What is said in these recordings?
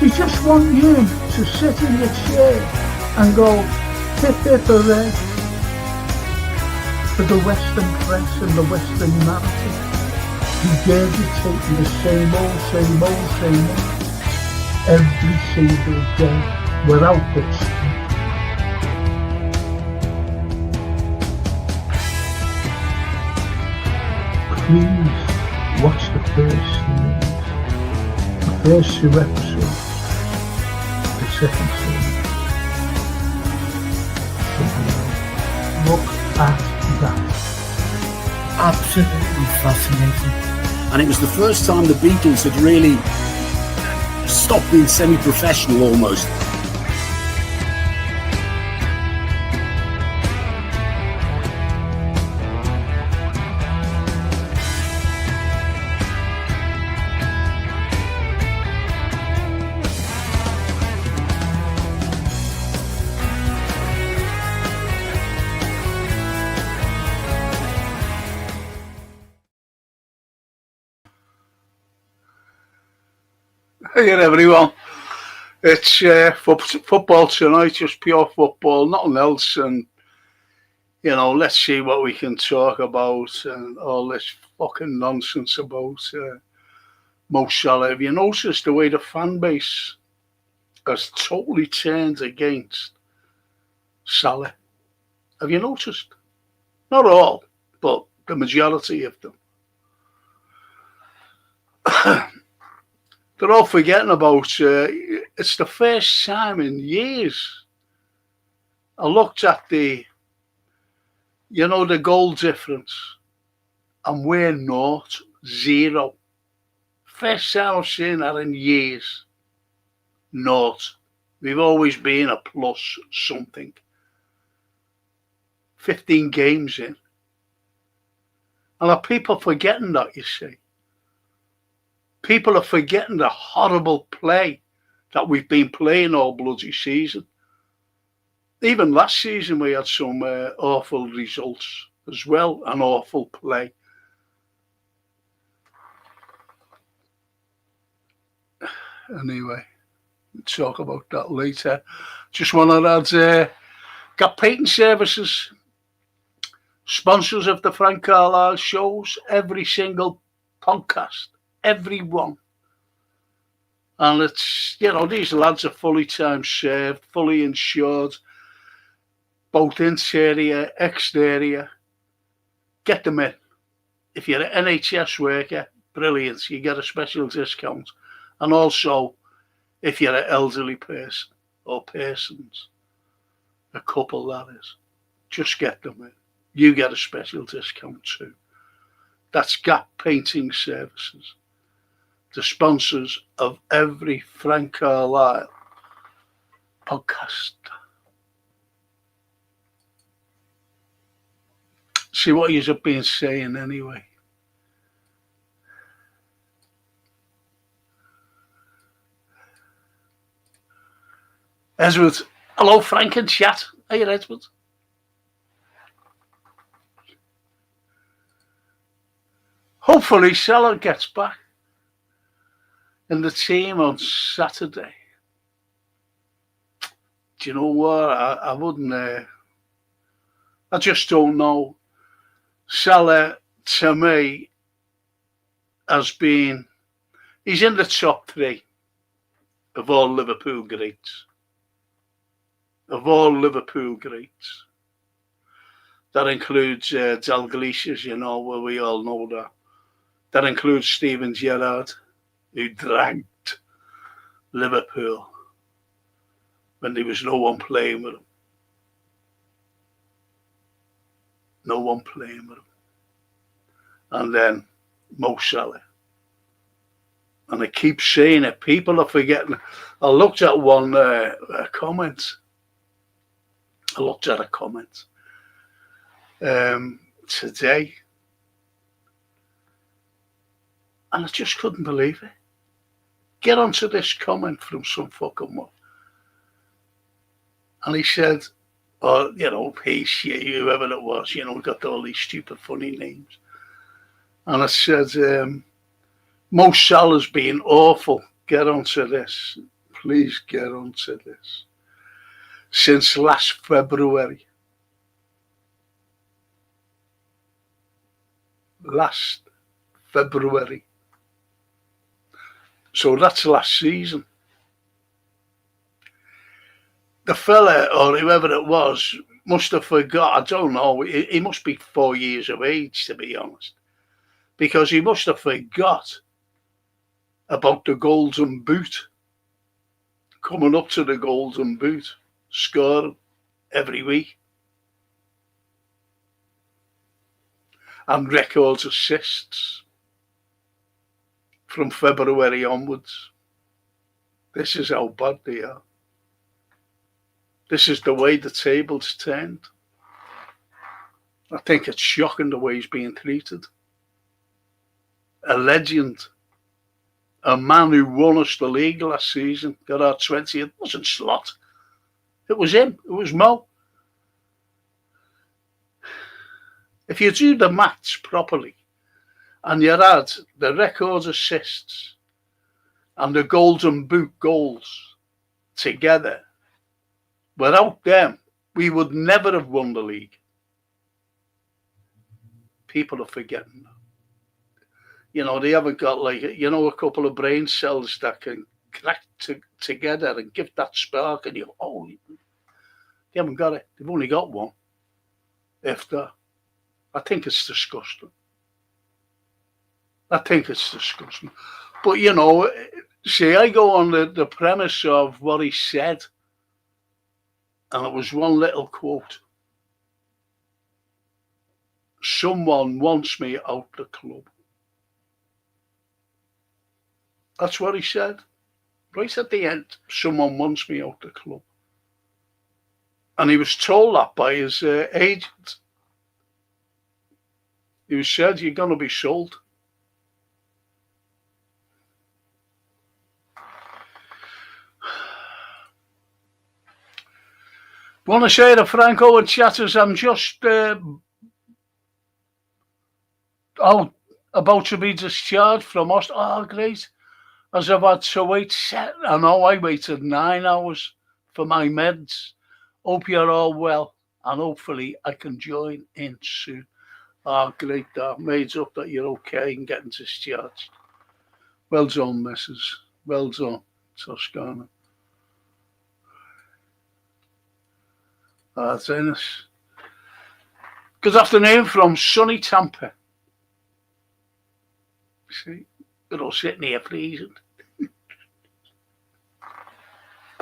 They just want you to sit in your chair and go, hip hip hooray, for the Western press and the Western narrative, regurgitating the same old, every single day, without the stop. Please watch the first 2 episodes, the second season. Look at that. Absolutely fascinating. And it was the first time the Beatles had really stopped being semi-professional almost. Hey everyone, it's football tonight, just pure football, nothing else, and let's see what we can talk about and all this fucking nonsense about Mo Salah. Have you noticed the way the fan base has totally turned against Salah? Have you noticed? Not all, but the majority of them. They're all forgetting about, it's the first time in years I looked at the goal difference, and we're not 0. First time I've seen that in years. Not. We've always been a plus something. 15 games in. And are people forgetting that, you see? People are forgetting the horrible play that we've been playing all bloody season. Even last season we had some awful results as well, and awful play. Anyway, we'll talk about that later. Just want to add, got patent services, sponsors of the Frank Carlyle shows, every single podcast. Everyone. And it's, these lads are fully time served, fully insured, both interior, exterior. Get them in. If you're an NHS worker, brilliant, you get a special discount. And also, if you're an elderly person or persons, a couple that is, just get them in. You get a special discount too. That's Gap Painting Services, the sponsors of every Frank Carlyle podcast. See what you've been saying anyway. Edward, hello Frank and chat. Hey Edward. Hopefully Salah gets back in the team on Saturday. Do you know what? I wouldn't. I just don't know. Salah, to me, he's in the top 3 of all Liverpool greats. Of all Liverpool greats. That includes Dalglish, where we all know that. That includes Steven Gerrard, who dragged Liverpool when there was no one playing with him. No one playing with him. And then Mo Salah. And I keep saying it, people are forgetting. I looked at one comment. I looked at a comment today. And I just couldn't believe it. Get onto this comment from some fucking one. And he said, he, she, whoever it was, got all these stupid, funny names. And I said, Mo Salah's been awful. Get onto this. please get onto this. Since last February. Last February. So that's last season. The fella, or whoever it was, must have forgot. I don't know. He must be 4 years of age, to be honest. Because he must have forgot about the golden boot. Coming up to the golden boot. Scoring every week. And records assists from February onwards. This is how bad they are. This is the way the table's turned. I think it's shocking the way he's being treated. A legend. A man who won us the league last season, got our 20th. It wasn't Slot. It was him. It was Mo. If you do the maths properly and you add the records assists and the golden boot goals together, without them, we would never have won the league. People are forgetting that. You know, they haven't got a couple of brain cells that can connect together and give that spark. And they haven't got it. They've only got one. If that. I think it's disgusting. But, see, I go on the premise of what he said. And it was one little quote. Someone wants me out the club. That's what he said. Right at the end, someone wants me out the club. And he was told that by his agent. He was said, you're going to be sold. Want to say to Franco and Chatters, I'm just about to be discharged from Aust. Oh, great. As I've had to wait, I know I waited 9 hours for my meds. Hope you're all well, and hopefully I can join in soon. Oh, great, that made up that you're okay and getting discharged. Well done, Mrs. Well done, Toscana. Dennis. Good afternoon from sunny Tampa. See, we're all sitting here freezing.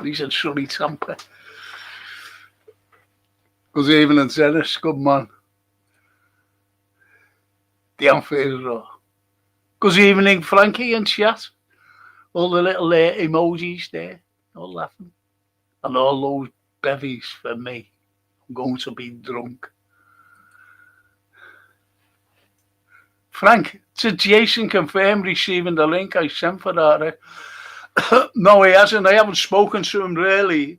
He's in sunny Tampa. Good evening, Dennis. Good man. Down for good evening, Frankie and chat. All the little emojis there, all laughing. And all those bevies for me. I'm going to be drunk. Frank, did Jason confirm receiving the link I sent for that? No, he hasn't. I haven't spoken to him really.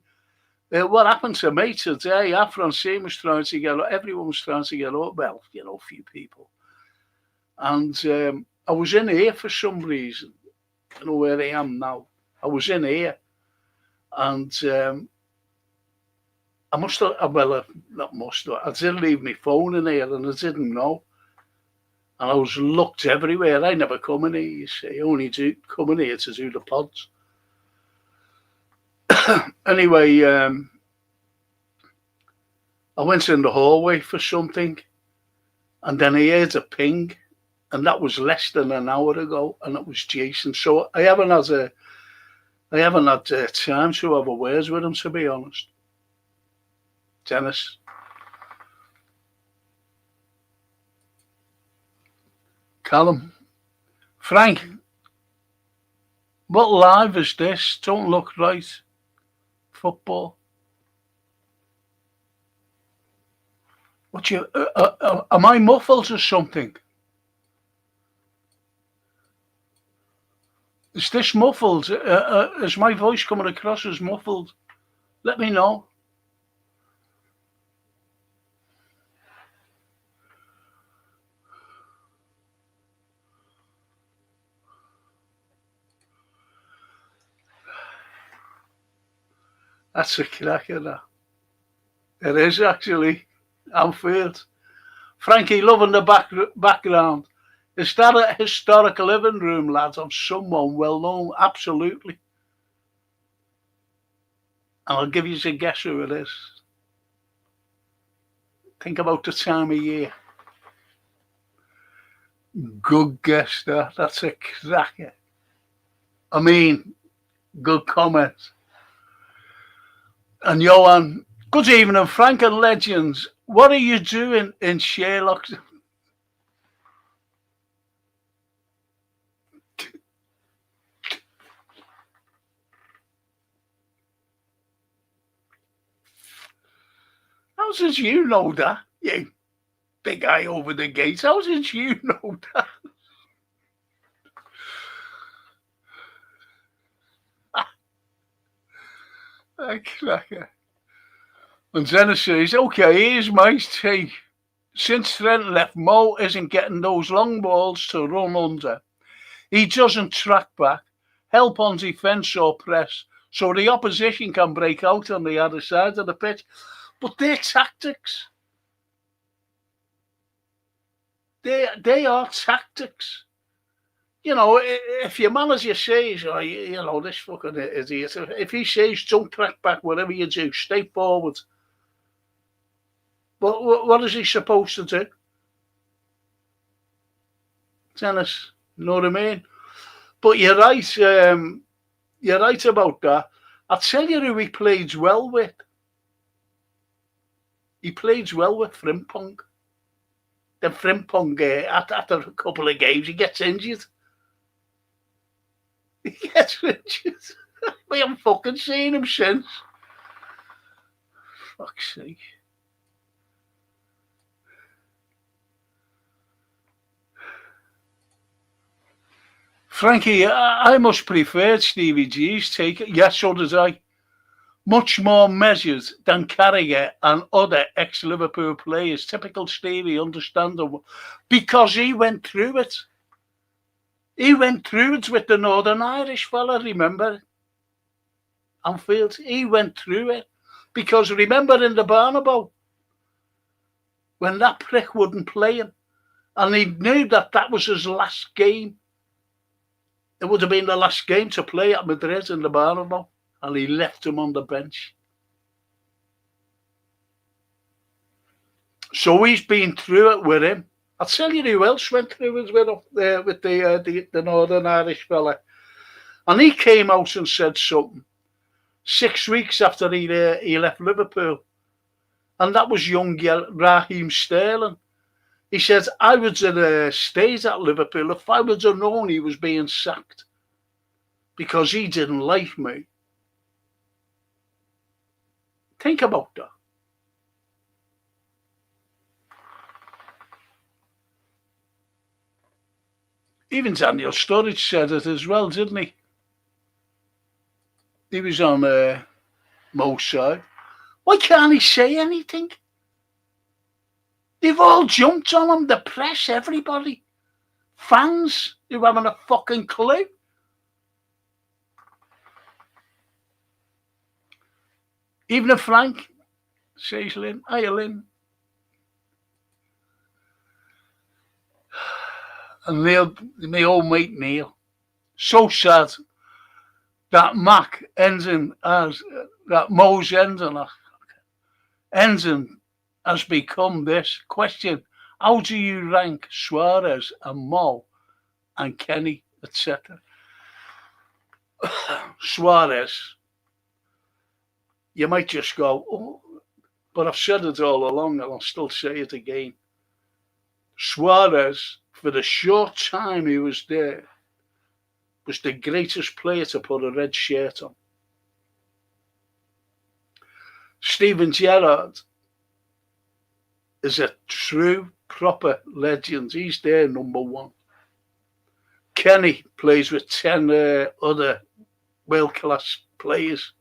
What happened to me today? Francine was trying to get up. Everyone was trying to get up. Well, a few people. And I was in here for some reason. I don't know where I am now. I was in here. And I must have, not must have, I did leave my phone in here and I didn't know. And I was looked everywhere. I never come in here, you see. I only come in here to do the pods. Anyway, I went in the hallway for something. And then I heard a ping. And that was less than an hour ago. And it was Jason. So I haven't had time to have a words with him, to be honest. Dennis. Callum. Frank. What live is this? Don't look right. Football. Am I muffled or something? Is this muffled? Is my voice coming across as muffled? Let me know. That's a cracker, that. It is actually. Anfield. Frankie, loving the background. Is that a historical living room, lads, of someone well known? Absolutely. And I'll give you a guess who it is. Think about the time of year. Good guess, that. That's a cracker. I mean, good comment. And Johan, good evening, Frank and Legends. What are you doing in Sherlock? How did you know that? You big eye over the gates. How did you know that? Cracker. And Dennis says, okay, here's my take. Since Trent left, Mo isn't getting those long balls to run under. He doesn't track back, help on defence or press, so the opposition can break out on the other side of the pitch. But their tactics. They are tactics. You know, if your manager says, oh, you know, this fucking idiot, if he says don't track back, whatever you do, stay forward. But what is he supposed to do? Dennis, you know what I mean? But you're right. You're right about that. I'll tell you who he plays well with. He plays well with Frimpong. Then Frimpong, after a couple of games, he gets injured. He gets injured. We haven't fucking seen him since. Fuck's sake. Frankie, I much prefer Stevie G's take. Yes, so does I. Much more measured than Carragher and other ex-Liverpool players. Typical Stevie, understandable. Because he went through it. He went through it with the Northern Irish fella, remember? Anfield, he went through it. Because remember in the Bernabeu, when that prick wouldn't play him, and he knew that that was his last game. It would have been the last game to play at Madrid in the Bernabeu, and he left him on the bench. So he's been through it with him. I'll tell you who else went through it with him, with the Northern Irish fella. And he came out and said something 6 weeks after he left Liverpool. And that was young Raheem Sterling. He says, I would have stayed at Liverpool if I would have known he was being sacked because he didn't like me. Think about that. Even Daniel Sturridge said it as well, didn't he? He was on Mo's side. Why can't he say anything? They've all jumped on him, the press, everybody. Fans who haven't a fucking clue. Even if Frank says, Lynn, hiya, Lynn. And Neil, my old mate Neil. So sad that Mac ends in as, that Mo's ending has become this question. How do you rank Suarez and Mo and Kenny, etc.? Suarez, you might just go, oh, but I've said it all along and I'll still say it again. Suarez, for the short time he was there, was the greatest player to put a red shirt on. Steven Gerrard is a true, proper legend. He's there, number one. Kenny plays with 10 other world-class players.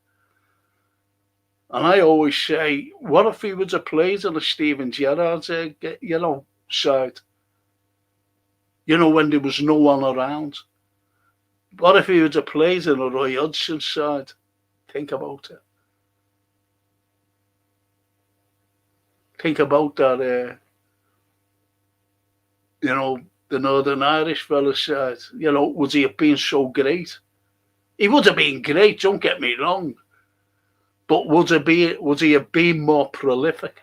And I always say, what if he would have played on the Steven Gerrard, side? When there was no one around. What if he would have played in a Roy Hodgson side? Think about it. Think about that, the Northern Irish fella said, would he have been so great? He would have been great, don't get me wrong. But would he have been more prolific?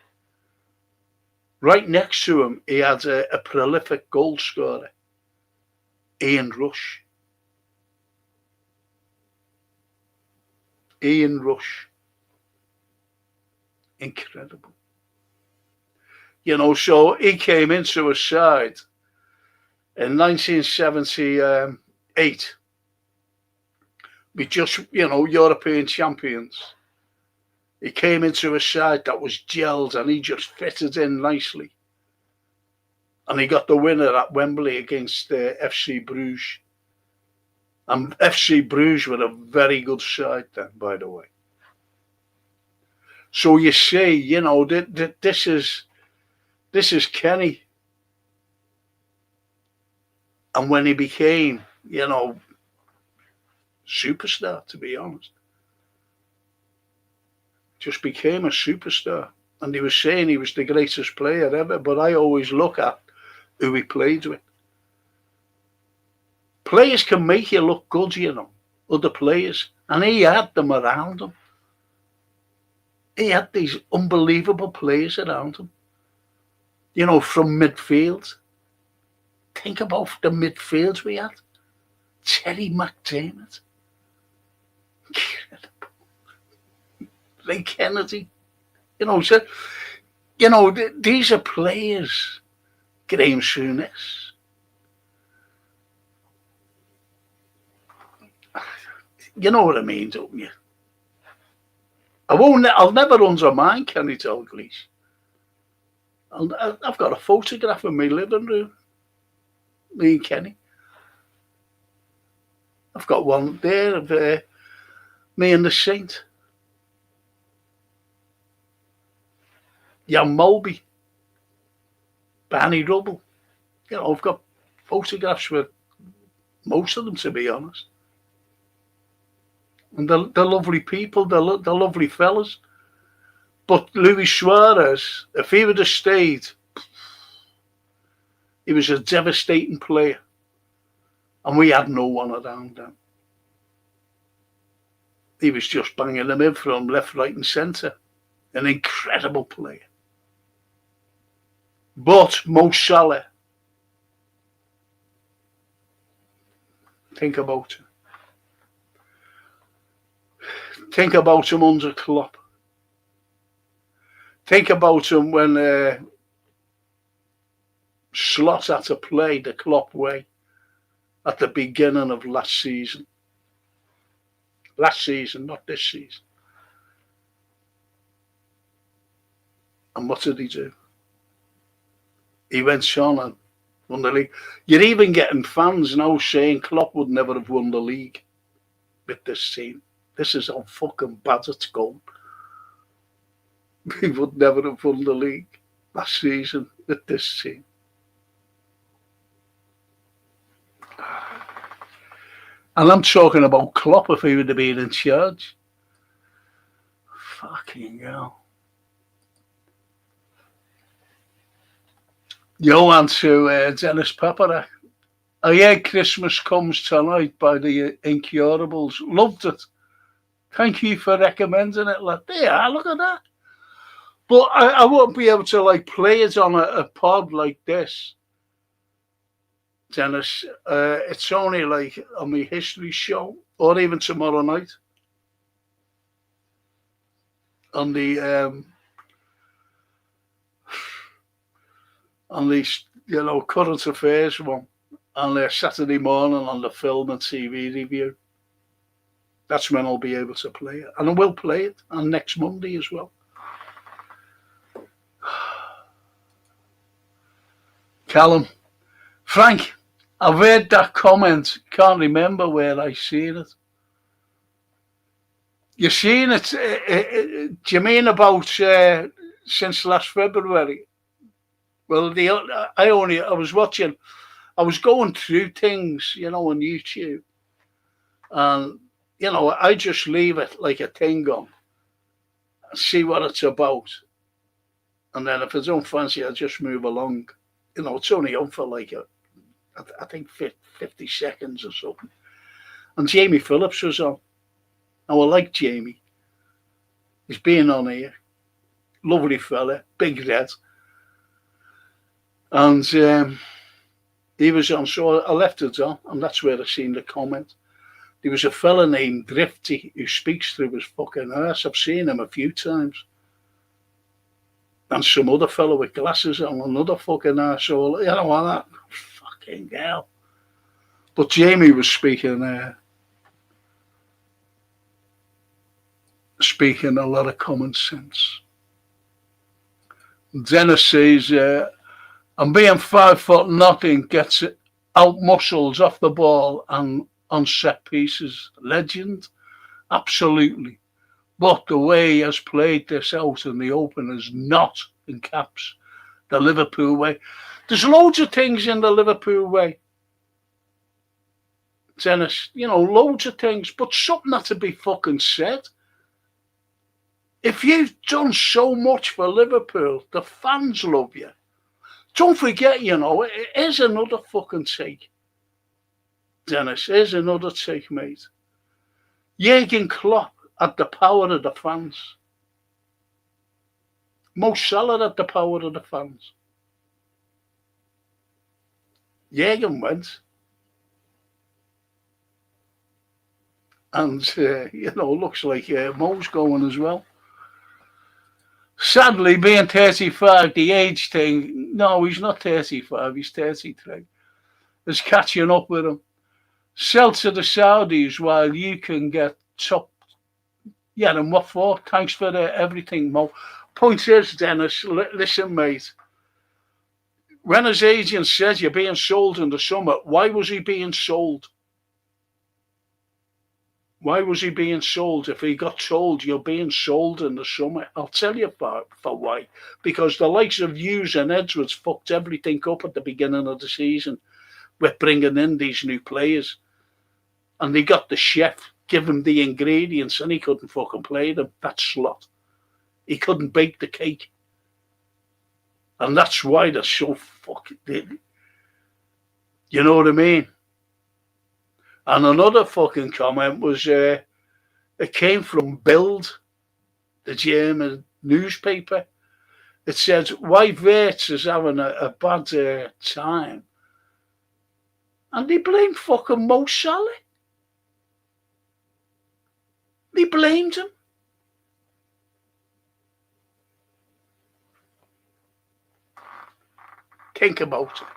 Right next to him, he had a prolific goal scorer, Ian Rush. Ian Rush. Incredible. So he came into a side in 1978. We just, European champions. He came into a side that was gelled and he just fitted in nicely. And he got the winner at Wembley against FC Bruges. And FC Bruges were a very good side then, by the way. So you see, this is Kenny. And when he became, superstar, to be honest. Just became a superstar. And he was saying he was the greatest player ever, but I always look at who he played with. Players can make you look good, other players. And he had them around him. He had these unbelievable players around him. From midfield. Think about the midfield we had. Terry McDermott. Incredible. Ray Kennedy. These are players. Graham Souness. You know what I mean, don't you? I'll never undermine Kenny Dalglish. I've got a photograph in my living room. Me and Kenny. I've got one there of me and the Saint. Jan Mulby. Barney Rubble. I've got photographs with most of them, to be honest. And they're lovely people, they're lovely fellas. But Luis Suarez, if he would have stayed, he was a devastating player. And we had no one around him. He was just banging them in from left, right and centre. An incredible player. But Mo Salah, think about it. Think about him under Klopp. Think about him when Slot had to play the Klopp way at the beginning of last season. Last season, not this season. And what did he do? He went on and won the league. You're even getting fans now saying Klopp would never have won the league with this team. This is how fucking bad it's going. He would never have won the league last season with this team. And I'm talking about Klopp if he would have been in charge. Fucking hell. Johan to Dennis Paparak. I heard Christmas Comes Tonight by the Incurables. Loved it. Thank you for recommending it. Like, yeah, look at that. But I won't be able to play it on a pod like this, Dennis. It's only on my history show, or even tomorrow night on the current affairs one, and Saturday morning on the film and TV review. That's when I'll be able to play it, and I will play it on next Monday as well. Callum, Frank, I've heard that comment. Can't remember where I seen it. You seen it? Do you mean about since last February? Well, I was going through things, on YouTube, and I just leave it like a thing on, see what it's about, And then if I don't fancy, I just move along. You know, it's only on for like I think 50 seconds or something. And Jamie Phillips was on. Now I like Jamie. He's been on here. Lovely fella, big red. And he was on, so I left it on, and that's where I seen the comment. There was a fella named Drifty who speaks through his fucking ass. I've seen him a few times. And some other fella with glasses on, another fucking arsehole. You know what? That fucking hell. But Jamie was speaking a lot of common sense. Dennis says, and being 5'0" gets out muscles off the ball and on set pieces. Legend, absolutely. But the way he has played this out in the open is not, in caps, the Liverpool way. There's loads of things in the Liverpool way, Dennis. You know, loads of things, but something had to be fucking said. If you've done so much for Liverpool, the fans love you. Don't forget, you know, it is another fucking take. Dennis, here's another take, mate. Jurgen Klopp had the power of the fans. Mo Salah had the power of the fans. Jurgen went. And, you know, looks like Mo's going as well. Sadly, being 35, the age thing, no, he's not 35, he's 33, is catching up with him. Sell to the Saudis while you can get top. Yeah, and what for? Thanks for everything, Mo. Point is, Dennis, listen, mate. When his agent says you're being sold in the summer, why was he being sold? Why was he being sold? If he got told you're being sold in the summer, I'll tell you for why. Because the likes of Hughes and Edwards fucked everything up at the beginning of the season with bringing in these new players. And they got the chef, give him the ingredients, and he couldn't fucking play them. That slot. He couldn't bake the cake. And that's why they're so fucking... You know what I mean? And another fucking comment was, it came from Bild, the German newspaper. It says, why Wirtz is having a bad time. And they blamed fucking Mo Salah. They blamed him. Think about it.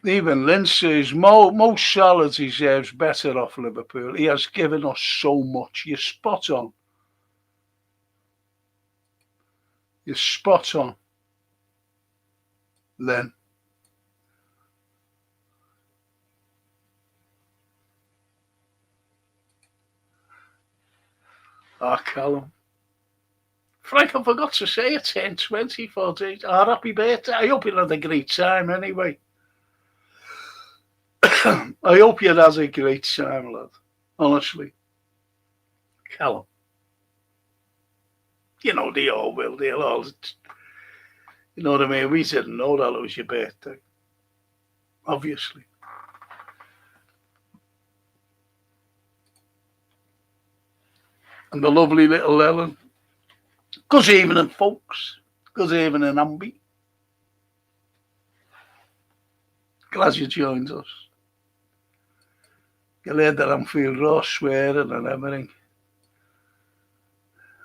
Even Lynn says, Mo Salah deserves better off Liverpool. He has given us so much. You're spot on. You're spot on, Lynn. Callum. Frank, I forgot to say it, 10, 20, 40. Happy birthday. I hope you had a great time anyway. I hope you had a great time, lad. Honestly. Callum. You know, they all will. They'll all... You know what I mean? We didn't know that it was your birthday. Obviously. And the lovely little Ellen. Good evening, folks. Good evening, Ambi. Glad you joined us. You heard that Anfield Ross swearing and everything.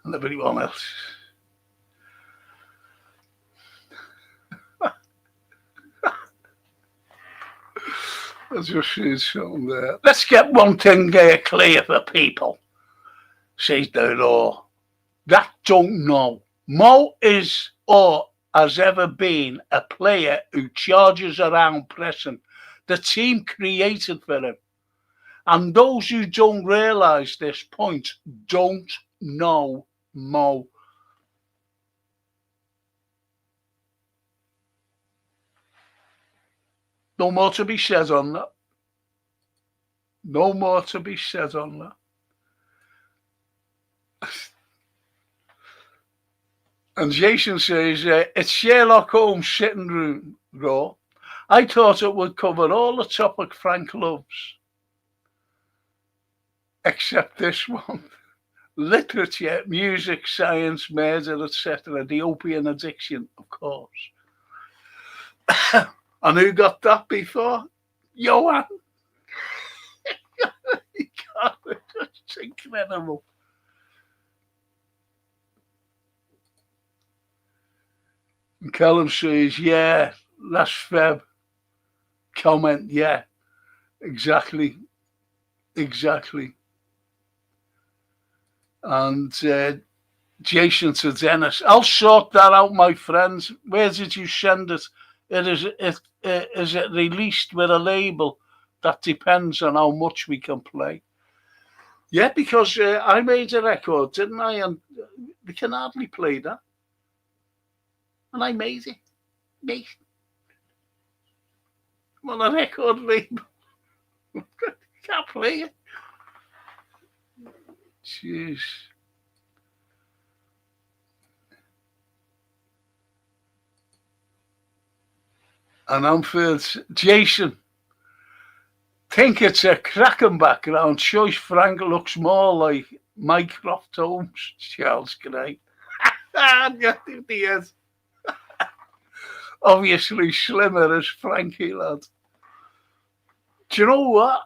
And everyone else. I just see something there. Let's get one thing clear for people. Says the law. That don't know. Mo is or has ever been a player who charges around pressing. The team created for him. And those who don't realise this point don't know Mo. No more to be said on that. No more to be said on that. And Jason says, it's Sherlock Holmes' sitting room, Raw. I thought it would cover all the topic Frank loves, except this one. Literature, music, science, murder, etc. The opium addiction, of course. And who got that before? Johan. It's incredible. And Callum says, yeah, last Feb. Comment, yeah, exactly. And Jason to Dennis, I'll sort that out, my friends. Where did you send it? Is it released with a label? That depends on how much we can play. Yeah, because I made a record, didn't I? And we can hardly play that. And I made it. Me. I'm on a record label. Can't play it. Jeez. And Anfield, Jason, think it's a cracking background choice. Frank looks more like Mycroft Holmes. Charles Gray. Yeah, he is. Obviously slimmer as Frankie, lad. Do you know what?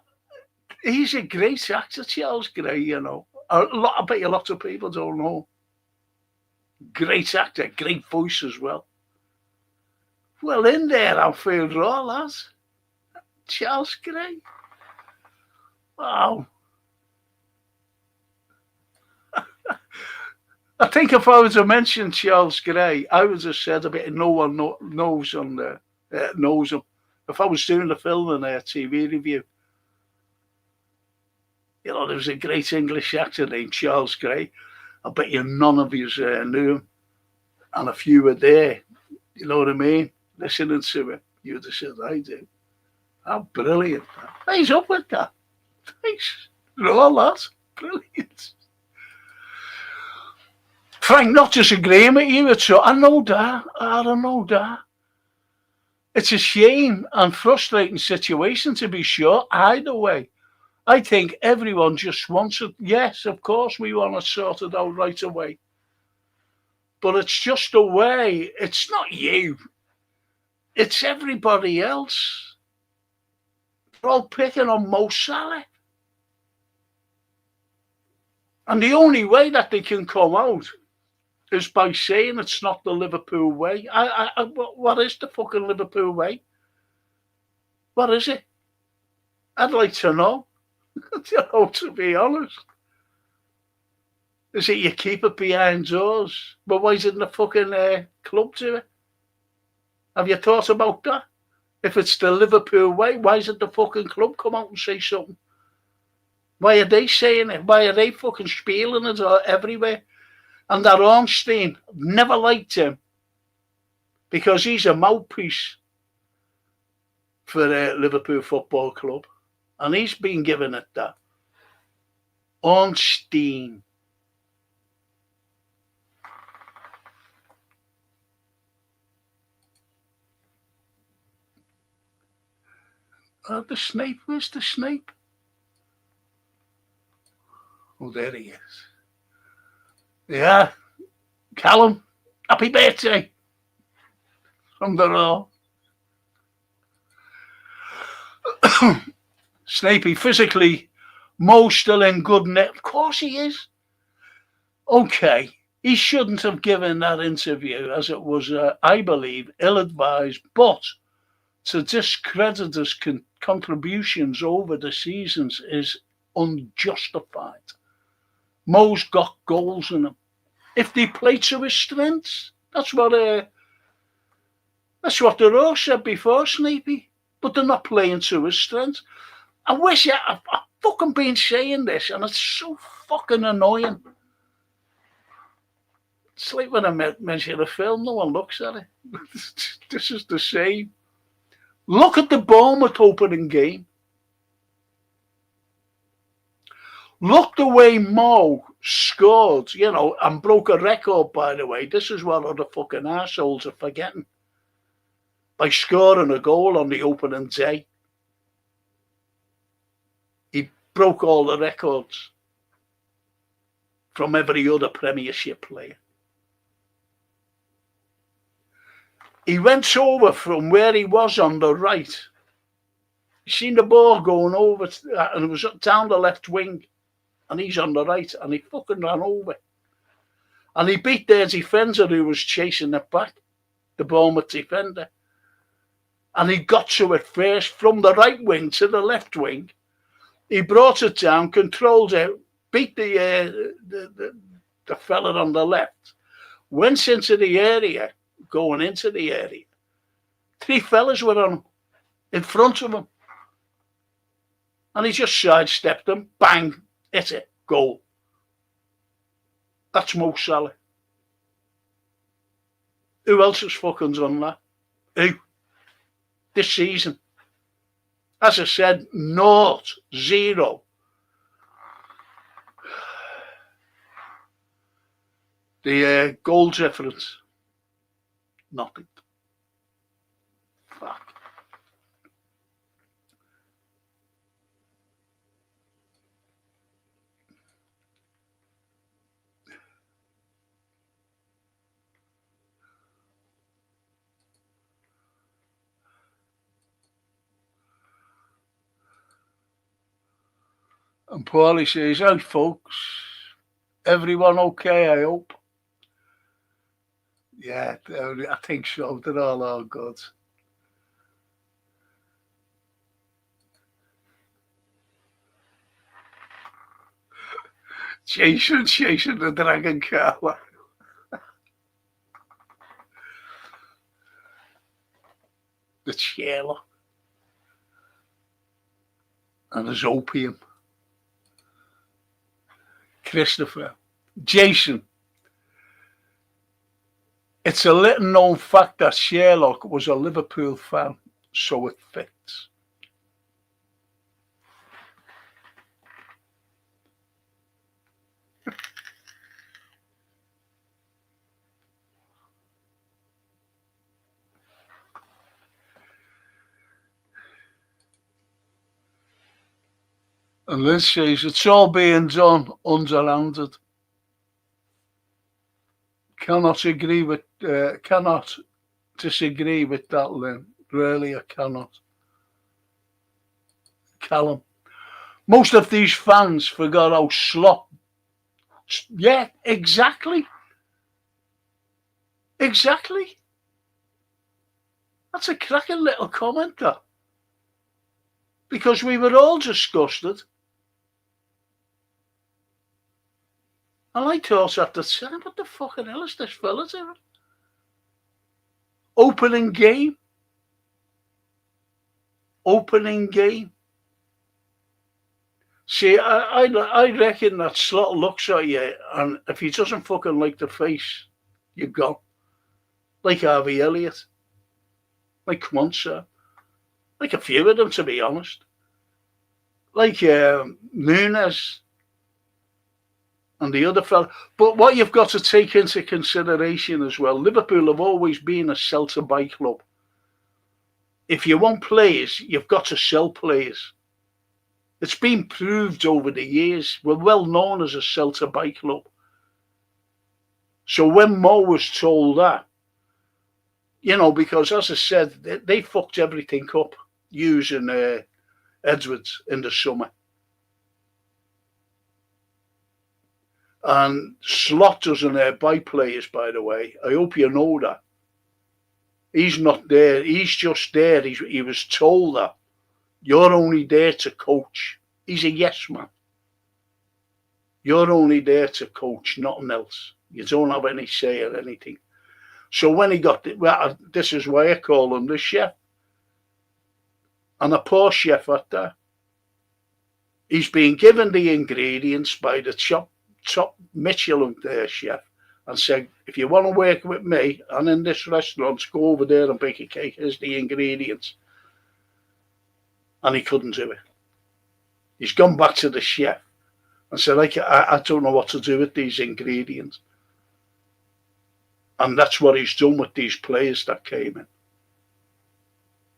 He's a great actor, Charles Gray, you know. I bet a lot of people don't know. Great actor, great voice as well. Well, in there, Anfield Raw, lads. Charles Gray. Wow. I think if I was to mention Charles Gray, I would have said a bit no one knows on there, knows him. If I was doing a film and a TV review, you know, there was a great English actor named Charles Gray. I bet you none of you knew him. And if you were there, you know what I mean, listening to it, you'd have said, I do. How brilliant. He's up with that. Thanks. All that. Brilliant. Frank, not disagreeing with you at all. I know that. It's a shame and frustrating situation, to be sure. Either way, I think everyone just wants it. Yes, of course, we want to sort it out right away. But it's just a way. It's not you. It's everybody else. They're all picking on Mo Salah. And the only way that they can come out is by saying it's not the Liverpool way. What is the fucking Liverpool way? What is it? I'd like to know. You know, to be honest. Is it you keep it behind doors? But why didn't the fucking club do it? Have you thought about that? If it's the Liverpool way, why isn't the fucking club come out and say something? Why are they saying it? Why are they fucking spieling it everywhere? And that Ornstein, never liked him because he's a mouthpiece for the Liverpool Football Club. And he's been given it that. Ornstein. The Snape, where's the Snape? Oh, there he is. Yeah, Callum, happy birthday from the Raw. Snapey, physically, Mo's still in good nick. Of course he is. Okay, he shouldn't have given that interview, as it was, I believe, ill-advised, but to discredit his contributions over the seasons is unjustified. Mo's got goals in him. If they play to his strengths, that's what the Raw said before, Snapey. But they're not playing to his strengths. I wish I've fucking been saying this, and it's so fucking annoying. It's like when I mention a film, no one looks at it. This is the same. Look at the Bournemouth opening game. Look the way Mo scored, you know, and broke a record, by the way. This is what other fucking assholes are forgetting. By scoring a goal on the opening day. He broke all the records from every other Premiership player. He went over from where he was on the right. You seen the ball going over, and it was down the left wing, and he's on the right, and he fucking ran over. And he beat their defender who was chasing it back, the Bournemouth defender. And he got to it first from the right wing to the left wing. He brought it down, controlled it, beat the fella on the left, went into the area, going into the area. 3 fellas were on him, in front of him. And he just sidestepped them, bang, hit it, goal. That's Mo Salah. Who else has fucking done that? Who? This season. As I said, 0. The goal difference. Nothing. Fuck. And Paulie says, "Hi folks, everyone okay, I hope." Yeah, I think so. They're all good. Jason chasing the dragon, Carlyle. The Sherlock. And his opium. Christopher. Jason. It's a little known fact that Sherlock was a Liverpool fan, so it fits. And Liz says, it's all being done underhanded. Cannot disagree with that, Lynn. Really, I cannot. Callum. Most of these fans forgot how slop. Yeah, exactly. Exactly. That's a cracking little comment, that. Because we were all disgusted. And I thought at the time, what the fucking hell is this fella doing? Opening game. See, I reckon that Slot looks at you, and if he doesn't fucking like the face, you're gone. Like Harvey Elliott. Like, come on, sir. Like a few of them, to be honest. Like Nunes. And the other fella. But what you've got to take into consideration as well, Liverpool have always been a sell to buy club. If you want players, you've got to sell players. It's been proved over the years. We're well known as a sell to buy club. So when Mo was told that, you know, because as I said, they fucked everything up using Edwards in the summer. And Slot doesn't buy players, by the way. I hope you know that. He's not there. He's just there. He was told that. You're only there to coach. He's a yes man. You're only there to coach, nothing else. You don't have any say or anything. So when he got this is why I call him the chef. And a poor chef at that. He's been given the ingredients by the top Michelin chef and said, if you want to work with me and in this restaurant, go over there and bake a cake. Here's the ingredients. And he couldn't do it. He's gone back to the chef and said, I don't know what to do with these ingredients. And that's what he's done with these players that came in.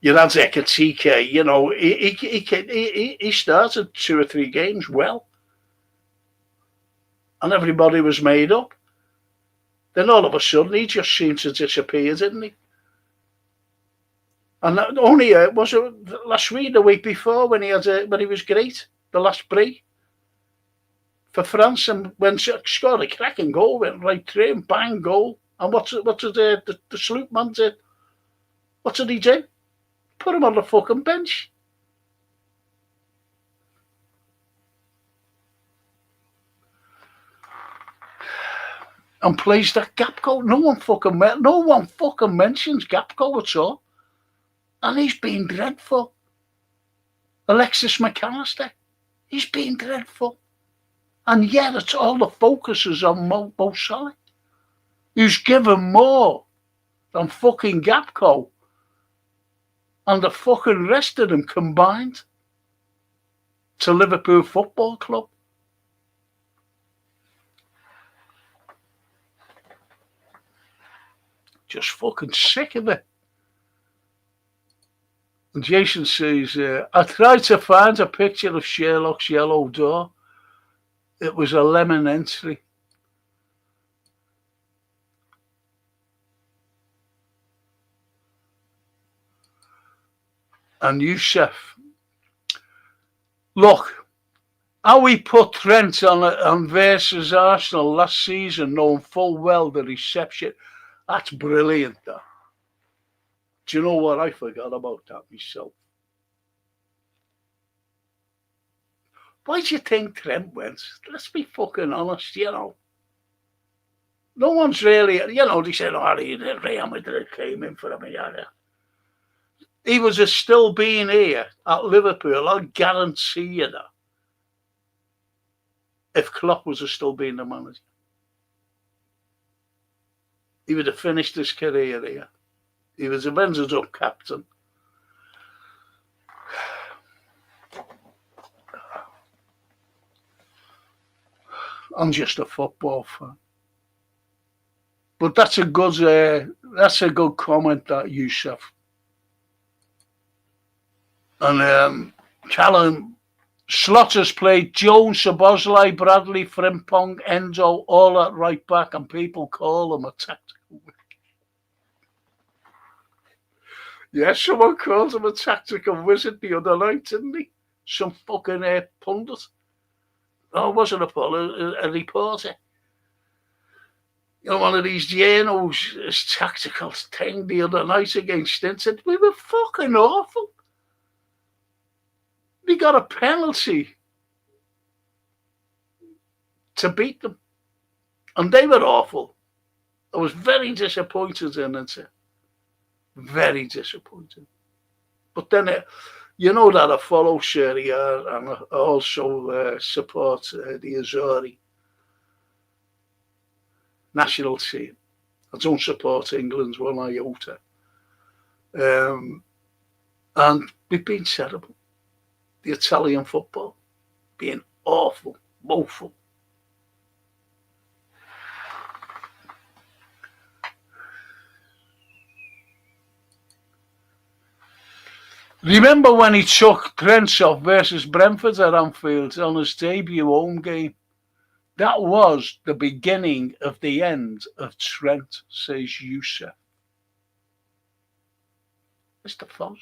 You had Ekatike, you know, he started 2 or 3 games well. And everybody was made up. Then all of a sudden he just seemed to disappear, didn't he? And that only was it last week, the week before, when he was great, the last break for France, and when scored a cracking goal, went right through him, bang, goal. And what did the sloop man did? What did he do? Put him on the fucking bench. And plays that Gapco. No one fucking mentions Gapco at all. And he's been dreadful. Alexis McAllister, he's been dreadful. And yet it's all the focus is on Mo Salah, who's given more than fucking Gapco and the fucking rest of them combined to Liverpool Football Club. Just fucking sick of it. And Jason says, I tried to find a picture of Sherlock's yellow door. It was a lemon entry. And Youssef, look, how we put Trent on versus Arsenal last season, knowing full well the reception, that's brilliant, that. Do you know what? I forgot about that myself. Why do you think Trent went? Let's be fucking honest, you know. No one's really, you know, they said, oh, Real Madrid came in for him. He was still being here at Liverpool, I'll guarantee you that. If Klopp was still being the manager, he would have finished his career here. He was Avengers up captain. I'm just a football fan. But that's a good comment, that Youssef. And Callum Slaughter's played Jones, Szoboszlai, Bradley, Frimpong, Enzo, all at right back, and people call him a tactical wizard. Yeah, someone called him a tactical wizard the other night, didn't he? Some fucking pundit. Oh, it wasn't a reporter. You know, one of these journos, his tactical thing the other night against Inter. We were fucking awful. We got a penalty to beat them. And they were awful. I was very disappointed in it. Very disappointed. But then, you know that I follow Serie A, and I also support the Azzurri national team. I don't support England's one iota. And we've been terrible. The Italian football being awful, woeful. Remember when he took Trent off versus Brentford at Anfield on his debut home game? That was the beginning of the end of Trent, says Youssef. Mr. Foz.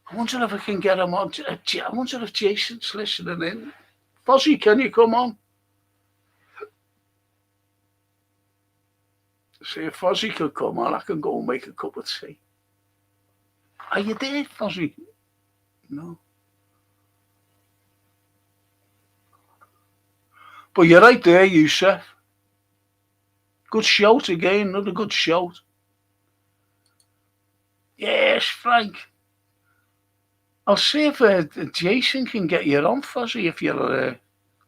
I wonder if I can get him on. I wonder if Jason's listening in. Fozzie, can you come on? See, if Fozzie could come on, I can go and make a cup of tea. Are you there, Fozzie? No. But you're right there, Youssef. Good shout again, another good shout. Yes, Frank. I'll see if Jason can get you on, Fozzie, if you're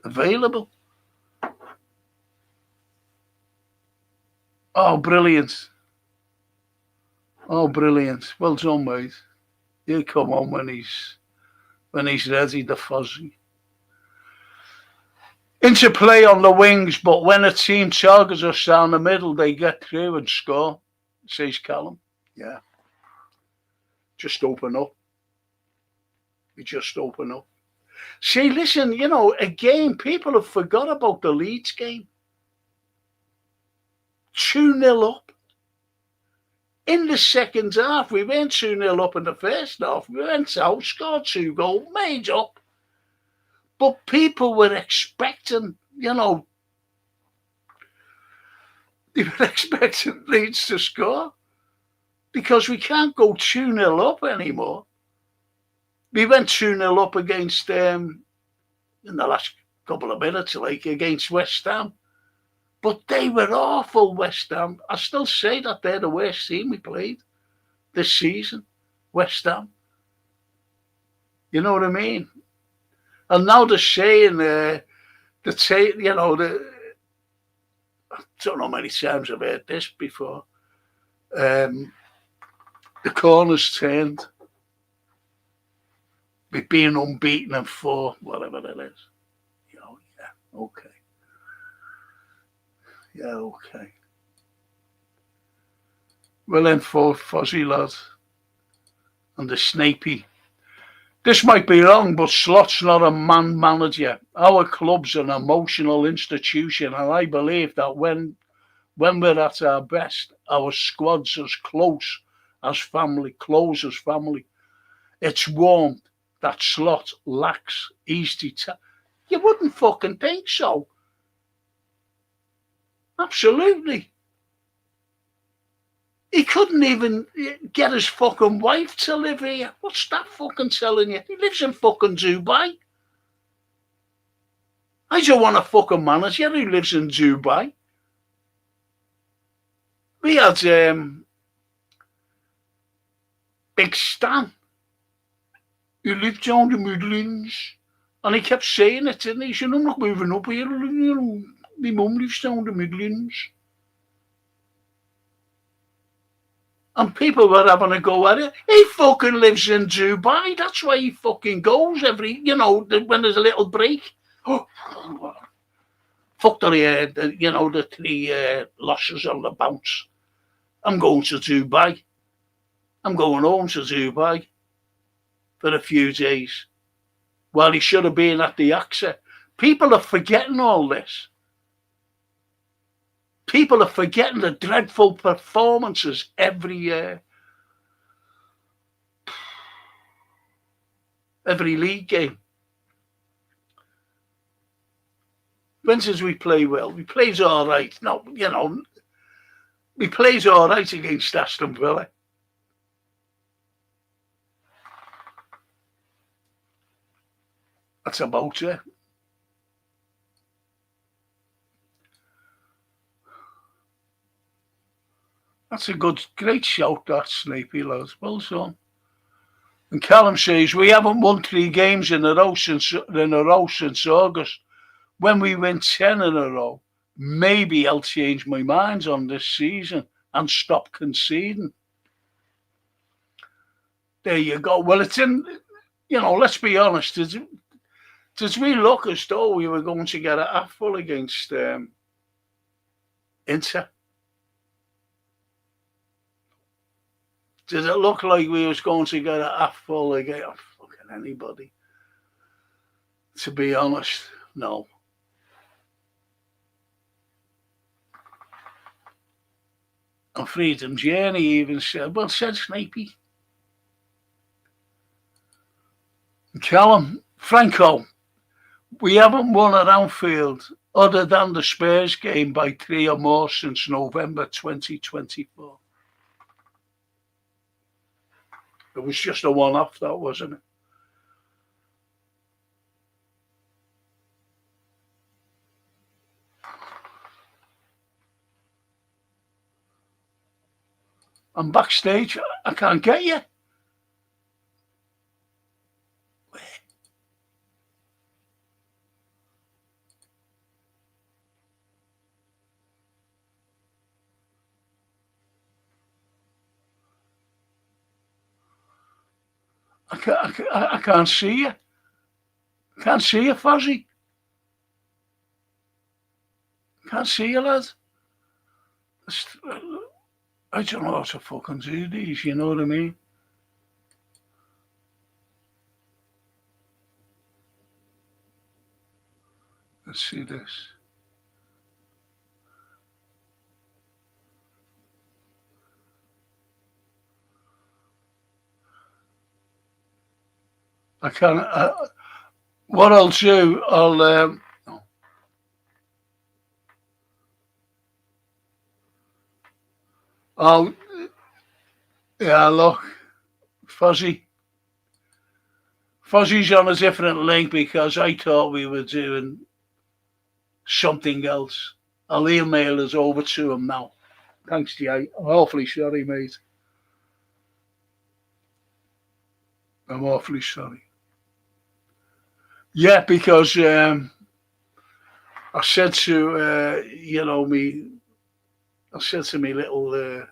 available. Oh, brilliant. Oh, brilliant. Well done, mate. He'll come on when he's ready, the Fozzie. interplay on the wings, but when a team targets us down the middle, they get through and score, says Callum. Yeah. Just open up. We just open up. See, listen, again, people have forgot about the Leeds game. 2-0 up. In the second half, we went 2-0 up in the first half. We went out, scored 2 goals, made up. But people were expecting, they were expecting Leeds to score because we can't go 2-0 up anymore. We went 2-0 up against, in the last couple of minutes, against West Ham. But they were awful, West Ham. I still say that they're the worst team we played this season, West Ham. You know what I mean? And now they're saying, I don't know how many times I've heard this before. The corner's turned. We've been unbeaten in 4, whatever it is. Yeah, okay. Yeah, okay. Well then, for Fozzie lad and the Snapey. This might be wrong, but Slot's not a man manager. Our club's an emotional institution, and I believe that when we're at our best, our squad's as close as family. It's warmth that Slot lacks. You wouldn't fucking think so. Absolutely. He couldn't even get his fucking wife to live here. What's that fucking telling you? He lives in fucking Dubai. I don't want a fucking manager who lives in Dubai. We had Big Stan, who lived down the Midlands, and he kept saying it, didn't he? He said, I'm not moving up here. My mum lives down the Midlands. And people were having a go at it. He fucking lives in Dubai. That's why he fucking goes every, when there's a little break. Oh, fuck the 3 losses on the bounce. I'm going to Dubai. I'm going home to Dubai for a few days. While he should have been at the AXA. People are forgetting all this. People are forgetting the dreadful performances every league game. When does we play well? We plays all right. No, we plays all right against Aston Villa. That's about it. That's a great shout, that Snapey, lads. Well done. And Callum says, we haven't won 3 games in a row since August. When we win 10 in a row, maybe I'll change my mind on this season and stop conceding. There you go. Well, it's in, let's be honest. Did we look as though we were going to get a half-full against Inter? Did it look like we was going to get a half-full against fucking anybody? To be honest, no. And Freedom Journey even said, well said, Snapey. Callum, Franco, we haven't won at Anfield other than the Spurs game by 3 or more since November 2024. It was just a one-off, that, wasn't it? I'm backstage. I can't get you. I can't see you. Can't see you, Fozzie. Can't see you, lad. I don't know how to fucking do these, you know what I mean? Let's see this. I can't. What I'll do, I'll, yeah, look, Fuzzy. Fuzzy's on a different link because I thought we were doing something else. I'll email us over to him now. Thanks, Jay. I'm awfully sorry, mate. I'm awfully sorry. Yeah, because I said to I said to me little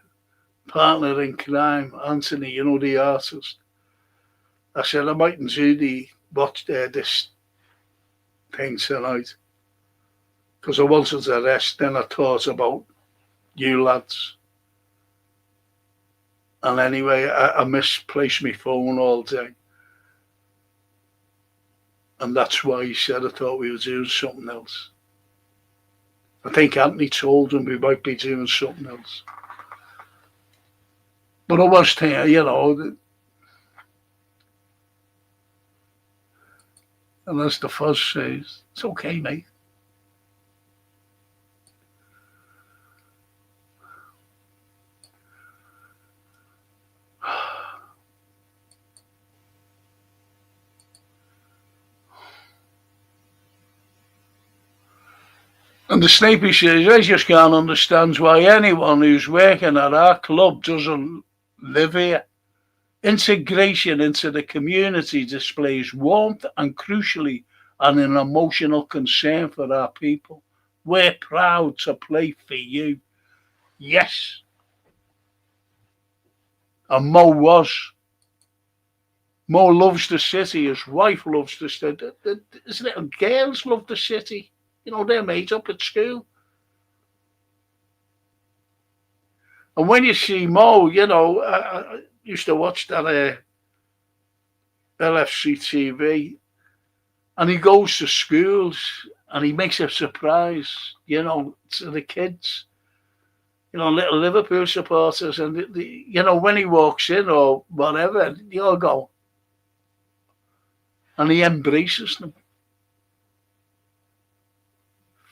partner in crime, Anthony, the artist. I said I mightn't do this thing tonight because I wanted to rest. Then I thought about you lads, and anyway, I misplaced my phone all day. And that's why he said I thought we were doing something else. I think Anthony told him we might be doing something else. But I was thinking, and as the fuzz says, it's okay, mate. And the Snapey says, I just can't understand why anyone who's working at our club doesn't live here. Integration into the community displays warmth and, crucially, an emotional concern for our people. We're proud to play for you. Yes. And Mo was. Mo loves the city. His wife loves the city. His little girls love the city. They're mates up at school. And when you see Mo, I used to watch that LFC TV, and he goes to schools and he makes a surprise, to the kids, little Liverpool supporters. And, when he walks in or whatever, they all go. And he embraces them.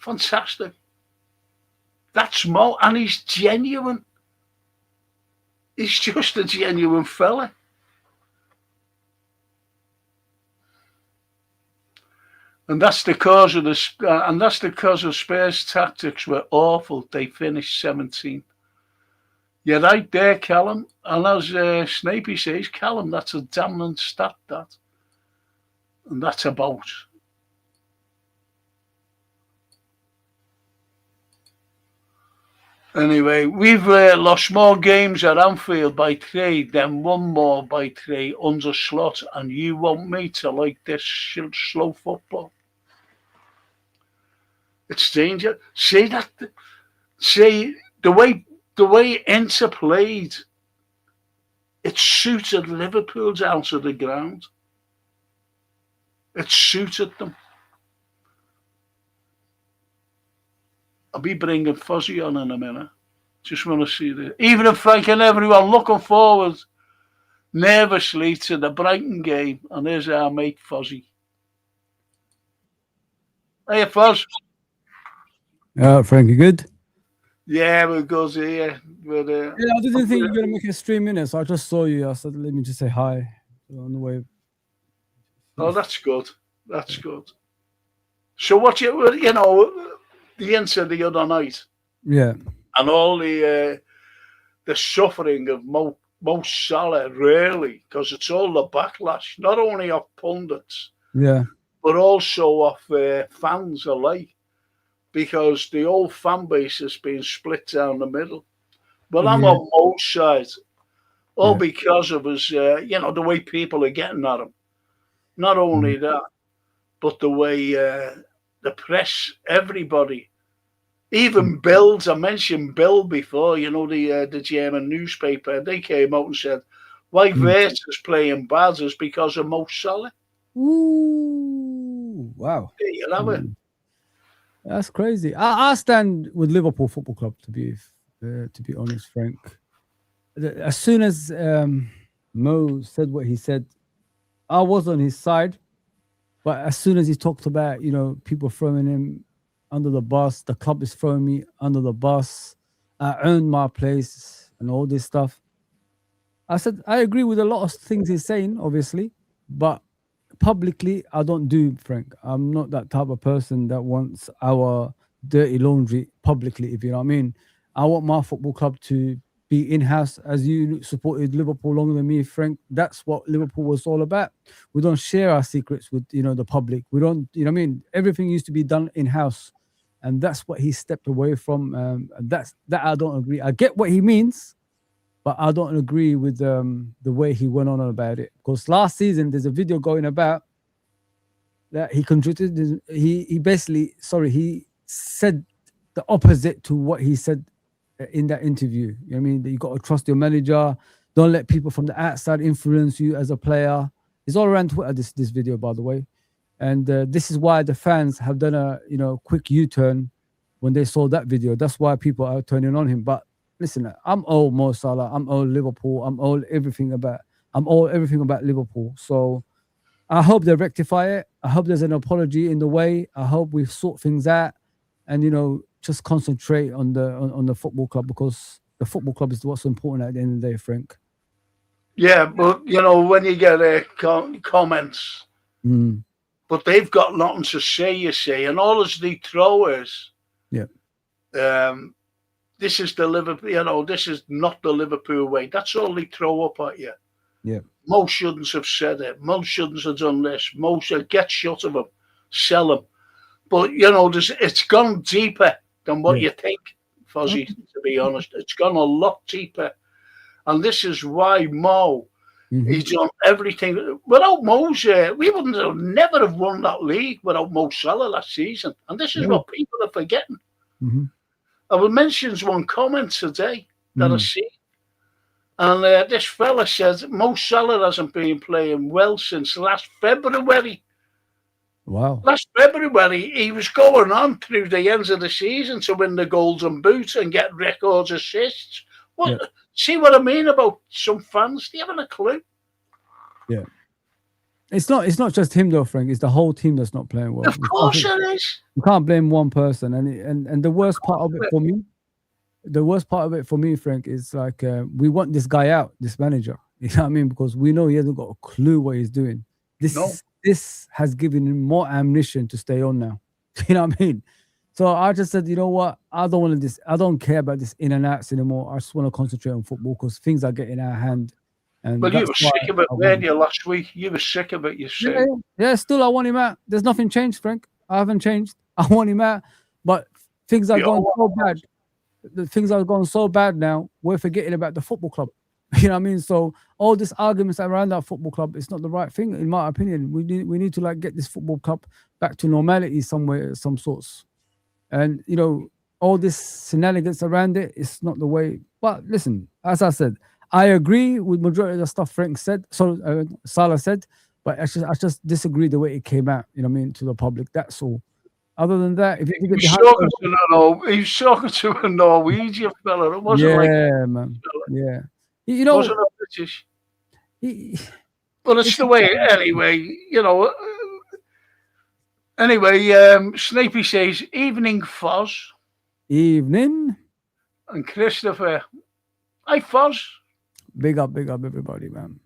Fantastic. That's Mo, and he's genuine. He's just a genuine fella. And that's the cause of Spurs' tactics were awful. They finished 17th. You're right there, Callum. And as Snapey says, Callum, that's a damning stat, that. And that's about. Anyway, we've lost more games at Anfield by 3 than won more by 3 under Slot, and you want me to like this slow football? It's danger. See the way Inter played, it suited Liverpool's out of the ground. It suited them. I'll be bringing Fuzzy on in a minute. Just want to see this. Even if Frank and everyone looking forward nervously to the Brighton game, and there's our mate Fuzzy. Hey, Fuzz. Frank, you good? Yeah, we're good here. I didn't think you were going to make a stream in it, so I just saw you. I said, let me just say hi on the way. Oh, that's good. That's good. So what the Inter the other night. Yeah. And all the suffering of Mo Salah, really, because it's all the backlash, not only of pundits, but also of fans alike, because the old fan base has been split down the middle. But I'm on Mo's side, all because of his, the way people are getting at him. Not only that, but the way the press, everybody, Even Bills, I mentioned Bill before, you know, the German newspaper, they came out and said, why Vertus playing bad is because of Mo Salah. Ooh, wow. There you have it. That's crazy. I stand with Liverpool Football Club, to be honest, Frank. As soon as Mo said what he said, I was on his side. But as soon as he talked about, you know, people throwing him under the bus, the club is throwing me under the bus, I earned my place and all this stuff. I said, I agree with a lot of things he's saying, obviously, but publicly, I don't do, Frank. I'm not that type of person that wants our dirty laundry publicly, if you know what I mean. I want my football club to be in-house. As you supported Liverpool longer than me, Frank, that's what Liverpool was all about. We don't share our secrets with, you know, the public. We don't, you know what I mean? Everything used to be done in-house. And that's what he stepped away from. That I don't agree. I get what he means, but I don't agree with the way he went on about it. Because last season, there's a video going about that he contributed. He basically, he said the opposite to what he said in that interview. You know what I mean? That you got to trust your manager. Don't let people from the outside influence you as a player. It's all around Twitter, this video, by the way. And this is why the fans have done a quick U-turn when they saw that video. That's why people are turning on him. But listen, I'm all Mo Salah. I'm all Liverpool. I'm all everything about Liverpool. So I hope they rectify it. I hope there's an apology in the way. I hope we sort things out, and just concentrate on the football club, because the football club is what's important at the end of the day, Frank. Yeah, but when you get comments, but they've got nothing to say, you see, and all as they throw is, this is the Liverpool, this is not the Liverpool way. That's all they throw up at you. Yeah. Mo shouldn't have said it. Mo shouldn't have done this. Mo should get shut of him, sell him. But it's gone deeper than what you think, Fozzie. To be honest, it's gone a lot deeper, and this is why Mo. He's done everything. Without Mo's, we wouldn't have never have won that league without Mo Salah last season. And this is what people are forgetting. I will mention one comment today that I see. And this fella says Mo Salah hasn't been playing well since last February. Wow. Last February, he was going on through the ends of the season to win the Golden Boot and get records assists. See what I mean about some fans? Do you have a clue? Yeah. It's not just him though, Frank. It's the whole team that's not playing well. Of course it is. You can't blame one person. And the worst part of it for me, Frank, is like we want this guy out, this manager. You know what I mean? Because we know he hasn't got a clue what he's doing. This has given him more ammunition to stay on now. You know what I mean? So I just said, you know what? I don't care about this in and outs anymore. I just want to concentrate on football because things are getting out of hand. And you were sick of it, weren't you, last week? You were sick of it, you said. Yeah, still I want him out. There's nothing changed, Frank. I haven't changed. I want him out. But things are going so bad. The things are going so bad now, we're forgetting about the football club. You know what I mean? So all these arguments around that football club, it's not the right thing, in my opinion. We need to get this football club back to normality somewhere, some sorts. And all this shenanigans around it, it's not the way. But listen, as I said, I agree with majority of the stuff Frank said. So Salah said, but I just disagree the way it came out. You know what I mean, to the public. That's all. Other than that, if you get he's talking to a Norwegian fella. It wasn't man. Yeah. Wasn't a British. But it's the way anyway. Anyway, Snapey says, "Evening, Foz." Evening. And Christopher, hi, Foz. Big up, everybody, man.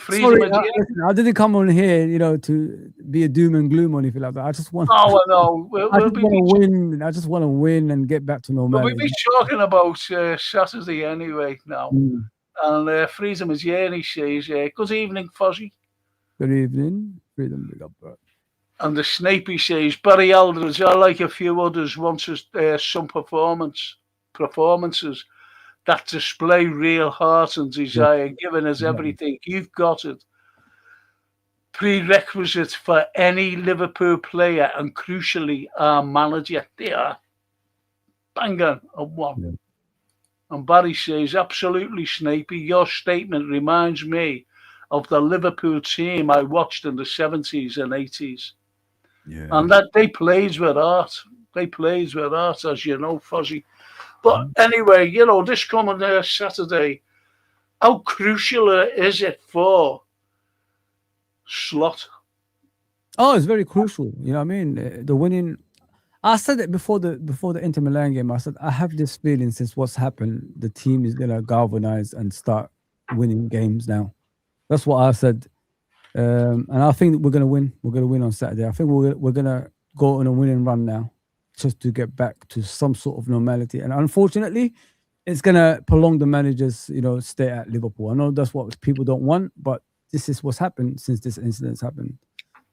Sorry, I didn't come on here, to be a doom and gloom or anything like that. I just want. Oh, no. I just want to win and get back to normality. We'll be talking about Saturday anyway now. And Freedom is he says, "Good evening, Fozzie." Good evening, Freedom. Big up, bro. And the Snapey says, "Barry Aldridge, I like a few others, wants some performances that display real heart and desire, giving us everything. You've got it. Prerequisites for any Liverpool player and crucially our manager." They are. bang on and won. Yeah. And Barry says, absolutely, Snapey, your statement reminds me of the Liverpool team I watched in the 70s and 80s. Yeah. And that they played with art. They played with art, as you know, Fozzie. But anyway, you know, this coming Saturday, how crucial is it for Slot? Oh, it's very crucial. You know what I mean? The winning. I said it before the Inter Milan game. I said I have this feeling since what's happened, the team is gonna galvanize and start winning games now. That's what I said, and I think we're gonna win. We're gonna win on Saturday. I think we're gonna go on a winning run now, just to get back to some sort of normality. And unfortunately, it's gonna prolong the manager's stay at Liverpool. I know that's what people don't want, but this is what's happened since this incident's happened.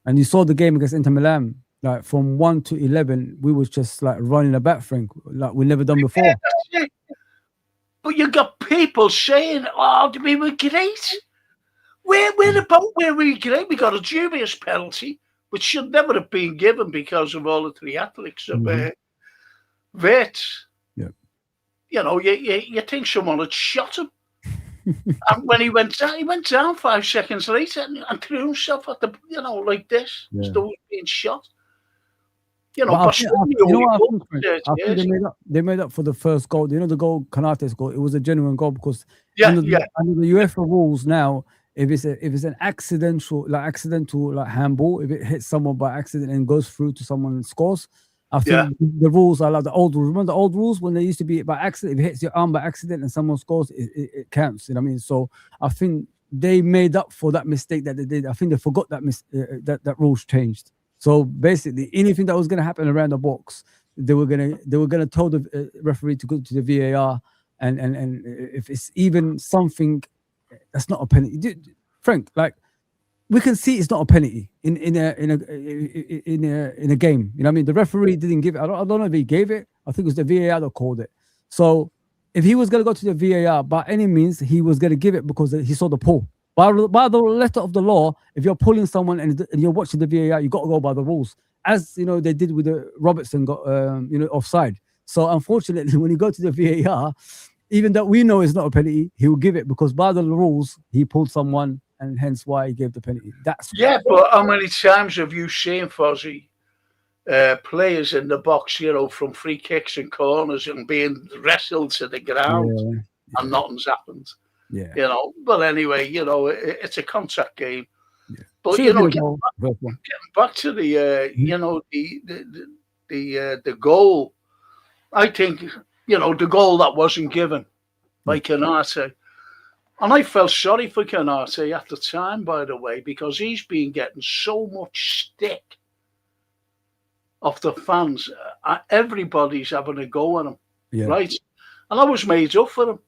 And you saw the game against Inter Milan. Like from 1 to 11, we was just like running about, Frank, like we never done before. Yeah, but you got people saying, "Oh, we were great." Where were we great? We got a dubious penalty, which should never have been given because of all the theatrics of Vets. Yeah. You know, you think someone had shot him. And when he went down 5 seconds later and threw himself at the, like this. Yeah. Still being shot. You know, I think they made up for the first goal. You know, the goal, Konate's goal. It was a genuine goal because under the UEFA rules now, if it's an accidental handball, if it hits someone by accident and goes through to someone and scores, I think the rules are like the old rules. Remember the old rules when they used to be by accident? If it hits your arm by accident and someone scores, it counts. You know what I mean? So I think they made up for that mistake that they did. I think they forgot that that rules changed. So basically, anything that was going to happen around the box, they were gonna tell the referee to go to the VAR, and if it's even something that's not a penalty, Frank, like we can see it's not a penalty in a game. You know what I mean? The referee didn't give it. I don't know if he gave it. I think it was the VAR that called it. So if he was going to go to the VAR by any means, he was going to give it because he saw the pull. By the letter of the law, if you're pulling someone and you're watching the VAR, you got to go by the rules, as you know they did with the Robertson got offside. So unfortunately, when you go to the VAR, even though we know it's not a penalty, he will give it because by the rules he pulled someone, and hence why he gave the penalty. But how many times have you seen, Fozzie, players in the box, from free kicks and corners and being wrestled to the ground, and nothing's happened? Yeah, But anyway, it's a contact game. Yeah. But getting back to the the goal, I think the goal that wasn't given by Konate, and I felt sorry for Konate at the time, by the way, because he's been getting so much stick off the fans. Everybody's having a go at him, right? And I was made up for him.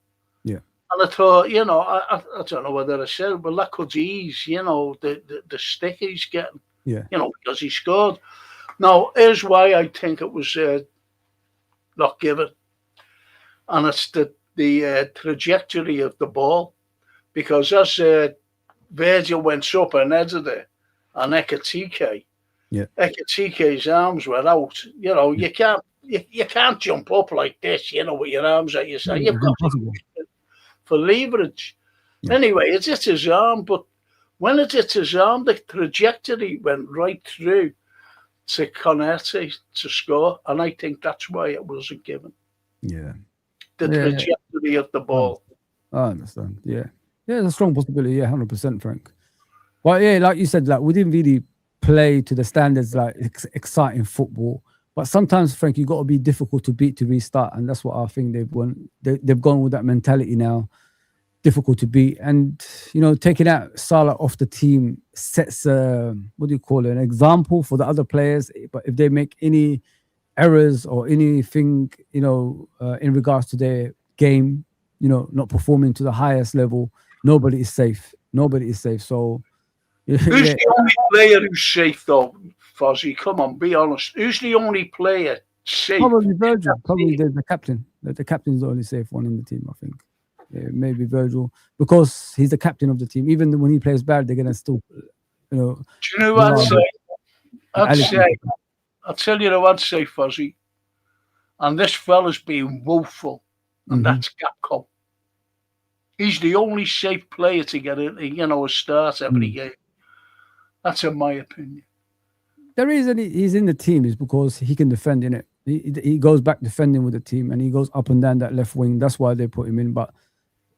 Yeah. And I thought, I don't know whether I said, well, that could ease, the stick he's getting, because he scored. Now, here's why I think it was not given. And it's the trajectory of the ball. Because as Virgil went up and headed it, and Ekatike's arms were out. You can't jump up like this, with your arms at your side. You've got to for leverage. Yeah. Anyway, it hit his arm, but when it hit his arm, the trajectory went right through to Konate to score, and I think that's why it wasn't given. Yeah. The trajectory of the ball. I understand. Yeah. Yeah, it's a strong possibility. Yeah, 100%, Frank. Well, yeah, like you said, like we didn't really play to the standards like exciting football. But sometimes, Frank, you've got to be difficult to beat to restart. And that's what I think they've gone with that mentality now. Difficult to beat. And, taking out Salah off the team sets, an example for the other players. But if they make any errors or anything, in regards to their game, not performing to the highest level, nobody is safe. So, who's the only player who's safe, though? Fozzie, come on, be honest. Who's the only player safe? Probably Virgil. Probably the captain. The captain's the only safe one in the team, I think. Yeah, maybe Virgil, because he's the captain of the team. Even when he plays bad, they're gonna still, Do you know what I'd say? I'll tell you what I'd say, Fozzie. and this fella's being woeful, and that's Gakpo. He's the only safe player to get a start every game. That's in my opinion. The reason he's in the team is because he can defend, innit? He goes back defending with the team, and he goes up and down that left wing. That's why they put him in. But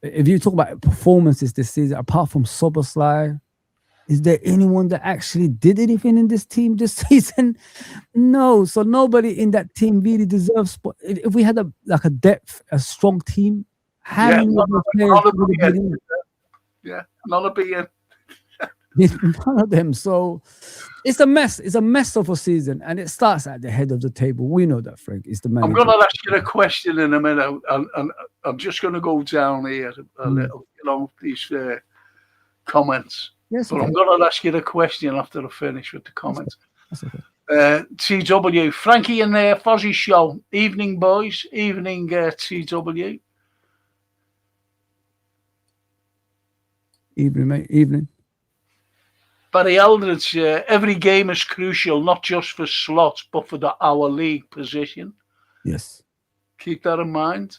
if you talk about performances this season, apart from Soboslai, is there anyone that actually did anything in this team this season? No. So nobody in that team really deserves. If we had a strong team, how many of those players would have been in? Yeah, none of being. None of them. So it's a mess. It's a mess of a season, and it starts at the head of the table. We know that, Frank. It's the manager. I'm going to ask you a question in a minute, and I'm just going to go down here a little, these comments. Yes, but okay. I'm going to ask you the question after I finish with the comments. That's okay. TW, Frankie and Fozzie show. Evening, boys. Evening, TW. Evening, mate. Evening. Barry Eldridge, every game is crucial, not just for slots, but for our league position. Yes. Keep that in mind.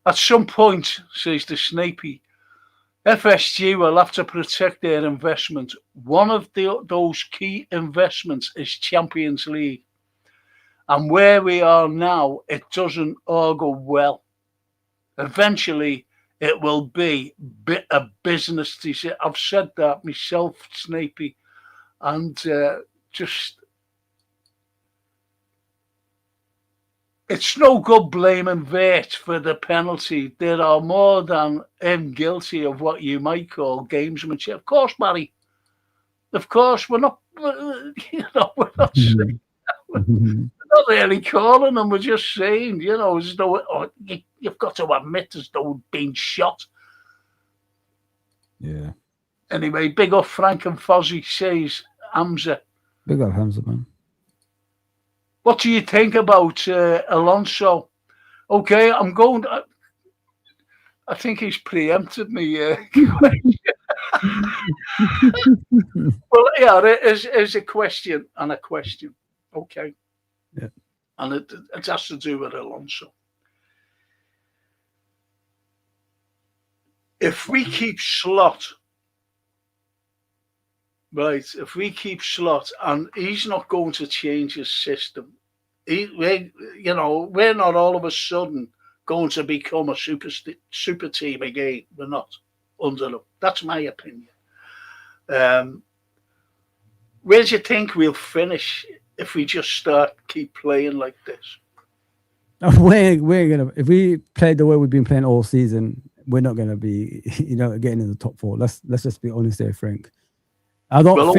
At some point, says the Snapey, FSG will have to protect their investment. One of those key investments is Champions League. And where we are now, it doesn't augur well. Eventually, it will be a business. I've said that myself, Snapey, and it's no good blaming Vert for the penalty. There are more than him guilty of what you might call gamesmanship. Of course, Barry. Of course, we're not. We're not saying that. We're not really calling them. We're just saying, as though you've got to admit as though being shot. Yeah. Anyway, big up Frank and Fozzie, says Hamza. Big up Hamza, man. What do you think about Alonso? Okay, I'm going. I think he's preempted me. Well, yeah, there's a question and a question. Okay. Yeah. And it has to do with Alonso. If we keep Slot, right, and he's not going to change his system, we're not all of a sudden going to become a super team again. We're not under them. That's my opinion. Where do you think we'll finish if we just keep playing like this? We're gonna, if we play the way we've been playing all season, we're not gonna be, getting in the top four. Let's just be honest there, Frank. I don't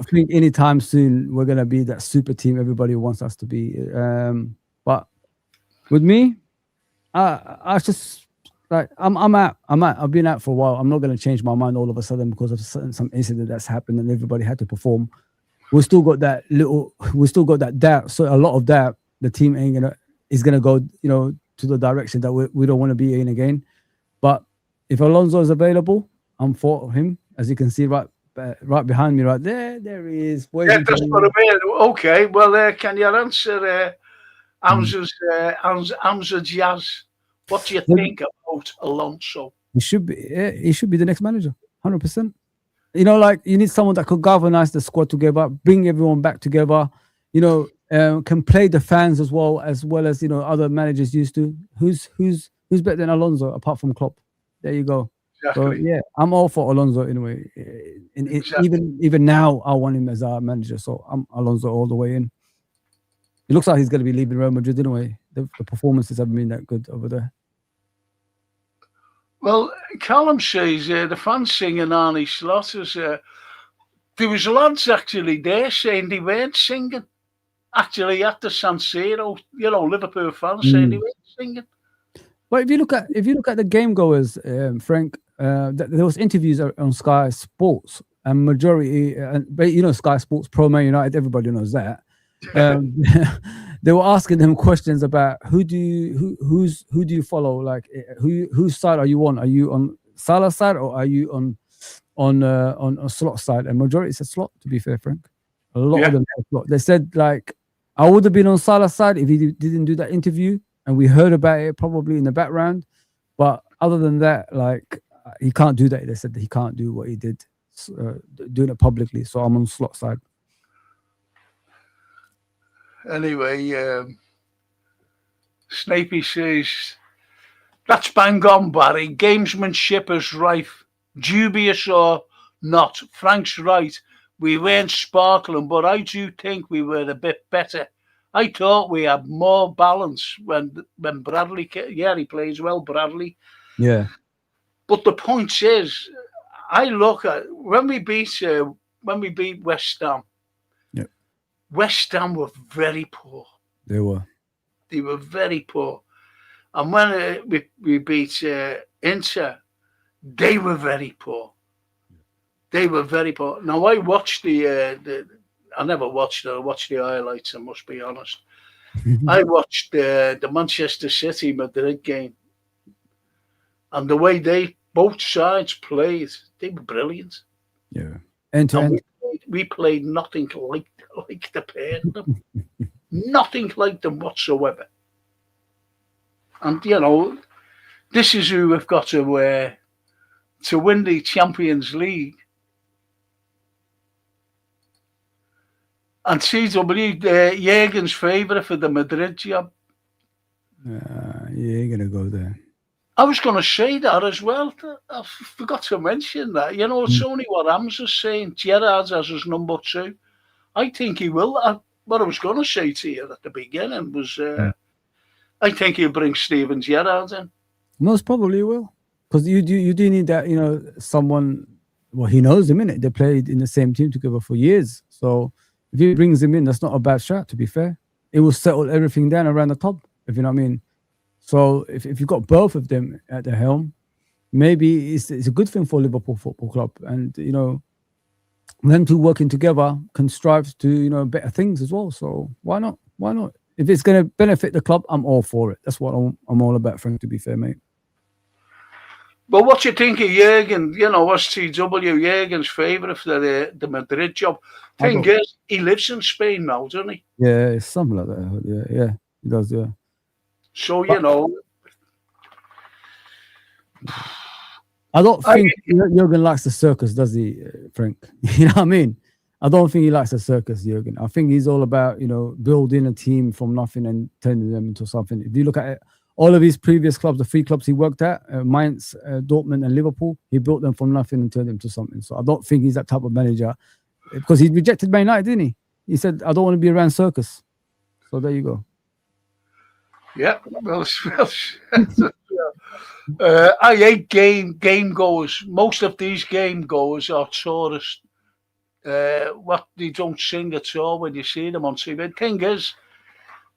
think anytime soon we're gonna be that super team everybody wants us to be. But with me, I just I'm out. I've been out for a while. I'm not gonna change my mind all of a sudden because of some incident that's happened and everybody had to perform. We still got that doubt. So a lot of doubt. The team is gonna go, to the direction that we don't want to be in again. But if Alonso is available, I'm for him. As you can see, right behind me, right there. There he is. Yeah, that's what I mean. Okay, well, can you answer Hamza Jazz? What do you think about Alonso? He should be the next manager, 100%. You need someone that could galvanize the squad together, bring everyone back together. Can play the fans as well as other managers used to. Who's better than Alonso apart from Klopp? There you go. Exactly. So yeah, I'm all for Alonso anyway. Exactly. Even now, I want him as our manager. So I'm Alonso all the way in. It looks like he's going to be leaving Real Madrid anyway. The performances haven't been that good over there. Well, Callum says the fans singing Arnie Slaughter's. There was lads actually there saying they weren't singing. Actually, at the San Siro, Liverpool fans saying they weren't singing. But if you look at the game goers, Frank, there was interviews on Sky Sports, and majority, Sky Sports, Pro Man United, everybody knows that. They were asking them questions about who do you follow? Like, whose side are you on? Are you on Salah's side or are you on a Slot side? And majority said Slot. To be fair, Frank, a lot of them said Slot. They said like I would have been on Salah's side if he didn't do that interview, and we heard about it probably in the background. But other than that, like, he can't do that. They said that he can't do what he did, doing it publicly. So I'm on Slot's side. Anyway, Snapey says, that's bang on, Barry. Gamesmanship is rife. Dubious or not, Frank's right. We weren't sparkling, but I do think we were a bit better. I thought we had more balance when Bradley... Yeah, he plays well, Bradley. Yeah. But the point is, I look at... When we beat West Ham, West Ham were very poor. They were. They were very poor. And when we beat Inter, they were very poor. They were very poor. Now, I watched I never watched it. I watched the highlights, I must be honest. I watched the Manchester City Madrid game. And the way both sides played, they were brilliant. Yeah. And we played nothing like the pair of them. Nothing like them whatsoever. And, you know, this is who we've got to win the Champions League. And CW, Jurgen's favourite for the Madrid job. You ain't going to go there. I was going to say that as well. I forgot to mention that. You know, it's only what Hamza's saying. Gerrard as his number 2. I think he will. What I was going to say to you at the beginning was, I think he'll bring Steven Gerrard in. Most probably will, because you do need that. You know, someone. Well, he knows him, innit? They played in the same team together for years. So if he brings him in, that's not a bad shot. To be fair, it will settle everything down around the top. If you know what I mean. So if you've got both of them at the helm, maybe it's a good thing for Liverpool Football Club, and you know, them two working together can strive to, you know, better things as well. So why not? Why not? If it's going to benefit the club, I'm all for it. That's what I'm all about, Frank, to be fair, mate. But what you think of Jurgen? You know, what's TW Jurgen's favourite for the Madrid job? Thing is, he lives in Spain now, doesn't he? Yeah, it's something like that. Yeah, he does, yeah. So, you know... I don't think Jurgen likes the circus, does he, Frank? You know what I mean? I don't think he likes the circus, Jurgen. I think he's all about, you know, building a team from nothing and turning them into something. If you look at it, all of his previous clubs, the 3 clubs he worked at, Mainz, Dortmund and Liverpool, he built them from nothing and turned them to something. So I don't think he's that type of manager, because he rejected Man United, didn't he? He said, I don't want to be around circus. So there you go. Yeah, well I hate game goers. Most of these game goers are tourists. What they don't sing at all when you see them on TV. The thing is,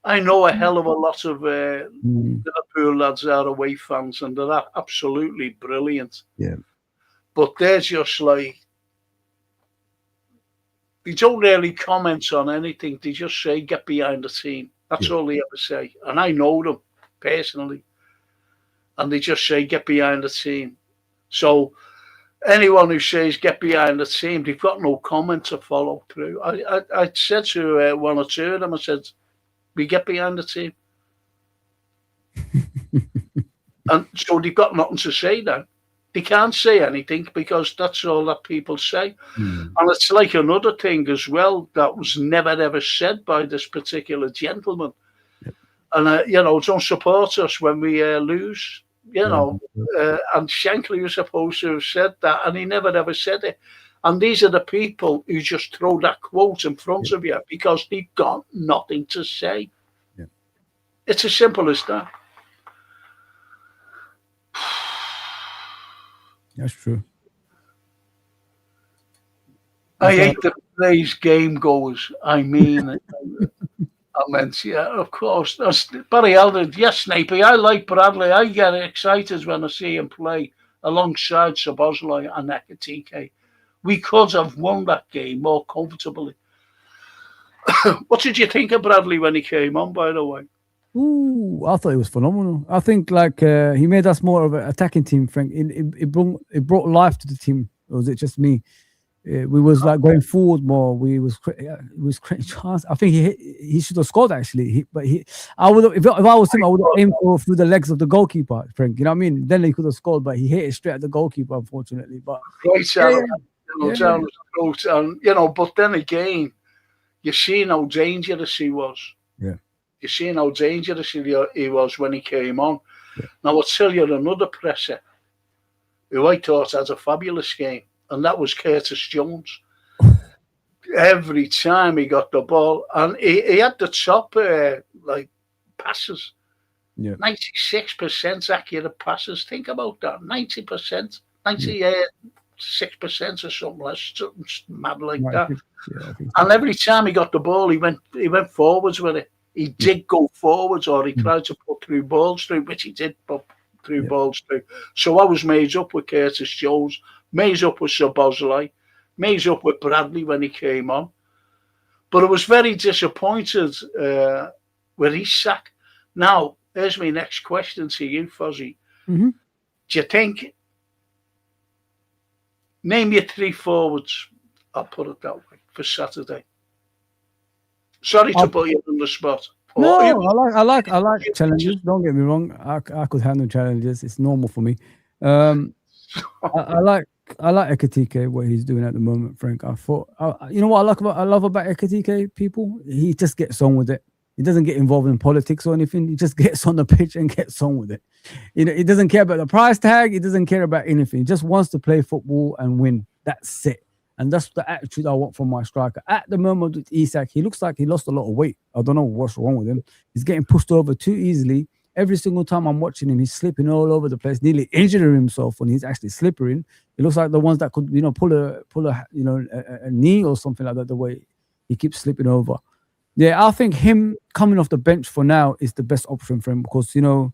I know a hell of a lot of Liverpool lads are away fans, and they're absolutely brilliant. Yeah. But they're just like, they don't really comment on anything. They just say, get behind the team. That's all they ever say. And I know them personally. And they just say, get behind the team. So anyone who says, get behind the team, they've got no comment to follow through. I said to 1 or 2 of them, I said, we get behind the team. And so they've got nothing to say then. They can't say anything because that's all that people say. And it's like another thing as well that was never ever said by this particular gentleman. And, you know, don't support us when we lose, you know. And Shankly was supposed to have said that, and he never ever said it. And these are the people who just throw that quote in front of you because they've got nothing to say. It's as simple as that. That's true. I hate the phrase game goers. I mean, I meant, yeah, of course. That's Barry Eldred. Yes, Snapey, I like Bradley. I get excited when I see him play alongside Szoboszlai and Ekitike. We could have won that game more comfortably. What did you think of Bradley when he came on, by the way? Ooh, I thought it was phenomenal. I think he made us more of an attacking team, Frank. It brought life to the team. Or was it just me? We was like going forward more. We was creating chance. I think he should have scored actually. I would if I was him, I would have aimed for through the legs of the goalkeeper, Frank. You know what I mean? Then he could have scored, but he hit it straight at the goalkeeper, unfortunately. But Right down down his throat, and but then again, you seen how dangerous he was. Yeah. You seen how dangerous he was when he came on. Yeah. Now I'll tell you another presser who I thought had a fabulous game, and that was Curtis Jones. Every time he got the ball, and he had the top passes. Yeah. 96% accurate passes. Think about that. 90%, 96% or something less, something mad like that. Yeah, and every time he got the ball, he went forwards with it. He did go forwards, or he tried to put through balls through, which he did put through balls through. So I was made up with Curtis Jones, made up with Szoboszlai, made up with Bradley when he came on. But I was very disappointed with Isak. Now, here's my next question to you, Fozzie. Mm-hmm. Do you think, name your 3 forwards, I'll put it that way, for Saturday? Sorry to put you on the spot. No, I like challenges. Don't get me wrong. I could handle challenges. It's normal for me. I like Ekitike, what he's doing at the moment, Frank. I thought, you know what I love about Ekitike, people? He just gets on with it. He doesn't get involved in politics or anything. He just gets on the pitch and gets on with it. He doesn't care about the price tag. He doesn't care about anything. He just wants to play football and win. That's it. And that's the attitude I want from my striker. At the moment with Isak, he looks like he lost a lot of weight. I don't know what's wrong with him. He's getting pushed over too easily. Every single time I'm watching him, he's slipping all over the place, nearly injuring himself when he's actually slippering. It looks like the ones that could, pull a knee or something like that, the way he keeps slipping over. Yeah, I think him coming off the bench for now is the best option for him because, since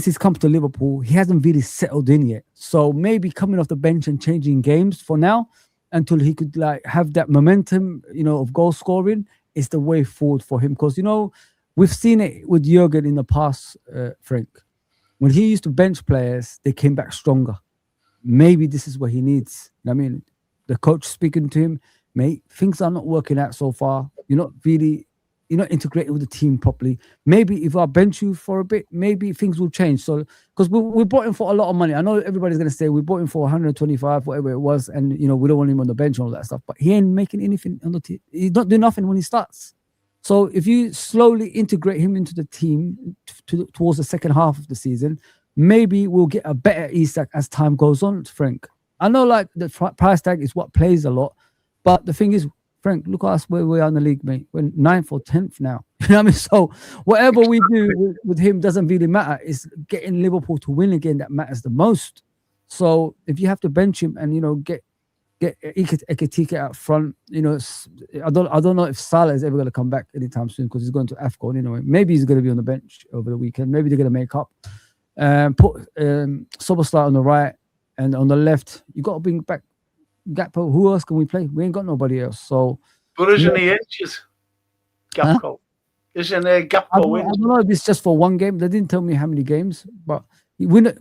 he's come to Liverpool, he hasn't really settled in yet. So maybe coming off the bench and changing games for now until he could have that momentum, of goal scoring is the way forward for him. Because, we've seen it with Jurgen in the past, Frank. When he used to bench players, they came back stronger. Maybe this is what he needs. I mean, the coach speaking to him, mate, things are not working out so far. You're not integrated with the team properly. Maybe if I bench you for a bit, maybe things will change. So, because we bought him for a lot of money. I know everybody's going to say we bought him for 125, whatever it was, and we don't want him on the bench and all that stuff. But he ain't making anything on the team. He's not doing nothing when he starts. So if you slowly integrate him into the team towards the second half of the season, maybe we'll get a better Isak as time goes on, Frank. I know the price tag is what plays a lot, but the thing is, Frank, look at us where we are in the league, mate. We're 9th or 10th now. You know what I mean? So whatever we do with him doesn't really matter. It's getting Liverpool to win again that matters the most. So if you have to bench him and, get Ekitike out front, I don't know if Salah is ever going to come back anytime soon because he's going to AFCON anyway. Maybe he's going to be on the bench over the weekend. Maybe they're going to make up. Put Szoboszlai on the right and on the left. You got to bring back Gakpo. Who else can we play? We ain't got nobody else. So, but isn't he injured? Gakpo. Huh? Isn't Gakpo I don't know if it's just for one game. They didn't tell me how many games, but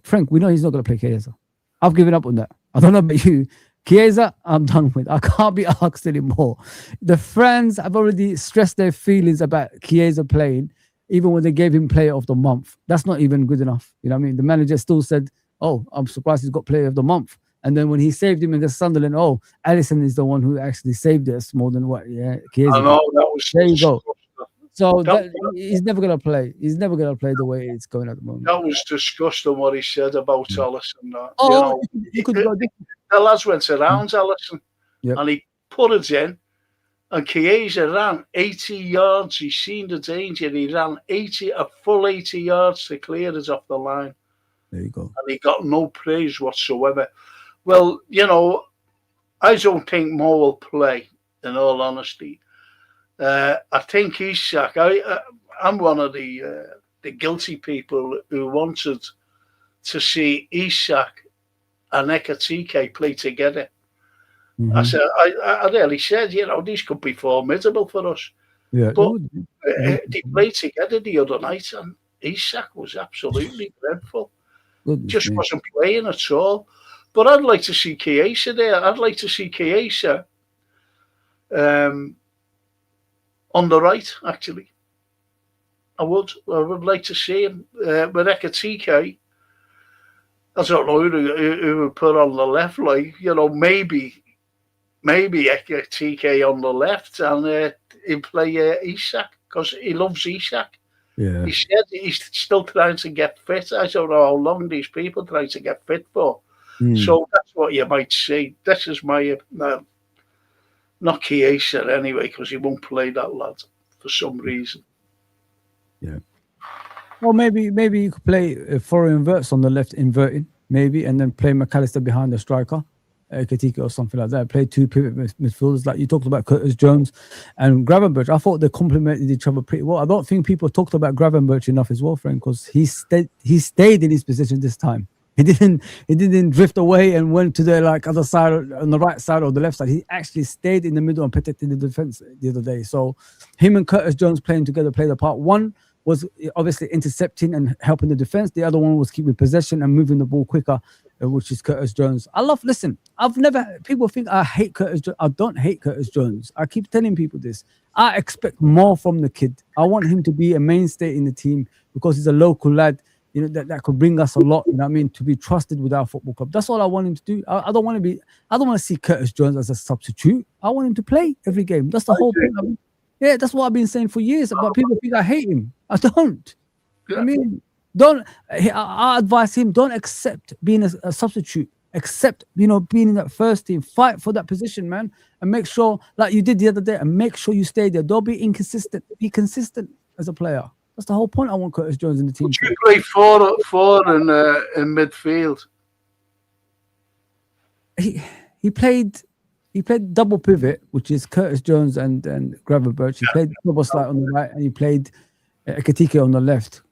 Frank, we know he's not going to play Chiesa. I've given up on that. I don't know about you. Chiesa, I'm done with. I can't be asked anymore. The fans have already stressed their feelings about Chiesa playing, even when they gave him Player of the Month. That's not even good enough. You know what I mean? The manager still said, "Oh, I'm surprised he's got Player of the Month." And then when he saved him against Sunderland, Alisson is the one who actually saved us more than what Chiesa. I know, that was there you go. So he's never going to play. He's never going to play the way it's going at the moment. That was disgusting what he said about Alisson. The lads went around Alisson and he put it in, and Chiesa ran 80 yards. He seen the danger. He ran a full 80 yards to clear it off the line. There you go. And he got no praise whatsoever. Well, I don't think Mo will play, in all honesty. I think Isak, I'm one of the guilty people who wanted to see Isak and Ekitike play together. Mm-hmm. I really said, these could be formidable for us. Yeah, but they played together the other night, and Isak was absolutely dreadful. Just wasn't playing at all. But I'd like to see Chiesa there. I'd like to see Chiesa on the right, actually. I would like to see him with Ekatike. I don't know who would put on the left. Like, maybe Ekatike on the left, and he'd play Isak because he loves Isak. Yeah. He said he's still trying to get fit. I don't know how long these people try to get fit for. So that's what you might see. This is my not Chiesa anyway, because he won't play that lad for some reason. Yeah. Well, maybe you could play foreign inverts on the left, inverting maybe, and then play McAllister behind the striker, Ekatike or something like that. Play two pivot midfielders, like you talked about Curtis Jones and Gravenberch. I thought they complemented each other pretty well. I don't think people talked about Gravenberch enough as well, Frank, because he stayed in his position this time. He didn't drift away and went to the other side, on the right side or the left side. He actually stayed in the middle and protected the defense the other day. So him and Curtis Jones playing together played a part. One was obviously intercepting and helping the defense. The other one was keeping possession and moving the ball quicker, which is Curtis Jones. People think I hate Curtis Jones. I don't hate Curtis Jones. I keep telling people this. I expect more from the kid. I want him to be a mainstay in the team because he's a local lad, that could bring us a lot, to be trusted with our football club. That's all I want him to do. I don't want to see Curtis Jones as a substitute. I want him to play every game. That's the whole point. Yeah, that's what I've been saying for years. But people think I hate him. I don't. Yeah. I advise him, don't accept being a substitute. Accept, being in that first team. Fight for that position, man. And make sure, like you did the other day, and make sure you stay there. Don't be inconsistent. Be consistent as a player. That's the whole point. I want Curtis Jones in the team. Would you play four in midfield? He played double pivot, which is Curtis Jones and Gravenberch. He played double slide on the right, and he played Ekatike on the left,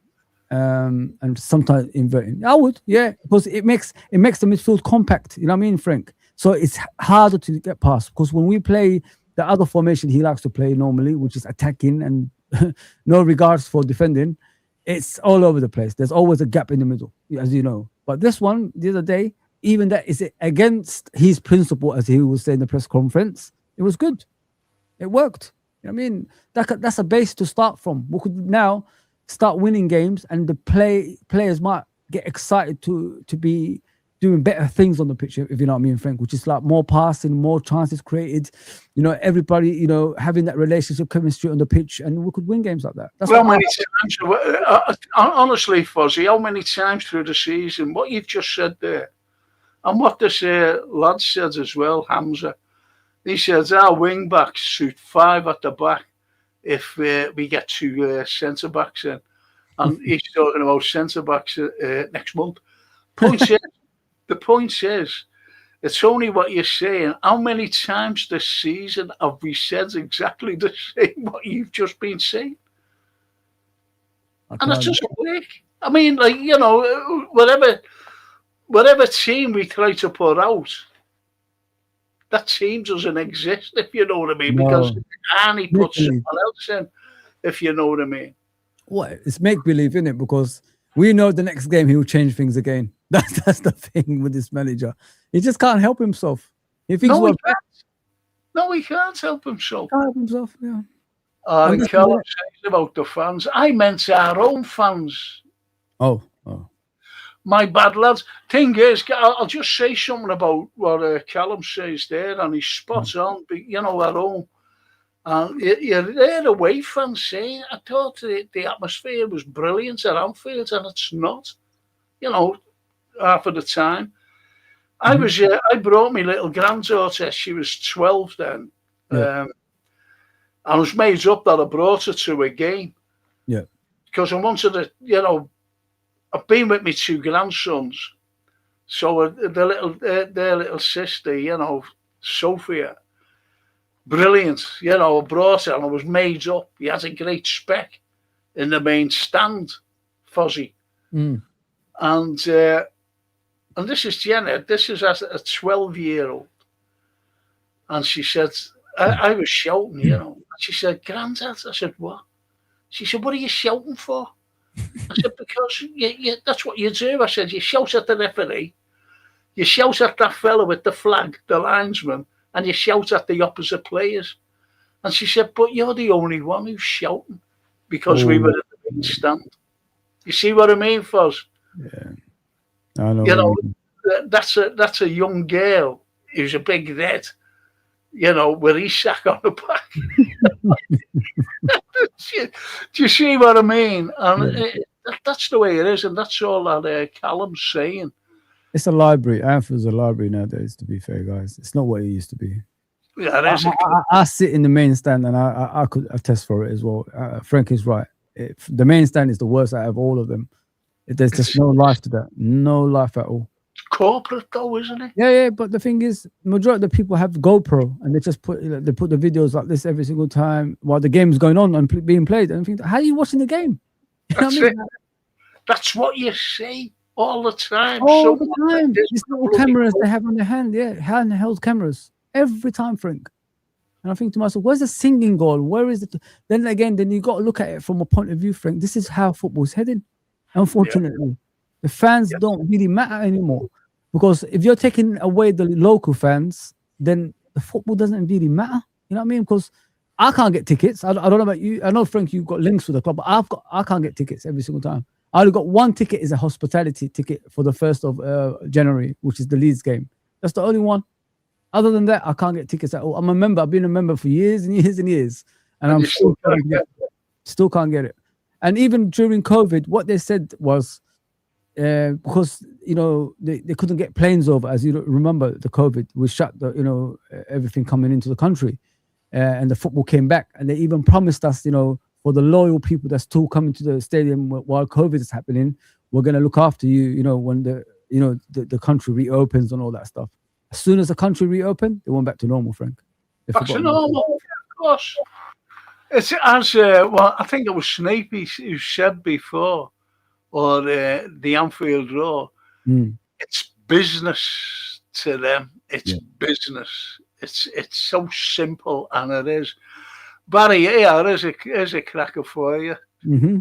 and sometimes inverting. I would, yeah, because it makes the midfield compact. You know what I mean, Frank? So it's harder to get past, because when we play the other formation he likes to play normally, which is attacking and no regards for defending, it's all over the place. There's always a gap in the middle, as you know. But this one, the other day, even that is against his principle, as he was saying in the press conference, it was good. It worked. You know what I mean? That's a base to start from. We could now start winning games, and the players might get excited to be doing better things on the pitch, if you know what I mean, Frank, which is like more passing, more chances created, everybody, having that relationship chemistry on the pitch, and we could win games like that. That's many times, honestly, Fozzie, how many times through the season, what you've just said there, and what this lad said as well, Hamza, he says our wing backs suit 5 at the back if we get 2 centre backs in, and he's talking about centre backs next month. The point is, it's only what you're saying. How many times this season have we said exactly the same what you've just been saying? And it doesn't work. I mean, whatever team we try to put out, that team doesn't exist, if you know what I mean, because Arnie puts someone else in, if you know what I mean. Well, it's make-believe, isn't it? Because we know the next game he will change things again. That's the thing with this manager. He just can't help himself. He thinks he can't help himself. Can't help himself, yeah. And Carlyle says about the fans. I meant our own fans. Oh. My bad, lads. Thing is, I'll just say something about what Callum says there, and he's spot on. Our own. And you're there away fans saying, I thought the atmosphere was brilliant at Anfield, and it's not. Half of the time. I brought my little granddaughter. She was 12 then. Yeah. I was made up that I brought her to a game. Yeah. Because I wanted to, I've been with my 2 grandsons. So their little sister, Sophia, brilliant. I brought her and I was made up. He has a great spec in the main stand, Fozzie. And this is Jenna. This is as a 12-year-old. And she said, I was shouting, And she said, Granddad. I said, what? She said, what are you shouting for? I said, because that's what you do. I said, you shout at the referee. You shout at that fella with the flag, the linesman, and you shout at the opposite players. And she said, but you're the only one who's shouting because we were at the big stand. You see what I mean, Foz? Yeah, I know. You know, that's a young girl who's a big red, you know, with his sack on the back. Do you see what I mean? And that's the way it is, and that's all that Callum's saying. It's a library. Anfield's a library nowadays, to be fair, guys. It's not what it used to be. Yeah, it is. I sit in the main stand, and I could attest for it as well. Frank is right. The main stand is the worst out of all of them. There's just no life to that. No life at all. It's corporate, though, isn't it? Yeah. But the thing is, majority of the people have GoPro, and they just put the videos like this every single time while the game's going on and being played. And I think, how are you watching the game? You know That's what I mean? That's what you see all the time. All the time. These little cameras they have on their hand, handheld cameras every time, Frank. And I think to myself, where's the singing goal? Where is it? Then you got to look at it from a point of view, Frank. This is how football's heading. Unfortunately, the fans don't really matter anymore, because if you're taking away the local fans, then the football doesn't really matter. You know what I mean? Because I can't get tickets. I don't know about you. I know, Frank, you've got links with the club, but I can't get tickets every single time. I only got one ticket, is a hospitality ticket for the 1st of January, which is the Leeds game. That's the only one. Other than that, I can't get tickets at all. I'm a member. I've been a member for years and years and years, and I'm still can't get it. And even during COVID, what they said was because they couldn't get planes over, as you remember, the COVID was shut, everything coming into the country, and the football came back, and they even promised us, for the loyal people that's still coming to the stadium while COVID is happening, we're going to look after you, when the country reopens and all that stuff. As soon as the country reopened, they went back to normal, Frank. Back to normal, of course. It's as I think it was Snapey who said before, or the Anfield Roar. It's business to them. It's business. It's so simple, and it is. Barry, here's a cracker for you. Mm-hmm.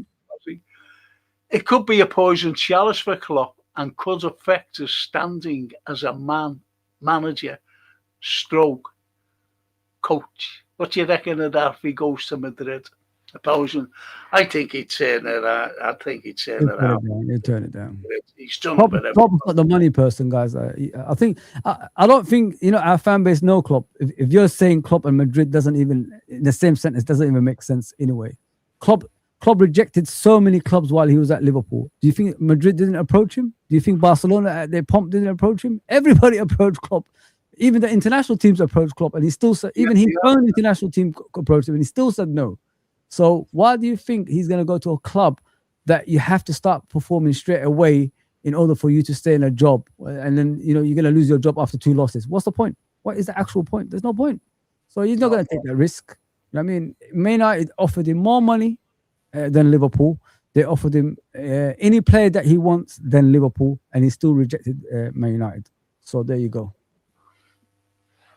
It could be a poison chalice for Klopp and could affect his standing as a manager, stroke, coach. What do you reckon of that if he goes to Madrid? I think he'd turn it out. I think he'd turn it out. He'd turn it down. He's done Klopp's not the money person, guys. I don't think our fan base know Klopp. If you're saying Klopp and Madrid doesn't even, in the same sentence, doesn't even make sense anyway. Klopp rejected so many clubs while he was at Liverpool. Do you think Madrid didn't approach him? Do you think Barcelona at their pomp didn't approach him? Everybody approached Klopp. Even the international teams approached Klopp, and he still said, even his own international team approached him, and he still said no. So why do you think he's going to go to a club that you have to start performing straight away in order for you to stay in a job? And then, you're going to lose your job after 2 losses. What's the point? What is the actual point? There's no point. So he's not going to take that risk. I mean, Man United offered him more money than Liverpool. They offered him any player that he wants than Liverpool, and he still rejected Man United. So there you go.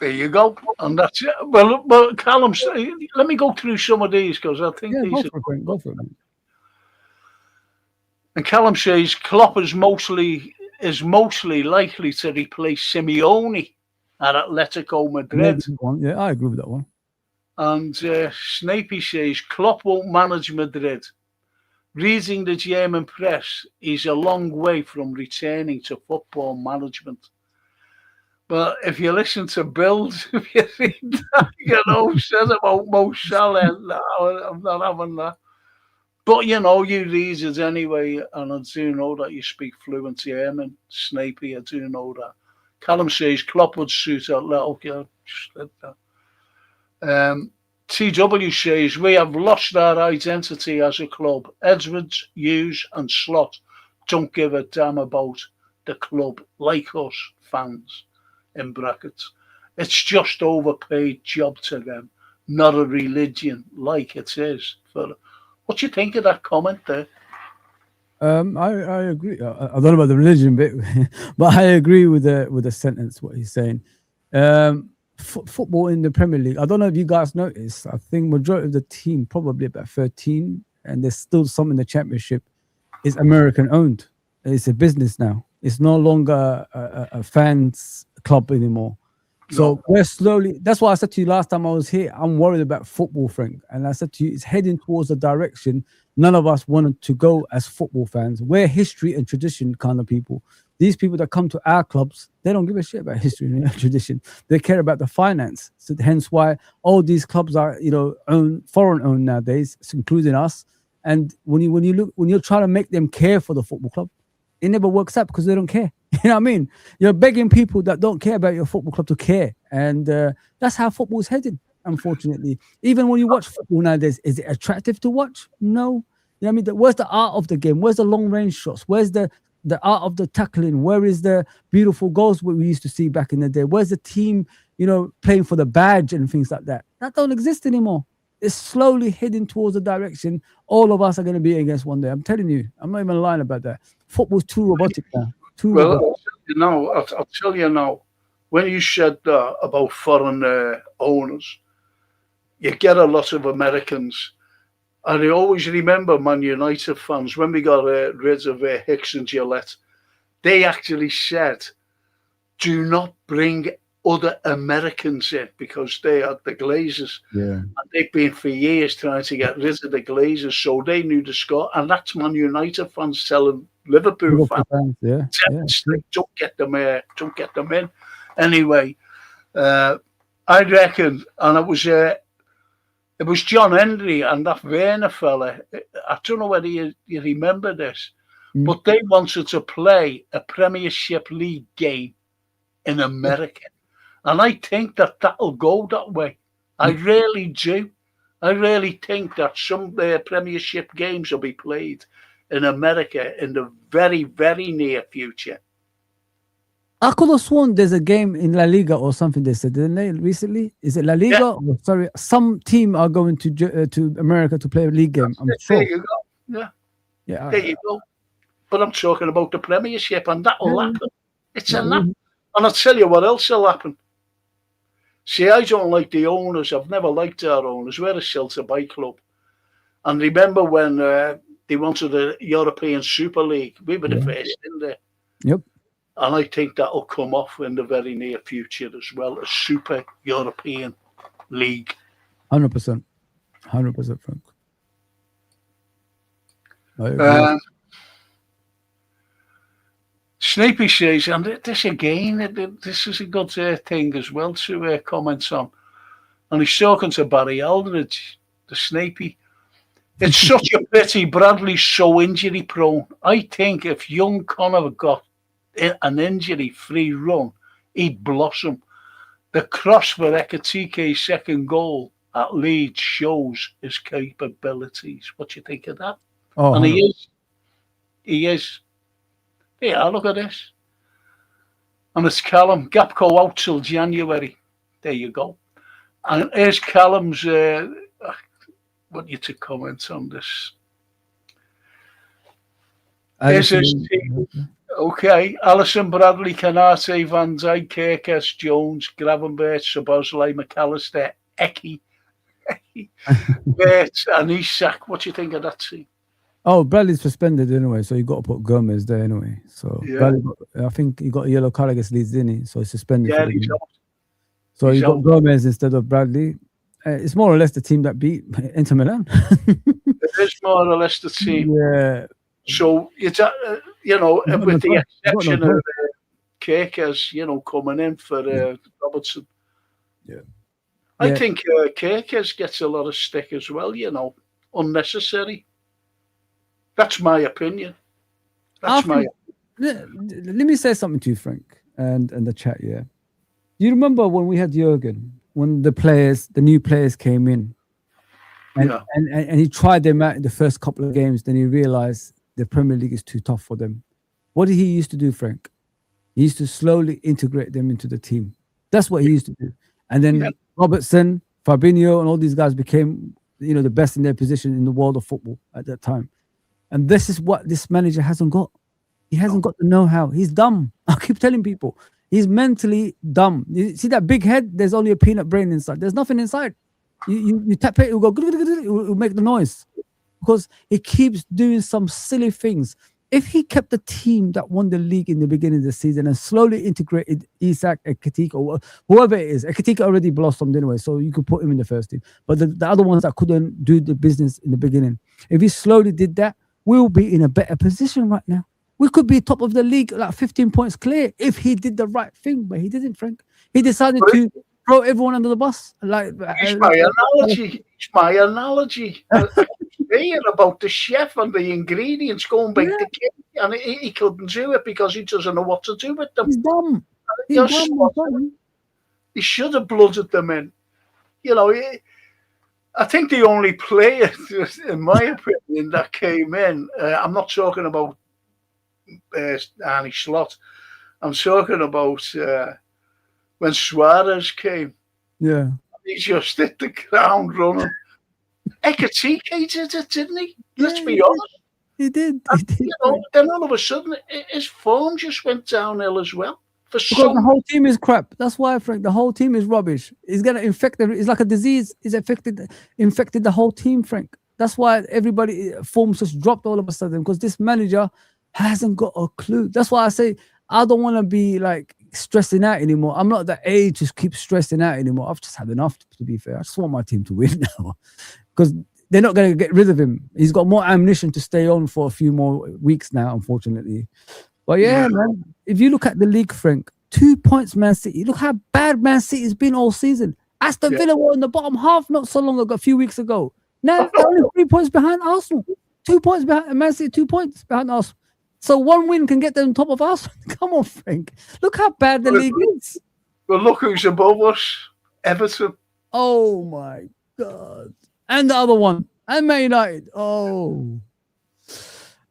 There you go, and that's it. Well, Callum, let me go through some of these because I think these. Go for it. And Callum says Klopp is mostly likely to replace Simeone at Atletico Madrid. Yeah, I agree with that one. And Snapey says Klopp won't manage Madrid. Reading the German press, he's a long way from returning to football management. But if you listen to Bills, if you read that, says about Mo Salah, no, I'm not having that. But, you read it anyway, and I do know that you speak fluent German. Snapey, I do know that. Callum says Klopp would suit a little. TW says, we have lost our identity as a club. Edwards, Hughes and Slot don't give a damn about the club like us fans. In brackets, it's just overpaid job to them, not a religion like it is. What do you think of that comment there? I agree. I don't know about the religion bit, but I agree with the sentence. What he's saying. Football in the Premier League. I don't know if you guys noticed. I think majority of the team, probably about 13, and there's still some in the Championship, is American owned. It's a business now. It's no longer a fans club anymore. So we're slowly. That's why I said to you last time I was here. I'm worried about football, Frank. And I said to you, it's heading towards a direction none of us wanted to go as football fans. We're history and tradition kind of people. These people that come to our clubs, they don't give a shit about history and tradition. They care about the finance. So hence why all these clubs are, foreign owned nowadays, including us. And when you're trying to make them care for the football club, it never works out because they don't care. You know what I mean? You're begging people that don't care about your football club to care. And that's how football is headed, unfortunately. Even when you watch football nowadays, is it attractive to watch? No. You know what I mean? Where's the art of the game? Where's the long range shots? Where's the art of the tackling? Where is the beautiful goals we used to see back in the day? Where's the team, playing for the badge and things like that? That don't exist anymore. It's slowly heading towards a direction all of us are going to be against one day. I'm telling you. I'm not even lying about that. Football's too robotic now. I'll tell you now, when you said that about foreign owners, you get a lot of Americans. And I always remember Man United fans, when we got rid of Hicks and Gillette, they actually said, do not bring other Americans in because they are the Glazers. Yeah. And they've been for years trying to get rid of the Glazers, so they knew the score. And that's Man United fans telling Liverpool fans, yeah. Don't get them in. Anyway, I reckon, and it was John Henry and that Werner fella. I don't know whether you remember this, but they wanted to play a Premiership League game in America. And I think that'll go that way. I really do. I really think that some Premiership games will be played in America in the very, very near future. I could have sworn there's a game in La Liga or something they said, didn't they, recently? Is it La Liga? Yeah. Or, sorry, some team are going to America to play a league game. I'm sure. There you go. Yeah. There you go. But I'm talking about the Premiership, and that'll happen. It's a nap. And I'll tell you what else will happen. See, I don't like the owners. I've never liked our owners. We're a shelter bike club. And remember when they wanted the European Super League? We were the first in there. Yep. And I think that'll come off in the very near future as well, a Super European League. 100%. 100%, Frank. Snapey says, and this again, this is a good thing as well to comment on. And he's talking to Barry Aldridge, the Snapey. It's such a pity Bradley's so injury prone. I think if young Connor got an injury-free run, he'd blossom. The cross for Ekatike's second goal at Leeds shows his capabilities. What do you think of that? Oh, and he is. Yeah, look at this. And it's Callum. Gapco out till January. There you go. And here's Callum's, I want you to comment on this. Here's his team. Okay, Allison, Bradley, Canate, Van Dijk, Kirkes, Jones, Gravenberch, Szoboszlai, McAllister, Eki, Bert, and Isak. What do you think of that team? Oh, Bradley's suspended anyway, so you got to put Gomez there anyway. So Bradley I think he got a yellow card against Leeds, didn't he? So he's suspended. Yeah, he's out. So you got Gomez instead of Bradley. It's more or less the team that beat Inter Milan. It is more or less the team. Yeah. So it's with the exception of Kirkes, coming in for Robertson. Yeah. I think Kirkes gets a lot of stick as well. Unnecessary. That's my opinion. Let me say something to you, Frank, and the chat. Yeah. You remember when we had Jurgen, when the new players came in, and he tried them out in the first couple of games, then he realized the Premier League is too tough for them. What did he used to do, Frank? He used to slowly integrate them into the team. That's what he used to do. And then Robertson, Fabinho, and all these guys became, the best in their position in the world of football at that time. And this is what this manager hasn't got. He hasn't got the know-how. He's dumb. I keep telling people, he's mentally dumb. You see that big head? There's only a peanut brain inside. There's nothing inside. You tap it, it will go, it will make the noise. Because he keeps doing some silly things. if he kept the team that won the league in the beginning of the season and slowly integrated Isak, Ekitike, or whoever it is, Ekitike already blossomed anyway, so you could put him in the first team. But the other ones that couldn't do the business in the beginning, if he slowly did that, we'll be in a better position right now. We could be top of the league, like 15 points clear, if he did the right thing. But he didn't, Frank. He decided to throw everyone under the bus. It's my analogy. It's my analogy. I keep saying about the chef and the ingredients going back to cake, and he couldn't do it because he doesn't know what to do with them. He's dumb. He should have blooded them in. You know, I think the only player, in my opinion, that came in, I'm not talking about Arnie Slot. I'm talking about when Suarez came. Yeah. He just hit the ground running. Ekitike did it, didn't he? Let's be honest. He did. You know, then all of a sudden, his form just went downhill as well. Because the whole team is crap. That's why, Frank. The whole team is rubbish. It's gonna infect. It's like a disease. It's infected the whole team, Frank. That's why everybody forms just dropped all of a sudden because this manager hasn't got a clue. That's why I say I don't want to be like stressing out anymore. I'm not that age to keep stressing out anymore. I've just had enough, to be fair. I just want my team to win now because they're not going to get rid of him. He's got more ammunition to stay on for a few more weeks now, unfortunately. But yeah, man, if you look at the league, Frank, 2 points, Man City. Look how bad Man City has been all season. Aston Villa were in the bottom half not so long ago, a few weeks ago. Now they're only 3 points behind Arsenal. 2 points behind Man City, 2 points behind Arsenal. So one win can get them on top of us. Come on, Frank. Look how bad the league is. Well, look who's above us. Everton. Oh, my God. And the other one. And Man United. Oh,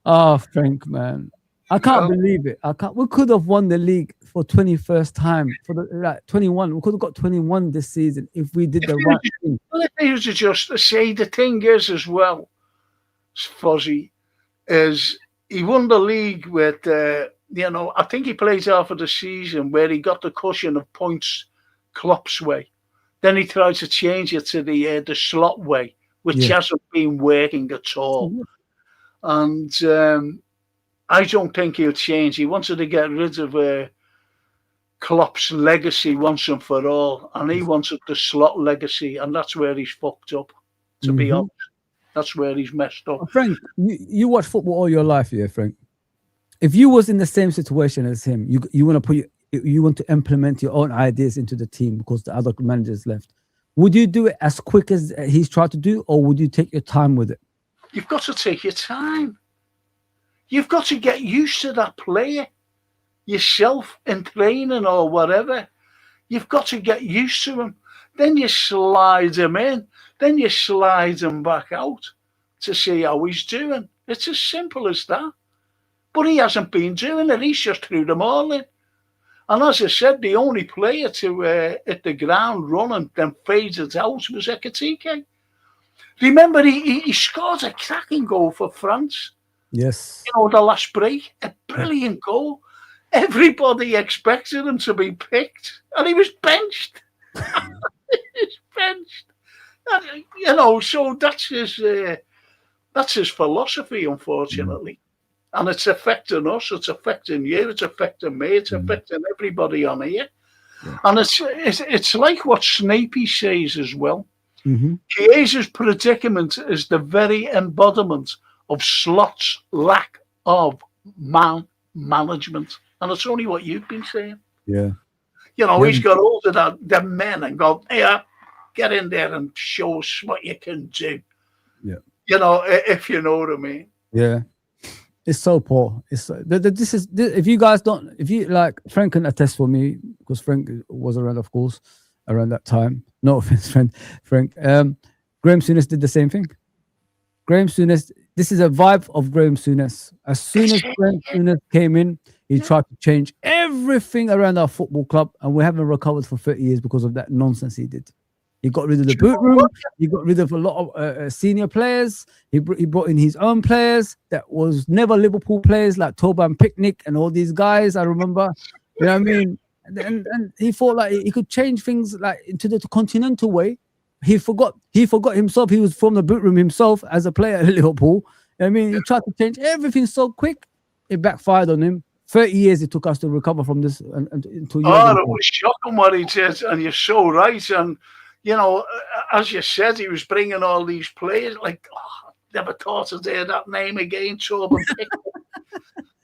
Frank, man. I can't believe it. We could have won the league for 21st time. For the 21. We could have got 21 this season if we did the right thing. Well, if he was to just say the thing is as well, Fozzie, is he won the league with, I think he played half of the season where he got the cushion of points Klopp's way. Then he tried to change it to the slot way, which hasn't been working at all. And I don't think he'll change. He wanted to get rid of Klopp's legacy once and for all, and he wanted the slot legacy, and that's where he's fucked up, to be honest. That's where he's messed up. Frank, you watch football all your life, yeah, Frank. If you was in the same situation as him, you want to implement your own ideas into the team because the other managers left. Would you do it as quick as he's tried to do, or would you take your time with it? You've got to take your time. You've got to get used to that player yourself in training or whatever. You've got to get used to him. Then you slide him in. Then you slide him back out to see how he's doing. It's as simple as that. But he hasn't been doing it. He's just threw them all in. And as I said, the only player to hit the ground running, then faded out was Ekitike. Remember, he scored a cracking goal for France. Yes. You know, the last break. A brilliant goal. Everybody expected him to be picked. And he was benched. He was benched. And, so that's his philosophy, unfortunately. And it's affecting us, it's affecting you, it's affecting me, it's affecting everybody on here. Yeah. And it's like what Snapey says as well. Chiesa's predicament is the very embodiment of Slot's lack of management. And it's only what you've been saying. Yeah. He's got hold of them men and gone, hey, get in there and show us what you can do. Yeah. If you know what I mean. Yeah. It's so poor. It's if you guys don't, if you like, Frank can attest for me because Frank was around, of course, around that time. No offense, Frank. Graham Souness did the same thing. Graham Souness. This is a vibe of Graham Souness. As soon as Graham Souness came in, he tried to change everything around our football club, and we haven't recovered for 30 years because of that nonsense he did. He got rid of the boot room. He got rid of a lot of senior players. He brought in his own players that was never Liverpool players like Toban Picnic and all these guys. I remember, you know what I mean? And he thought like he could change things like into the continental way. He forgot himself. He was from the boot room himself as a player at Liverpool. I mean, he tried to change everything so quick. it backfired on him. 30 years it took us to recover from this until Oh, it was shocking what he did, and you're so right. And you know, as you said, he was bringing all these players. Like, never thought I'd hear that name again, Torben Pickford.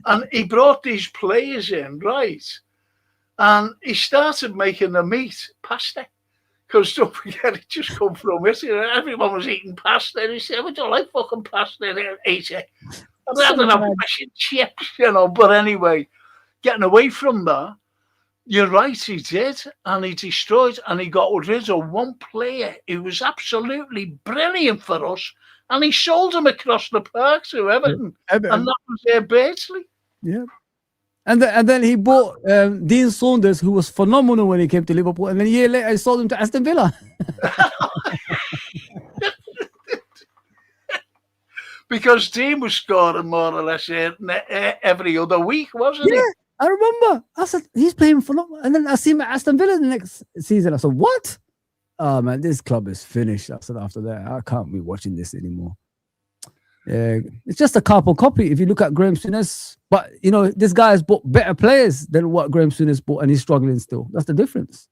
And he brought these players in, right? And he started making the meat pasta. Because don't forget, it just come from Italy. Everyone was eating pasta. And he said, "We don't like fucking pasta." And they ate it. I'd rather have fish and chips, you know. But anyway, getting away from that, you're right, he did. And he destroyed, and he got rid of one player who was absolutely brilliant for us. And he sold him across the park to Everton. And that was Beardsley. Yeah. And then he bought Dean Saunders, who was phenomenal when he came to Liverpool. And then a year later, he sold him to Aston Villa. Because Dean was scoring more or less every other week, wasn't he? I remember. I said, he's playing phenomenal. And then I see him at Aston Villa the next season. I said, what? Oh, man, this club is finished. I said, after that, I can't be watching this anymore. Yeah, it's just a carbon copy if you look at Graham Souness. But, you know, this guy has bought better players than what Graham Souness bought, and he's struggling still. That's the difference.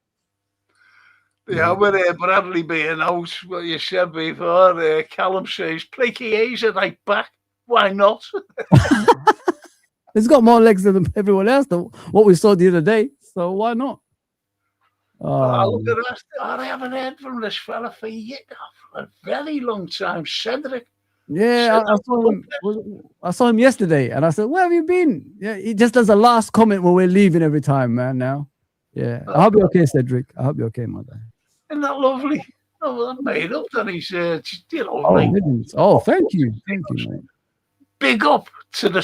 Yeah, with Bradley being out, what you said before, Callum says, play Chiesa right back. Why not? He's got more legs than everyone else, though, what we saw the other day. So why not? Look at that. I haven't heard from this fella for a very long time. Cedric. Yeah, I saw him yesterday, and I said, "Where have you been?" Yeah, he just does a last comment when we're leaving every time, man. Now, yeah, I hope you're okay, Cedric. I hope you're okay, my guy. Isn't that lovely? Oh, that made up that he's, you know. Thank you, mate. Big up to the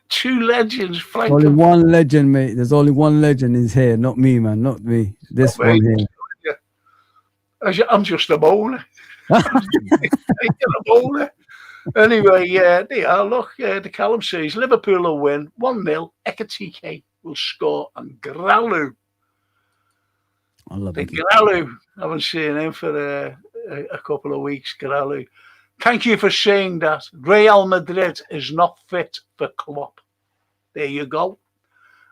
two legends. Frank Only one legend, mate. There's only one legend is here, not me, man, not me. This one here. I'm just a bowler. Anyway, look, the Callum says Liverpool will win 1-0. Ekatike will score, and Gralu. I love it. Gralu. I haven't seen him for a couple of weeks. Gralu. Thank you for saying that. Real Madrid is not fit for Klopp. There you go.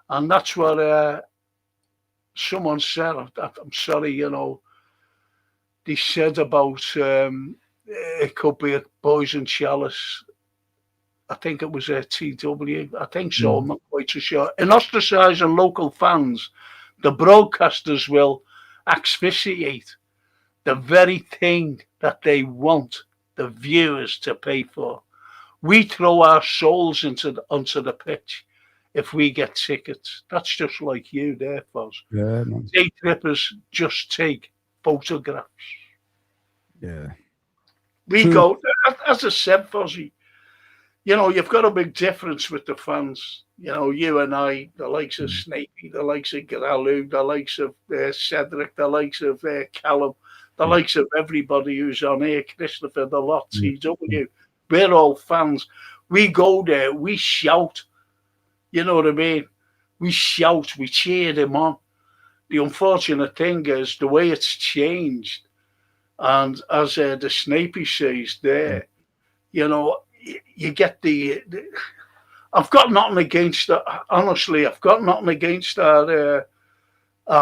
And that's what someone said. I'm sorry, you know. They said about it could be a poison chalice. I think it was a TW. I think so. I'm not quite so sure. In ostracising local fans, the broadcasters will asphyxiate the very thing that they want the viewers to pay for. We throw our souls onto the pitch if we get tickets. That's just like you there, Foz. Yeah, man. Day trippers just take photographs. Yeah. We go, as I said, Fozzy, you know, you've got a big difference with the fans. You know, you and I, the likes of Snapey, the likes of Gralu, the likes of Cedric, the likes of Callum, the likes of everybody who's on here, Christopher, the lot, CW. We're all fans. We go there, we shout. You know what I mean? We shout, we cheer them on. The unfortunate thing is the way it's changed. And as the Snapey says there, you know, you get the I've got nothing against that. Honestly, I've got nothing against our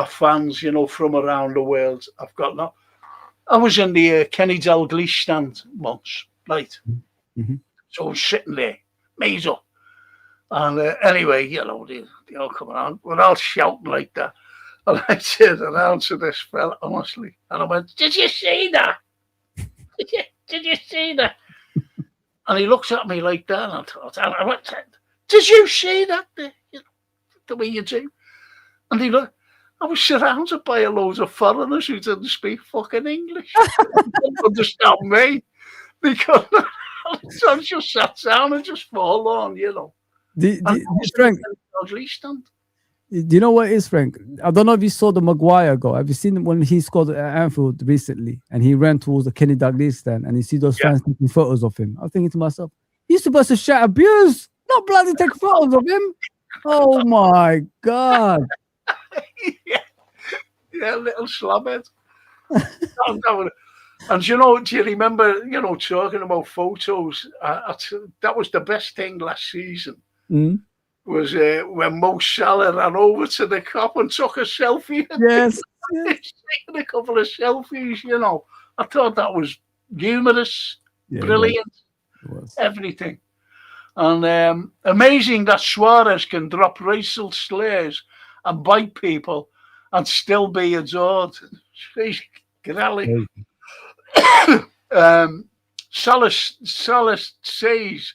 fans, you know, from around the world. I've got not. I was in the Kenny Dalglish stand once, right? Mm-hmm. So I was sitting there, made up. And anyway, you know, they all come around. We're all shouting like that. And I turned around to this fella, honestly, and I went, "Did you see that? Did you see that?" And he looks at me like that, and I went, "Did you see that? You know, the way you do?" And he looked. I was surrounded by a load of foreigners who didn't speak fucking English. They didn't understand me because I just sat down and just fall on, you know. Frank, do you know what it is, Frank? I don't know if you saw the Maguire goal. Have you seen when he scored at Anfield recently and he ran towards the Kenny Dalglish stand and you see those fans taking photos of him? I'm thinking to myself, he's supposed to shout abuse, not bloody take photos of him. Oh my God. Yeah, little slabhead. And you know, do you remember, you know, talking about photos? That was the best thing last season. Mm. was when Mo Salah ran over to the cop and took a selfie. Yes. He's taking a couple of selfies, you know. I thought that was humorous, Yeah, brilliant, it was. everything. And amazing that Suarez can drop racial slurs and bite people and still be adored. He's grelly. Salah says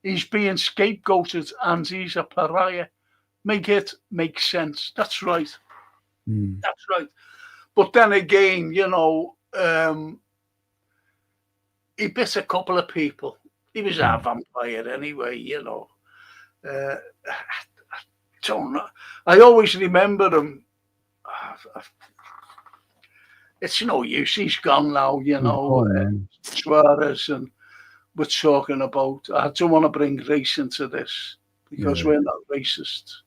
he's being scapegoated and he's a pariah. Make it make sense. That's right. Mm. That's right. But then again, you know, he bit a couple of people. He was a vampire anyway, you know. I don't know. I always remember him. It's no use. He's gone now, you know. Suarez, and we're talking about. I don't want to bring race into this because we're not racist.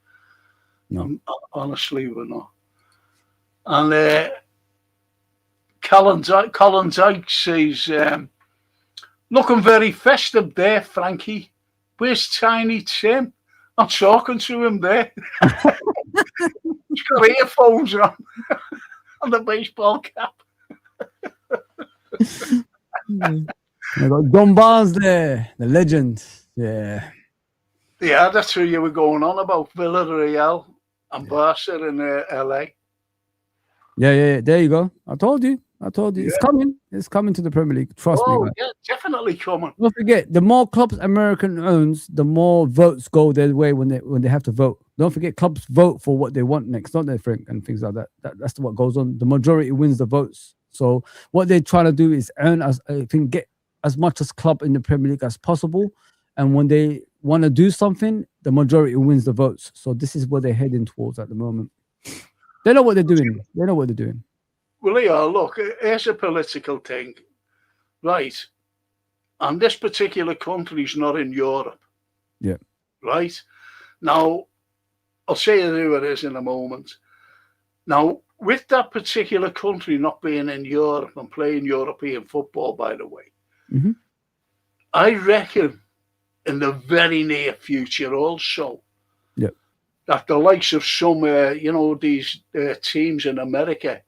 No. Honestly, we're not. And Colin Dyke says, looking very festive there, Frankie. Where's Tiny Tim? I'm talking to him there. He's got earphones on and the baseball cap. I got Don Barnes there, the legend. Yeah. Yeah, that's who you were going on about. Villarreal and Barca in LA. Yeah. There you go. I told you. It's coming. It's coming to the Premier League. Trust me. Oh, yeah, definitely coming. Don't forget, the more clubs American owns, the more votes go their way when they have to vote. Don't forget, clubs vote for what they want next, don't they, Frank? And things like that. That's what goes on. The majority wins the votes. So what they're trying to do is get as much as club in the Premier League as possible. And when they want to do something, the majority wins the votes. So this is what they're heading towards at the moment. They know what they're doing. Well, yeah, look, here's a political thing. Right. And this particular country is not in Europe. Yeah. Right. Now, I'll say who it is in a moment. Now, with that particular country not being in Europe and playing European football, by the way, I reckon in the very near future also that the likes of some, these teams in America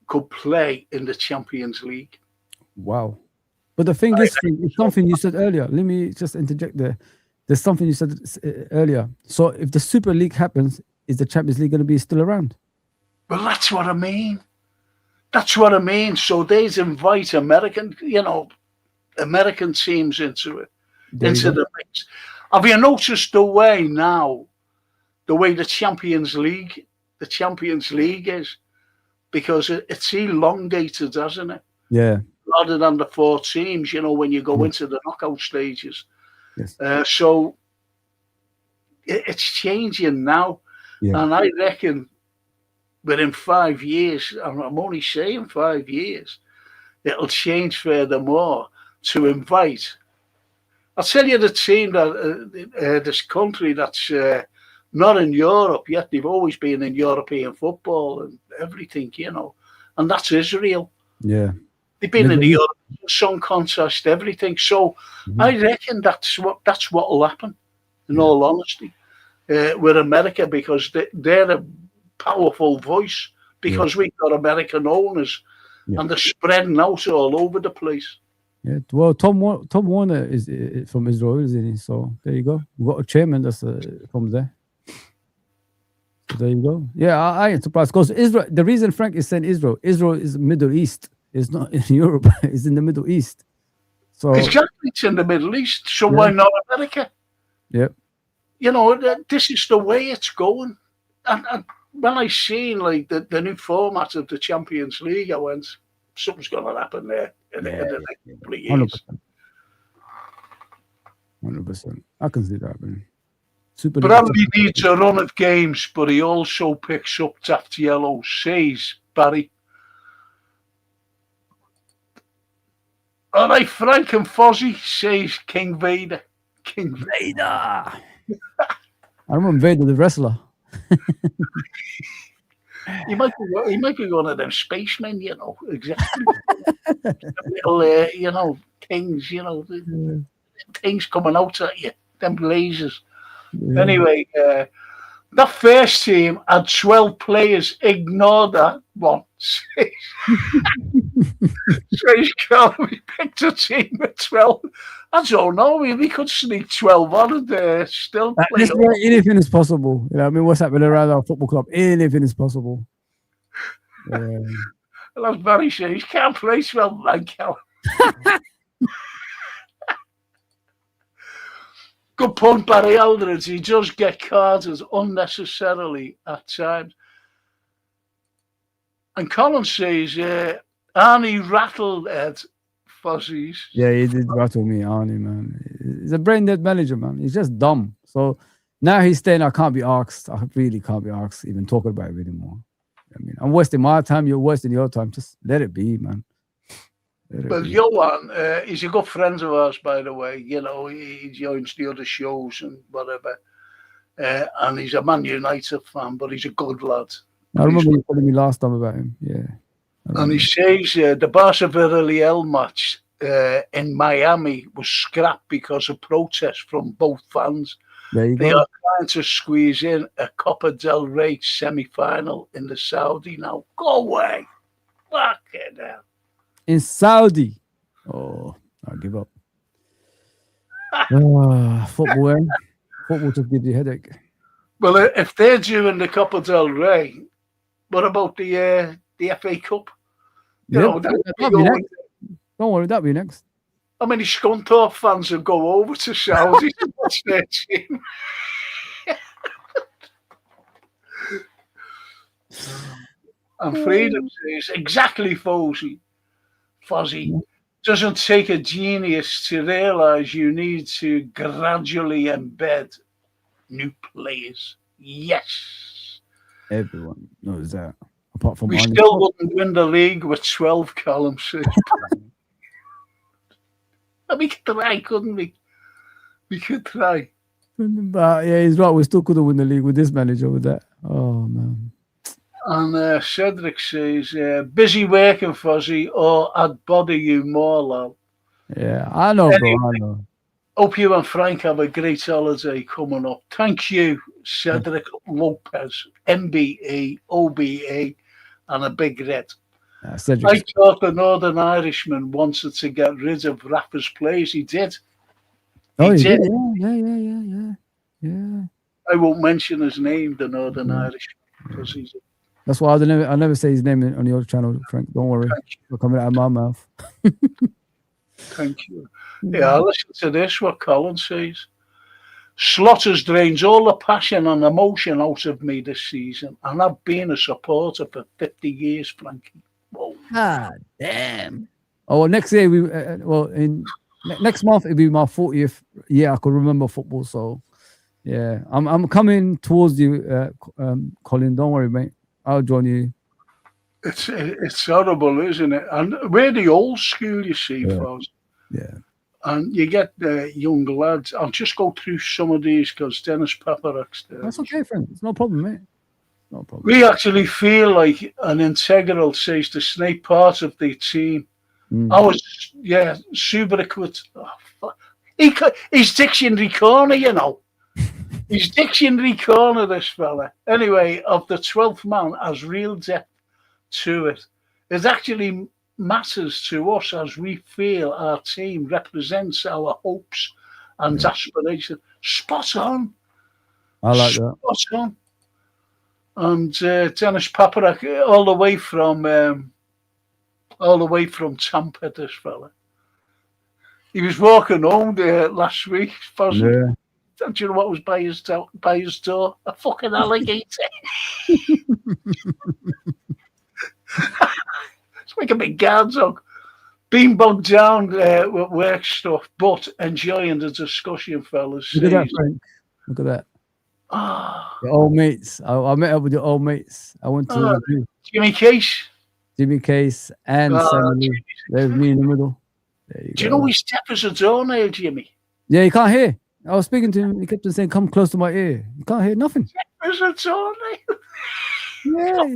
could play in the Champions League. Wow. But the thing is, it's something you said earlier. Let me just interject there. There's something you said earlier. So if the Super League happens, is the Champions League going to be still around? Well, that's what I mean. So they invite American teams into it, into the mix. Have you noticed the way the Champions League is? Because it's elongated, doesn't it? Yeah. Rather than the 4 teams, when you go into the knockout stages. Yes. So it's changing now. Yeah. And I reckon within 5 years, and I'm only saying 5 years, it'll change furthermore to invite. I'll tell you the team that this country that's not in Europe yet. They've always been in European football and everything, and that's Israel. Yeah. They've been in the European Song Contest, everything. So I reckon that's what will happen, in all honesty, with America, because they're a powerful voice, because we've got American owners and they're spreading out all over the place. Yeah, well, Tom Warner is from Israel, isn't he? So there you go. We've got a chairman that's from there. So there you go. Yeah, I ain't surprised, because Israel. The reason Frank is saying Israel is Middle East. It's not in Europe. It's in the Middle East. So exactly, it's in the Middle East. So why not America? Yeah. This is the way it's going. And when I seen like the new format of the Champions League, I went, something's going to happen there in the next couple of years. 100%. I can see that, man. Bradley needs a run of games, but he also picks up Taft Yellow, says Barry. All right, Frank and Fozzie, says King Vader. King Vader. I remember Vader, the wrestler. He might be one of them spacemen, exactly. Little, things, things coming out at you. them lasers. Yeah. Anyway, that first team had 12 players. Ignore that one. Strange Carl, we picked a team with 12. I don't know. We could sneak 12 on and still play. That's where anything is possible. You know, I mean, what's happening around our football club? Anything is possible. Yeah. Well, that's very strange. Can't play 12 man, Cal. Good point, Barry Aldridge. He does get carded unnecessarily at times. And Colin says, Arnie rattled Ed Fuzzies. Yeah, he did rattle me, Arnie, man. He's a brain dead manager, man. He's just dumb. So now he's saying I can't be asked. I really can't be asked even talking about it anymore. I mean, I'm wasting my time. You're wasting your time. Just let it be, man. Well, Johan, he's a good friend of ours, by the way. You know, he joins the other shows and whatever. And he's a Man United fan, but he's a good lad. I remember you telling me last time about him. Yeah. And he says the Barca Villarreal match in Miami was scrapped because of protests from both fans. They are trying to squeeze in a Copa del Rey semi-final in the Saudi now. Go away. Fucking hell. In Saudi. Oh, I'll give up. Football, eh? Football just gives you a headache. Well, if they're doing the Copa del Rey, what about the FA Cup? You know, that'll be next. Don't worry, that'll be next. How many Scunthorpe fans will go over to Saudi to watch their team? And Freedom says, exactly, Fozzie. Doesn't take a genius to realise you need to gradually embed new players. Yes. Everyone knows that. Apart from we still wouldn't win the league with 12 columns. We could try, couldn't we? We could try. But yeah, he's right. We still couldn't win the league with this manager with that. Oh, man. And Cedric says, busy working, Fuzzy, or I'd bother you more, lad. Yeah, I know, bro. I know. Hope you and Frank have a great holiday coming up. Thank you, Cedric Lopez, MBE, OBE, and a big red. I thought the Northern Irishman wanted to get rid of Rafa's players. He did. He did. Yeah. I won't mention his name, the Northern Irishman, because he's. That's why I never say his name on your channel, Frank. Don't worry. It'll come out of my mouth. Thank you. Yeah, listen to this, what Colin says. Slotters drains all the passion and emotion out of me this season, and I've been a supporter for 50 years, Frankie. Whoa. God damn. Oh, well, next year, next month, it'll be my 40th year I could remember football. So, yeah, I'm coming towards you, Colin. Don't worry, mate. I'll join you. It's horrible, isn't it? And we're the old school, you see, folks. Yeah. And you get the young lads. I'll just go through some of these because Dennis Paparak's there. That's okay, friend. It's no problem, mate. No problem. We actually feel like an integral, says the Snake, part of the team. I was, Subarak with, he's dictionary corner, you know. He's dictionary corner, this fella. Anyway, of the 12th man has real depth to it. It actually matters to us as we feel our team represents our hopes and aspirations. Spot on. I like that. Spot on. And Dennis Paparak, all the way from Tampa, this fella. He was walking home there last week. Yeah. Don't you know what was by his door? A fucking alligator. It's like a big guard dog. Being bogged down with work stuff, but enjoying the discussion, fellas. Look at that, Frank. Look at that. The old mates. I met up with the old mates. I went to Jimmy Case. Jimmy Case and Sammy. There's me in the middle. Do you know he's deaf as a doornail, Jimmy? Yeah, he can't hear. I was speaking to him. He kept on saying, "Come close to my ear." You can't hear nothing. Deaf as a doornail. Yeah.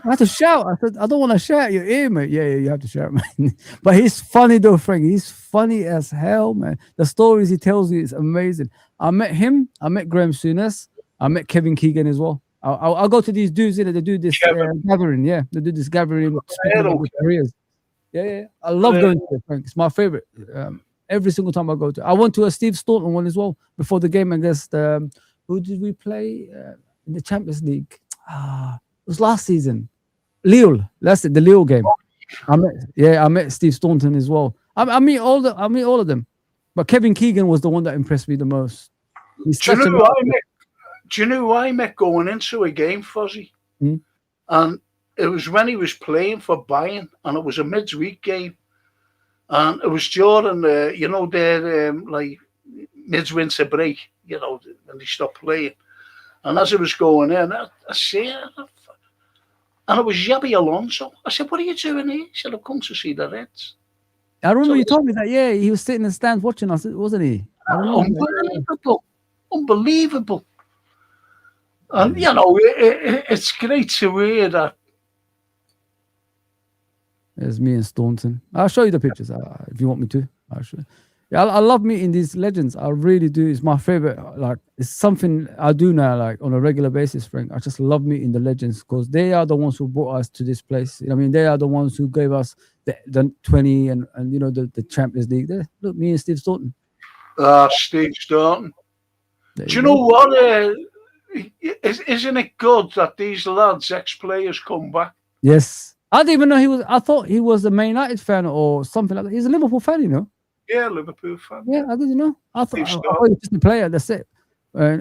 I had to shout. I said, I don't want to shout your ear, mate. Yeah, you have to shout, man. But he's funny though, Frank. He's funny as hell, man. The stories he tells you is amazing. I met him. I met Graham Souness. I met Kevin Keegan as well. I'll go to these dudes, they do this gathering. Yeah, they do this gathering, speaking about their careers. Yeah. I love going to it, Frank. It's my favorite. Every single time I go to. I went to a Steve Staunton one as well before the game against who did we play in the Champions League? It was last season. Lille. That's it. The Lille game. I met Steve Staunton as well. I meet all of them, but Kevin Keegan was the one that impressed me the most. Do you know who I met going into a game, Fuzzy? And it was when he was playing for Bayern, and it was a midweek game. And it was during their like midwinter break, when they stopped playing. And as I was going in, I see it, and it was Xabi Alonso. I said, "What are you doing here?" He said, "I've come to see the Reds." I remember you told me that. Yeah, he was sitting in the stands watching us, wasn't he? Unbelievable. And it's great to hear that. There's me and Staunton. I'll show you the pictures if you want me to. I'll show you. Yeah, I love meeting these legends. I really do. It's my favorite. Like, it's something I do now, like on a regular basis, Frank. I just love meeting the legends because they are the ones who brought us to this place. I mean, they are the ones who gave us the 20 and the Champions League. There, look, me and Steve Staunton. Steve Staunton. Do you know what? Isn't it good that these lads, ex-players, come back? Yes. I didn't even know he was. I thought he was a Man United fan or something like that. He's a Liverpool fan, Yeah, Liverpool fan. Yeah, I didn't know. I thought he was just a player. That's it.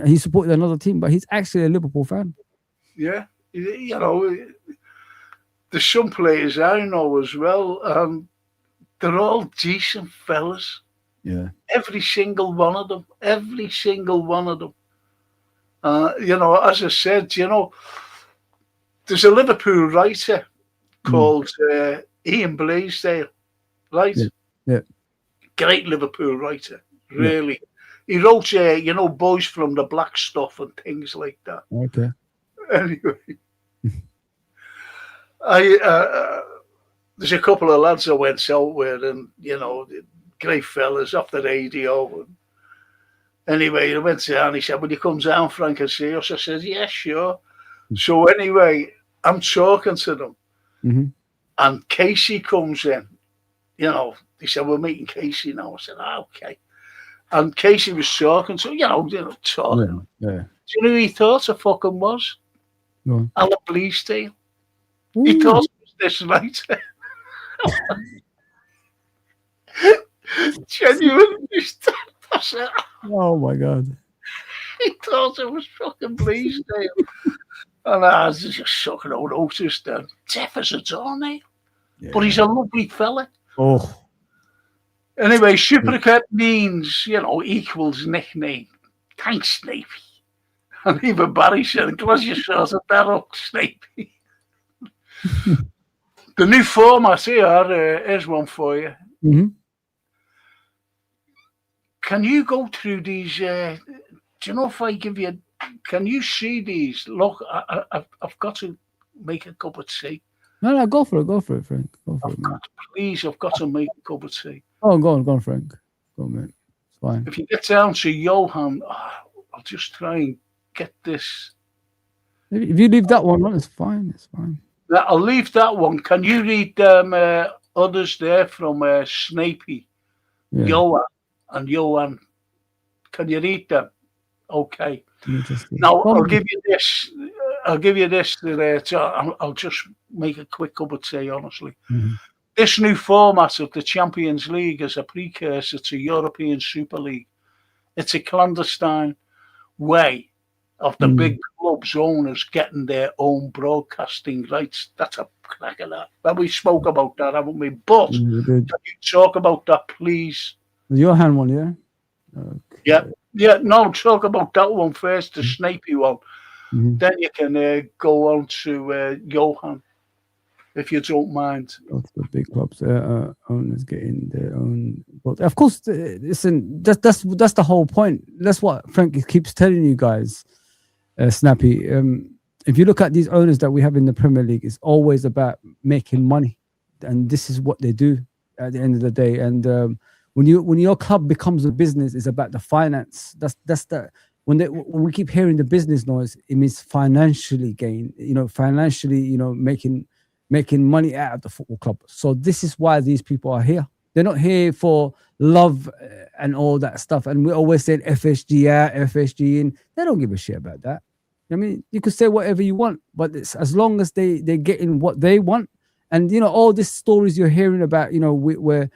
He supported another team, but he's actually a Liverpool fan. Yeah, there's some players I know as well, and they're all decent fellas. Yeah, every single one of them. As I said, there's a Liverpool writer called Ian Blaisdell, right? Yeah. Great Liverpool writer, really. Yeah. He wrote, Boys from the Black Stuff and things like that. Okay. Anyway, there's a couple of lads I went out with, and great fellas off the radio. And anyway, I went down. And he said, "Will you come down, Frank, and see us?" I said, "Yeah, sure." So anyway, I'm talking to them, and Casey comes in. He said, "We're meeting Casey now." I said, "Okay." And Casey was talking, so talking. Yeah. Do you know who he thought I fucking was? No. Alan Bleasdale. He thought it was this writer. Genuinely. Oh my God. He thought it was fucking Bleasdale. And I was just sucking out notice then. Deaf as a doornail. Yeah. But he's a lovely fella. Oh. Anyway, Supercat means, equals nickname. Thanks, Snapey. And even Barry said, "Glad you sorted that up, Snapey." The new format here is one for you. Mm-hmm. Can you go through these? Do you know if I give you? Can you see these? Look, I've got to make a cup of tea. No, go for it, Frank. Go for it, Please, I've got to make a cup of tea. Oh, go on, Frank. Go on, mate. It's fine. If you get down to Johan, I'll just try and get this. If you leave that one on, it's fine. It's fine. I'll leave that one. Can you read others there from Snapey, Johan, and Johan? Can you read them? Okay. Now I'll give you this. I'll just make a quick cup of tea, honestly. Mm-hmm. This new format of the Champions League is a precursor to European Super League. It's a clandestine way of the big clubs' owners getting their own broadcasting rights. That's a crack of that. Well, we spoke about that, haven't we? But can you talk about that, please? Your hand one, yeah? Okay. Yeah, no, talk about that one first, the Snapey one. Mm-hmm. Then you can go on to Johan, if you don't mind. Lots of the big clubs owners getting their own. Of course, listen, that's the whole point. That's what Frank keeps telling you guys, Snappy. if you look at these owners that we have in the Premier League, it's always about making money, and this is what they do at the end of the day. And when your club becomes a business, it's about the finance. That's the when we keep hearing the business noise, it means financially gain. Financially, making money out of the football club. So this is why these people are here. They're not here for love and all that stuff. And we always said FSG out, FSG in. They don't give a shit about that. I mean, you could say whatever you want, but it's, as long as they're getting what they want, and all these stories you're hearing about, we're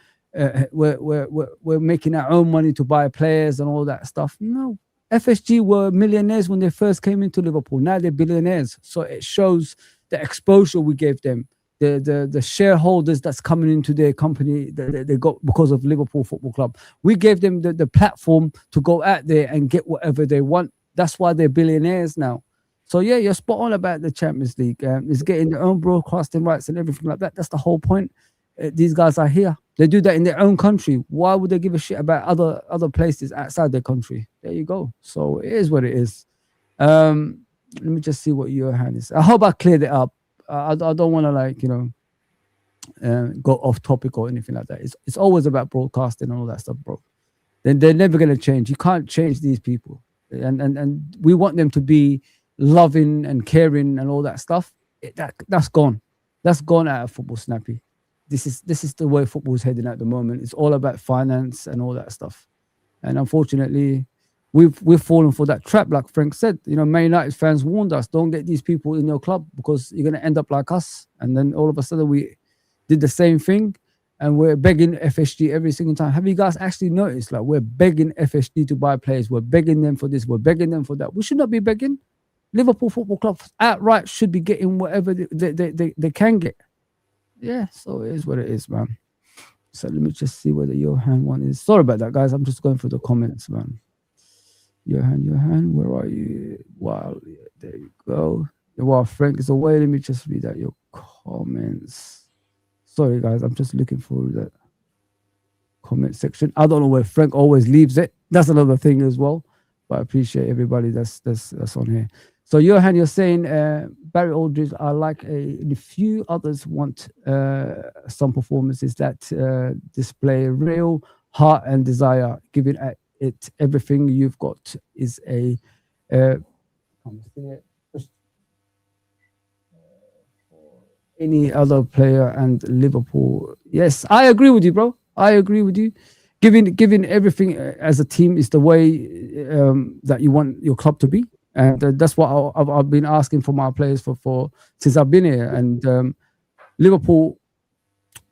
making our own money to buy players and all that stuff. No, FSG were millionaires when they first came into Liverpool. Now they're billionaires. So it shows the exposure we gave them, the shareholders that's coming into their company that they got because of Liverpool Football Club. We gave them the platform to go out there and get whatever they want. That's why they're billionaires now. So yeah, you're spot on about the Champions League. It's getting their own broadcasting rights and everything like that. That's the whole point. These guys are here. They do that in their own country. Why would they give a shit about other places outside their country? There you go. So it is what it is. Let me just see what your hand is. I hope I cleared it up. I don't want to go off topic or anything like that. It's always about broadcasting and all that stuff, bro. Then they're never going to change. You can't change these people. And we want them to be loving and caring and all that stuff. That's gone. That's gone out of football, Snappy. This is the way football is heading at the moment. It's all about finance and all that stuff. And unfortunately, we've fallen for that trap. Like Frank said, Man United fans warned us, don't get these people in your club because you're going to end up like us. And then all of a sudden we did the same thing. And we're begging FSG every single time. Have you guys actually noticed? Like, we're begging FSG to buy players. We're begging them for this. We're begging them for that. We should not be begging. Liverpool Football Club outright should be getting whatever they can get. Yeah, so it is what it is, man. So let me just see whether Johan one is. Sorry about that, guys. I'm just going through the comments, man. Johan, where are you? Wow, yeah, there you go. While Frank is away, let me just read out your comments. Sorry, guys, I'm just looking for the comment section. I don't know where Frank always leaves it. That's another thing as well. But I appreciate everybody that's on here. So, Johan, you're saying Barry Aldridge, I like a few others want some performances that display real heart and desire. Giving it everything you've got is any other player and Liverpool. Yes, I agree with you, bro. I agree with you. Giving everything as a team is the way that you want your club to be, and that's what I've been asking for my players for since I've been here. And Liverpool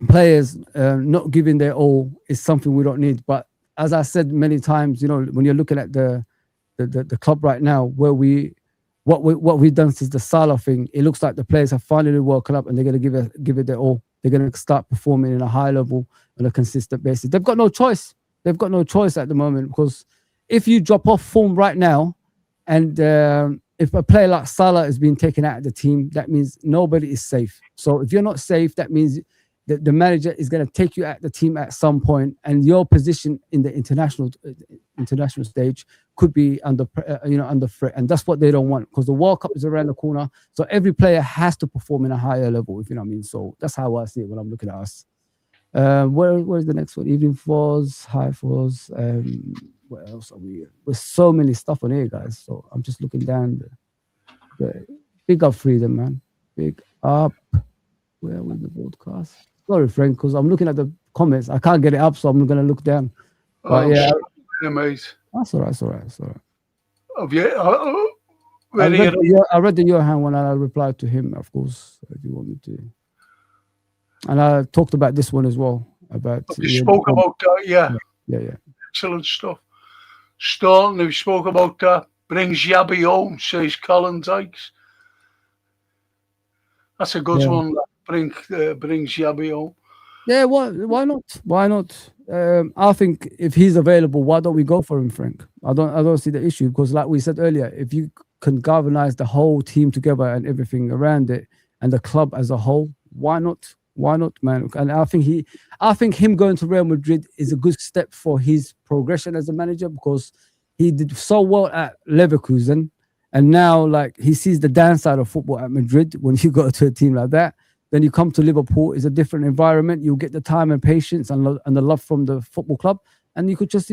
players not giving their all is something we don't need. But as I said many times, when you're looking at the club right now, where what we've done since the Salah thing, it looks like the players have finally woken up and they're going to give it their all. They're going to start performing in a high level on a consistent basis. They've got no choice. They've got no choice at the moment, because if you drop off form right now, and if a player like Salah is being taken out of the team, that means nobody is safe. So if you're not safe, that means that the manager is going to take you out of the team at some point, and your position in the international stage could be under threat, and that's what they don't want, because the World Cup is around the corner. So every player has to perform in a higher level, if you know what I mean. So that's how I see it when I'm looking at us. Where's the next one? Evening Falls, High Falls. What else are we? There's so many stuff on here, guys. So I'm just looking down. The big up Freedom, man. Big up. Where was the broadcast? Sorry, Frank, because I'm looking at the comments. I can't get it up, so I'm going to look down. But yeah, mate. That's all right. Have you? I read the Johan one, and I replied to him, of course, if you want me to. And I talked about this one as well. You spoke about that, yeah. Excellent stuff. Staunton, who spoke about that, brings Yabby home, says Colin Dykes. That's a good one. That brings Yabby home. Yeah, why not? Why not? I think if he's available, why don't we go for him, Frank? I don't see the issue, because, like we said earlier, if you can galvanize the whole team together and everything around it, and the club as a whole, why not? Why not, man? And I think him going to Real Madrid is a good step for his progression as a manager, because he did so well at Leverkusen, And now, like, he sees the downside of football at Madrid when you go to a team like that. Then you come to Liverpool, it's a different environment. You'll get the time and patience and the love from the football club. And you could just,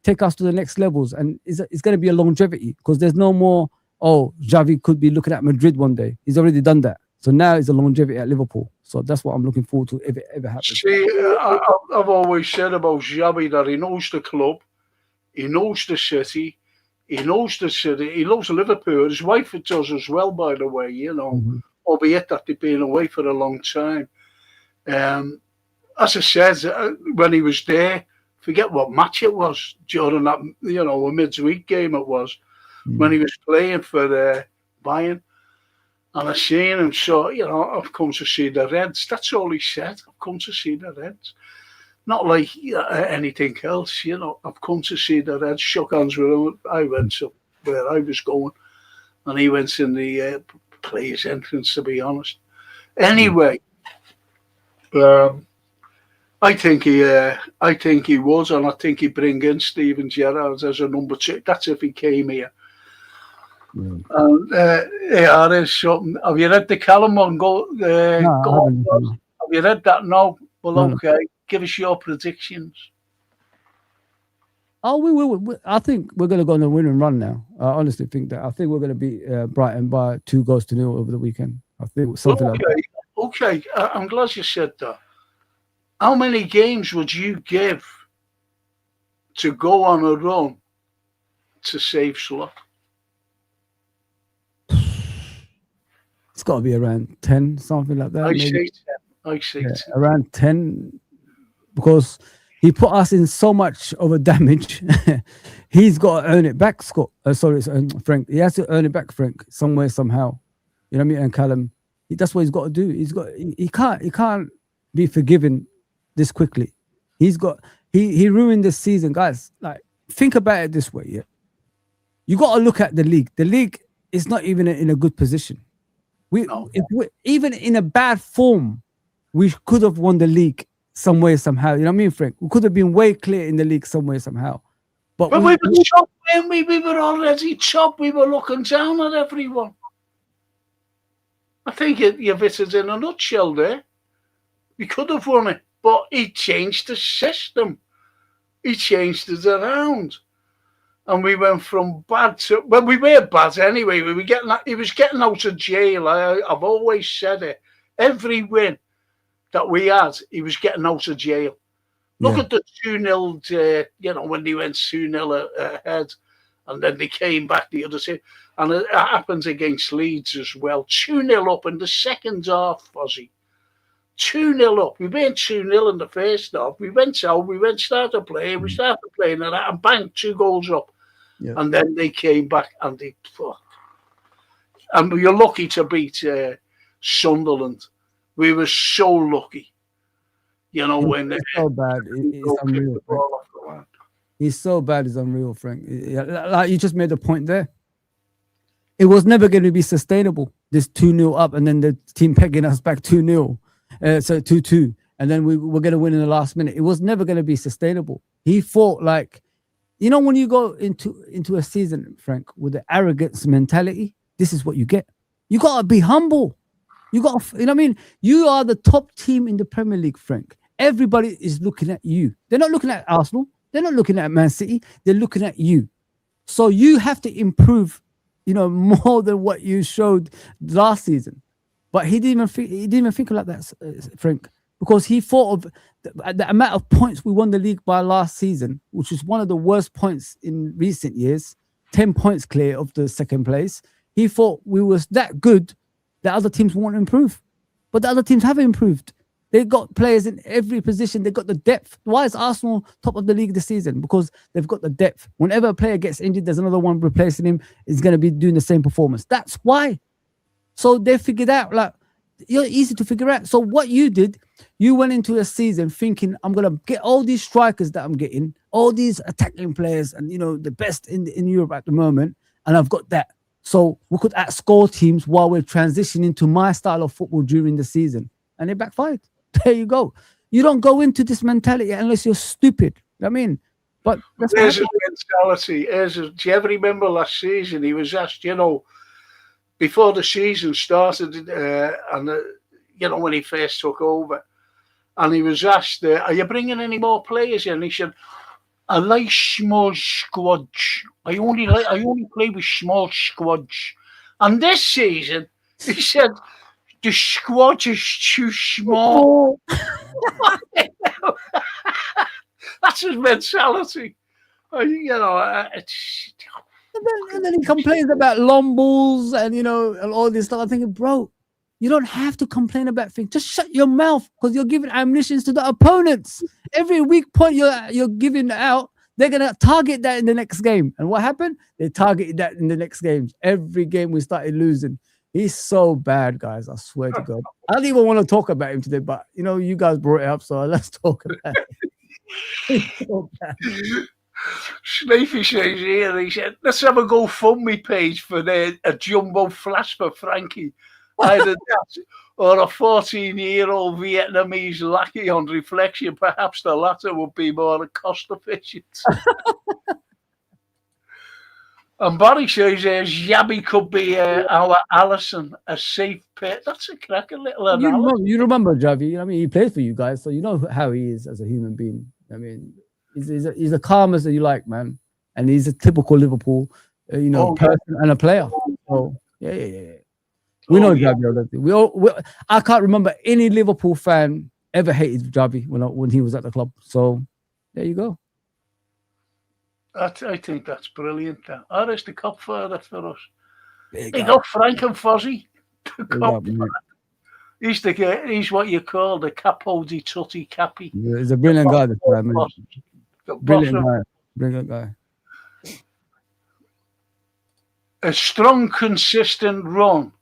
take us to the next levels. And it's going to be a longevity because there's no more, Xavi could be looking at Madrid one day. He's already done that. So now it's a longevity at Liverpool. So that's what I'm looking forward to if it ever happens. See, I've always said about Xavi that he knows the club, he knows the city, he knows the city, he loves Liverpool. His wife does as well, by the way, albeit that they've been away for a long time. As I said, when he was there, forget what match it was during that, a midweek game it was, when he was playing for Bayern. And I seen him, so, I've come to see the Reds. That's all he said. I've come to see the Reds. Not like anything else, I've come to see the Reds. Shook hands with him. I went to where I was going. And he went in the players' entrance, to be honest. Anyway, I think he was, and I think he'd bring in Steven Gerrard as a number 2. That's if he came here. And there is something. Have you read the Callum one? Have you read that? No. Well, okay. Give us your predictions. Oh, we will. I think we're going to go on a winning run now. I honestly think that. I think we're going to beat Brighton by 2-0 over the weekend. I think something like that. Okay. I'm glad you said that. How many games would you give to go on a run to save slot? It's got to be around 10, something like that. I say 10. Around 10, because he put us in so much of a damage. He's got to earn it back, Scott. Frank. He has to earn it back, Frank, somewhere, somehow. You know what I mean? And Callum, that's what he's got to do. He can't be forgiven this quickly. He ruined this season, guys. Like, think about it this way, yeah. You got to look at the league. The league is not even in a good position. Even in a bad form, we could have won the league somewhere, somehow. You know what I mean, Frank? We could have been way clear in the league somewhere, somehow. But we were chopped, weren't we? We were already chopped. We were looking down at everyone. I think you've hit it in a nutshell there. We could have won it, but he changed the system. He changed it around. And we went from bad to... Well, we were bad anyway. He was getting out of jail. I've always said it. Every win that we had, he was getting out of jail. Look at the 2-0, when they went 2-0 ahead. And then they came back the other side. And it happened against Leeds as well. 2-0 up in the second half, Fozzie. 2-0 up. We weren't 2-0 in the first half. We went out, started playing and bang, 2 goals up. Yeah. And then they came back and they fucked. And we were lucky to beat Sunderland. We were so lucky. When it's so bad. It's unreal. He's so bad, it's unreal, Frank. Like you just made a point there. It was never going to be sustainable. This 2-0 up and then the team pegging us back 2-0. So 2-2, and then we were going to win in the last minute. It was never going to be sustainable. He fought like, when you go into a season, Frank, with the arrogance mentality, this is what you get. You got to be humble. You got to, what I mean? You are the top team in the Premier League, Frank. Everybody is looking at you. They're not looking at Arsenal. They're not looking at Man City. They're looking at you. So you have to improve, more than what you showed last season. But he didn't even think like that, Frank, because he thought of the amount of points we won the league by last season, which is one of the worst points in recent years, 10 points clear of the second place. He thought we was that good that other teams won't improve. But the other teams have improved. They got players in every position. They got the depth. Why is Arsenal top of the league this season? Because they've got the depth. Whenever a player gets injured, there's another one replacing him. Is going to be doing the same performance. That's why. So they figured out, you're easy to figure out. So what you did, you went into a season thinking, I'm going to get all these strikers that I'm getting, all these attacking players and, the best in Europe at the moment. And I've got that. So we could outscore teams while we're transitioning to my style of football during the season. And it backfired. There you go. You don't go into this mentality unless you're stupid. I mean, But that's what There's his happened. mentality. Do you ever remember last season? He was asked, before the season started, when he first took over, and he was asked, "Are you bringing any more players in?" And he said, "I like small squads. I only play with small squads." And this season, he said, "The squad is too small." That's his mentality. It's And then he complains about long balls and and all this stuff. I'm thinking, bro, you don't have to complain about things. Just shut your mouth, because you're giving ammunition to the opponents. Every weak point you're giving out, they're gonna target that in the next game. And what happened? They targeted that in the next games. Every game we started losing. He's so bad, guys. I swear to God. I don't even want to talk about him today, but you guys brought it up, so let's talk about it. He's so bad. Snapey says here, he said, "Let's have a GoFundMe page for a jumbo flash for Frankie. Either that or a 14-year-old Vietnamese lackey. On reflection, perhaps the latter would be more cost efficient." And Barry says Yabby could be our Allison, a safe pet. That's a cracking little analogy. You remember Javi? I mean, he played for you guys, so you know how he is as a human being. I mean, he's the calmest that you like, man, and he's a typical Liverpool, person and a player. So yeah. We know Javi already. I can't remember any Liverpool fan ever hated Javi when he was at the club. So there you go. I think that's brilliant. That is the cup further for us. They got Frank and Fozzie. He's what you call the capo di tutti capi. Yeah, he's a brilliant guy, this guy, man. Brilliant guy. A strong, consistent run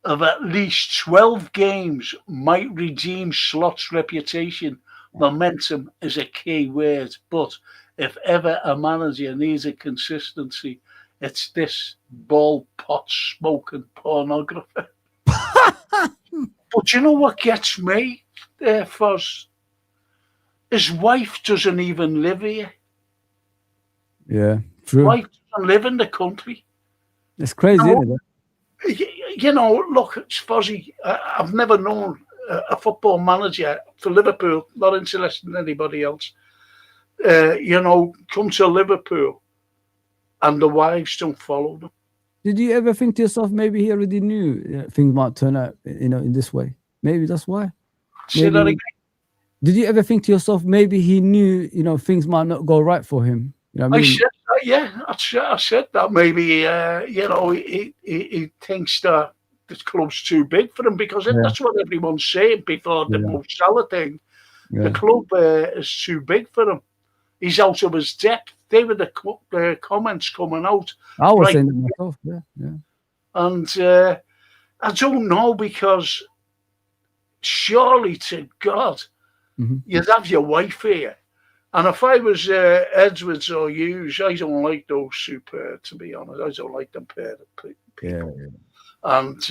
of at least 12 games might redeem Slot's reputation. Momentum is a key word, but if ever a manager needs a consistency, it's this ball pot smoking pornographer. But you know what gets me, Foz? His wife doesn't even live here. Yeah, true. Wife doesn't live in the country. It's crazy, isn't it? Look, it's Fozzie. I've never known a football manager for Liverpool, not interested in anybody else, come to Liverpool and the wives don't follow them. Did you ever think to yourself, maybe he already knew things might turn out, in this way? Maybe that's why. Say that again. Did you ever think to yourself, maybe he knew, things might not go right for him? You know what I mean? I said that, yeah. I said that. Maybe, he thinks that the club's too big for him, because that's what everyone's saying before the Mo Salah thing. Yeah. The club is too big for him. He's out of his depth. They were the comments coming out. I was saying it myself, yeah. And I don't know, because surely to God, you'd have your wife here. And if I was Edwards or Hughes, I don't like those super, to be honest. I don't like them pair of people. Yeah. And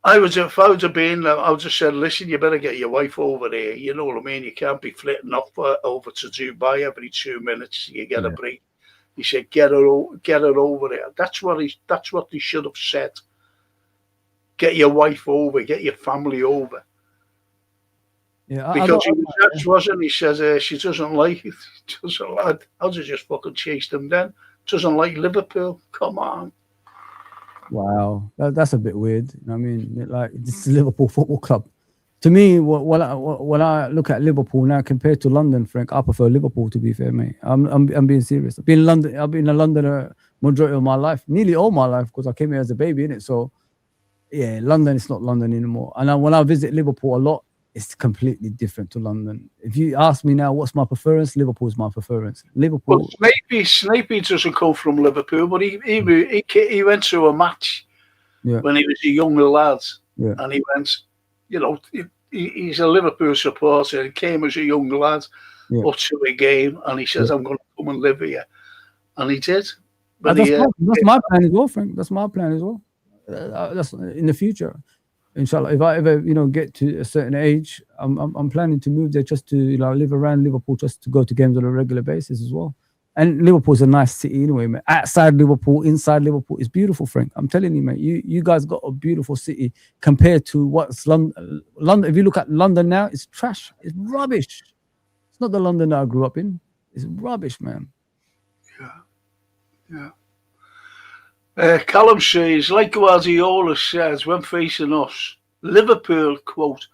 if I would have been, I would have said, listen, you better get your wife over there. You know what I mean? You can't be flitting off over to Dubai every 2 minutes. You get a break. He said, get her over there. That's what they should have said. Get your wife over. Get your family over. Yeah, because he says she doesn't like it. I'll just fucking chase them then. Doesn't like Liverpool. Come on. Wow, that's a bit weird. I mean, like, this is Liverpool Football Club. To me, when I look at Liverpool now compared to London, Frank, I prefer Liverpool, to be fair, mate. I'm being serious. I've been a Londoner majority of my life, nearly all my life, because I came here as a baby, innit? So, yeah, London is not London anymore. And when I visit Liverpool a lot, it's completely different to London. If you ask me now, what's my preference? Liverpool is my preference. Liverpool. Well, Snapey doesn't come from Liverpool, but he went to a match when he was a younger lad, and he went. He's a Liverpool supporter. He came as a young lad up to a game, and he says, "I'm going to come and live here," and he did. But that's my plan as well, Frank. That's my plan as well. That's in the future. Inshallah, if I ever, get to a certain age, I'm planning to move there just to, live around Liverpool, just to go to games on a regular basis as well. And Liverpool's a nice city anyway, man. Outside Liverpool, inside Liverpool, it's beautiful, Frank. I'm telling you, mate. You guys got a beautiful city compared to what's London. London. If you look at London now, it's trash. It's rubbish. It's not the London that I grew up in. It's rubbish, man. Yeah. Callum says, like Guardiola says when facing us, Liverpool, quote,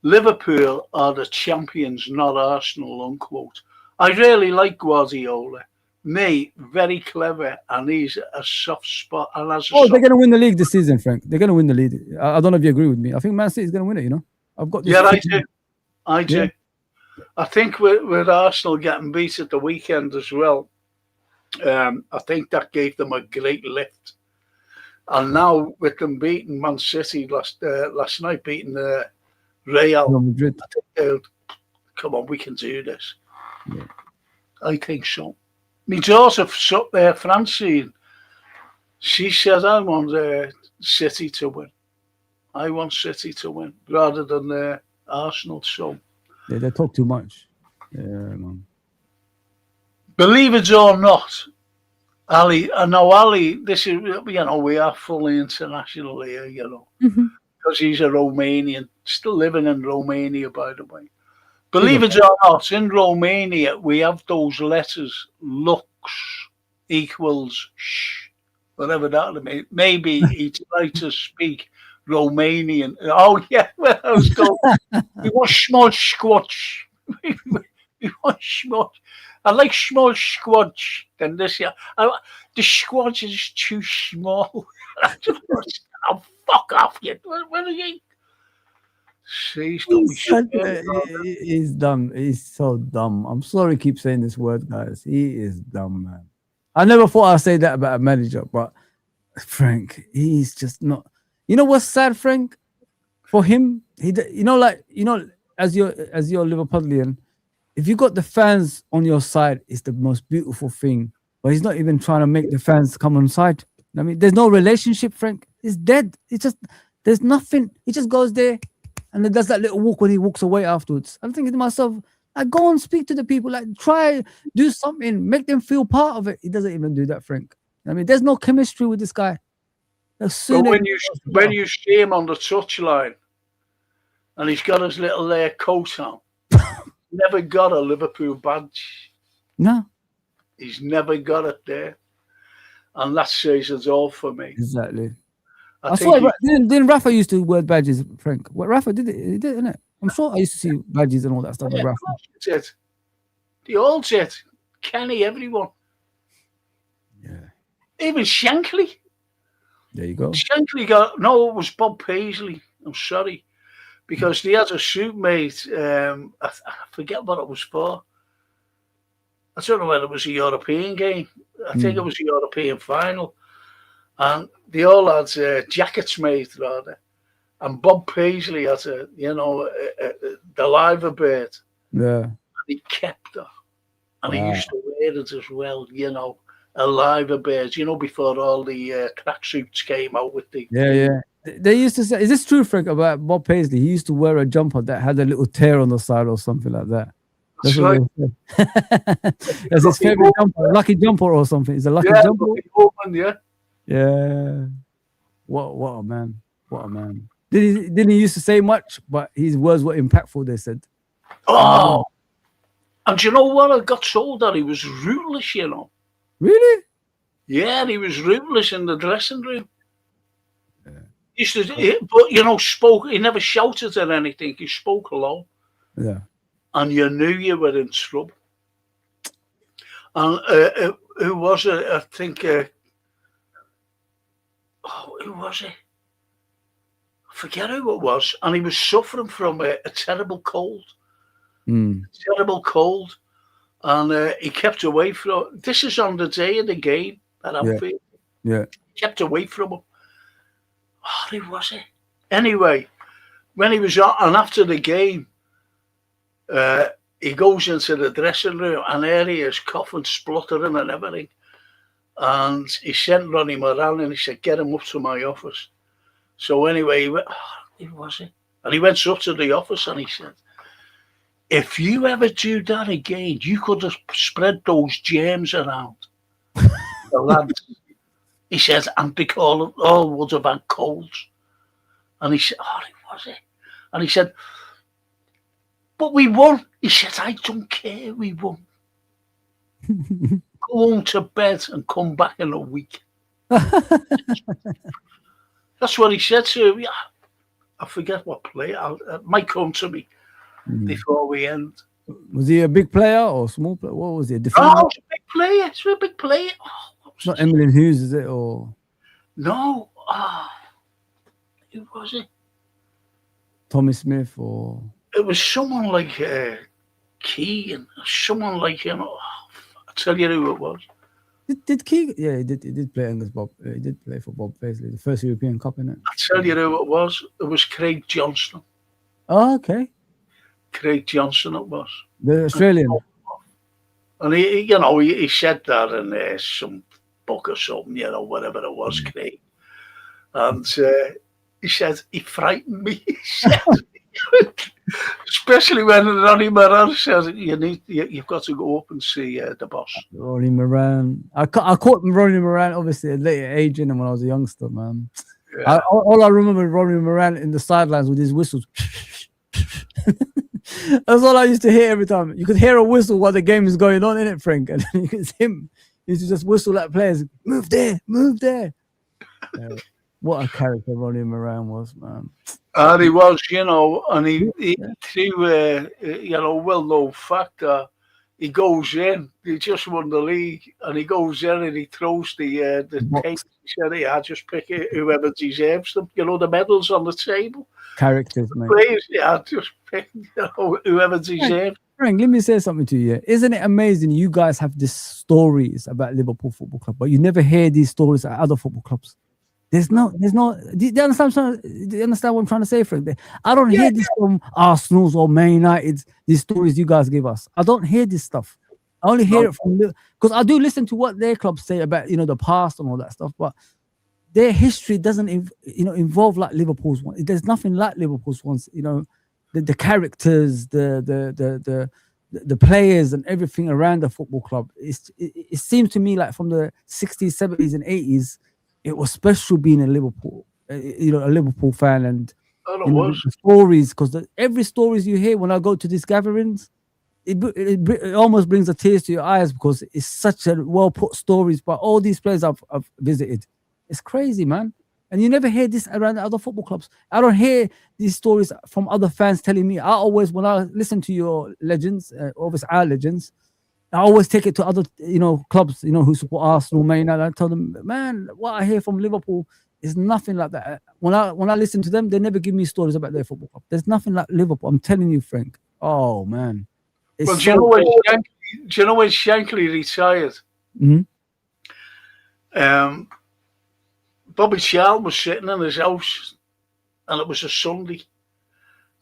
Liverpool are the champions, not Arsenal, unquote. I really like Guardiola. Me, very clever, and he's a soft spot. And they're going to win the league this season, Frank. They're going to win the league. I don't know if you agree with me. I think Man City is going to win it, I've got this. Yeah, I do. I think with Arsenal getting beat at the weekend as well, I think that gave them a great lift. And now with them beating Man City last night, beating Real Madrid, I think come on, we can do this. Yeah. I think so. My daughter, Francine, she said, I want City to win. I want City to win rather than Arsenal. So they talk too much. Yeah, man. Believe it or not, Ali, Ali, this is, we are fully international here, because he's a Romanian, still living in Romania, by the way. Believe it or not, in Romania, we have those letters, lux equals sh, whatever that means. Maybe he tried to speak Romanian. Oh, yeah, well, I was going, we want small squatch. We want small. I like small squatch than this. Yeah, the squatch is too small. Oh, fuck off, you. What are you? See, he's dumb. He's so dumb. I'm sorry, keep saying this word, guys. He is dumb, man. I never thought I'd say that about a manager, but Frank, he's just not. You know what's sad, Frank? For him, as you're Liverpudlian, if you got the fans on your side, it's the most beautiful thing. But he's not even trying to make the fans come on side. I mean, there's no relationship, Frank. It's dead. There's nothing. He just goes there and then does that little walk when he walks away afterwards. I'm thinking to myself, go and speak to the people. Try, do something, make them feel part of it. He doesn't even do that, Frank. I mean, there's no chemistry with this guy. But when you see him on the touchline and he's got his little coat on, never got a Liverpool badge. No. He's never got it there. And that says it all for me. Exactly. I saw it, didn't Rafa used to wear badges, Frank? What Rafa did it? He did, innit? I'm sure I used to see badges and all that stuff with Rafa. Did. They all did. Kenny, everyone. Yeah. Even Shankly. There you go. Shankly it was Bob Paisley. I'm sorry. Because they had a suit made. I forget what it was for. I don't know whether it was a European game. I think it was a European final. And they all had jackets made, rather. And Bob Paisley had the liver bird. Yeah. And he kept her. And he used to wear it as well, a liver bird, before all the tracksuits came out with the... Yeah. They used to say, is this true, Frank, about Bob Paisley? He used to wear a jumper that had a little tear on the side or something like that. That's right. That's his favorite jumper, lucky jumper or something. Is a lucky jumper? Yeah. What a man. What a man. Didn't he used to say much, but his words were impactful, they said. Oh. And do you know what? I got told that he was ruthless, Really? Yeah, he was ruthless in the dressing room. Yeah. But, spoke, he never shouted at anything. He spoke low. Yeah. And you knew you were in trouble. And who was it? I think, who was it? I forget who it was. And he was suffering from a terrible cold. Terrible cold. And he kept away from, this is on the day of the game that I'm feeling. Yeah. Kept away from him. Oh, who was it? Anyway, when he was on, and after the game, he goes into the dressing room and there he is coughing, spluttering and everything. And he sent Ronnie Moran and he said, get him up to my office. So anyway, who was it? And he went up to the office and he said, if you ever do that again, you could have spread those germs around the lads. He said, and they all would have had colds. And he said, oh, who was it? And he said, but we won. He said, I don't care, we won. Go home to bed and come back in a week. That's what he said to me. I forget what player. It might come to me before we end. Was he a big player or small player? What was he? Oh, it's a big player. It's a big player. Oh, it's not Emily Hughes, is it? Or no. Who was it? Tommy Smith or? It was someone like Keegan. Someone like him. Oh, I'll tell you who it was. Did Keegan? Yeah, he did play against Bob. He did play for Bob Paisley, the first European Cup, innit? I'll tell you who it was. It was Craig Johnston. Oh, okay. Craig Johnson it was. The Australian. And he said that in some book or something, whatever it was, Craig. And he said, he frightened me. He said, especially when Ronnie Moran says, you've got to go up and see the boss. Ronnie Moran. I caught Ronnie Moran, obviously, at a later age in him when I was a youngster, man. Yeah. All I remember Ronnie Moran in the sidelines with his whistles. That's all I used to hear every time. You could hear a whistle while the game is going on, innit, Frank? And then it's him. He used to just whistle at players. Move there, move there. What a character Ronnie Moran was, man. And he was, and he through, well-known fact that he goes in, he just won the league, and he goes in and he throws the tape. He said, I just pick whoever deserves them. The medals on the table. Characters, mate. Players, just pick whoever deserves. Frank, let me say something to you. Isn't it amazing you guys have these stories about Liverpool Football Club, but you never hear these stories at other football clubs? There's no. Do you understand what I'm trying to say, Frank? I don't hear this from Arsenal's or Man United's, these stories you guys give us. I don't hear this stuff. I only hear it from, because I do listen to what their clubs say about, the past and all that stuff, but their history doesn't, involve like Liverpool's one. There's nothing like Liverpool's ones. The characters, the players, and everything around the football club. It seems to me like from the 60s, 70s, and 80s, it was special being a Liverpool, a Liverpool fan, and the stories. Because every stories you hear when I go to these gatherings, it almost brings a tears to your eyes because it's such a well put stories. But all these players I've visited, it's crazy, man. And you never hear this around the other football clubs. I don't hear these stories from other fans telling me. I always, when I listen to your legends, obviously our legends, I always take it to other, clubs, who support Arsenal, Man United. I tell them, man, what I hear from Liverpool is nothing like that. When I listen to them, they never give me stories about their football club. There's nothing like Liverpool. I'm telling you, Frank. Oh man. Well, do you know when Shankly retired? Mm-hmm. Bobby Charlton was sitting in his house, and it was a Sunday.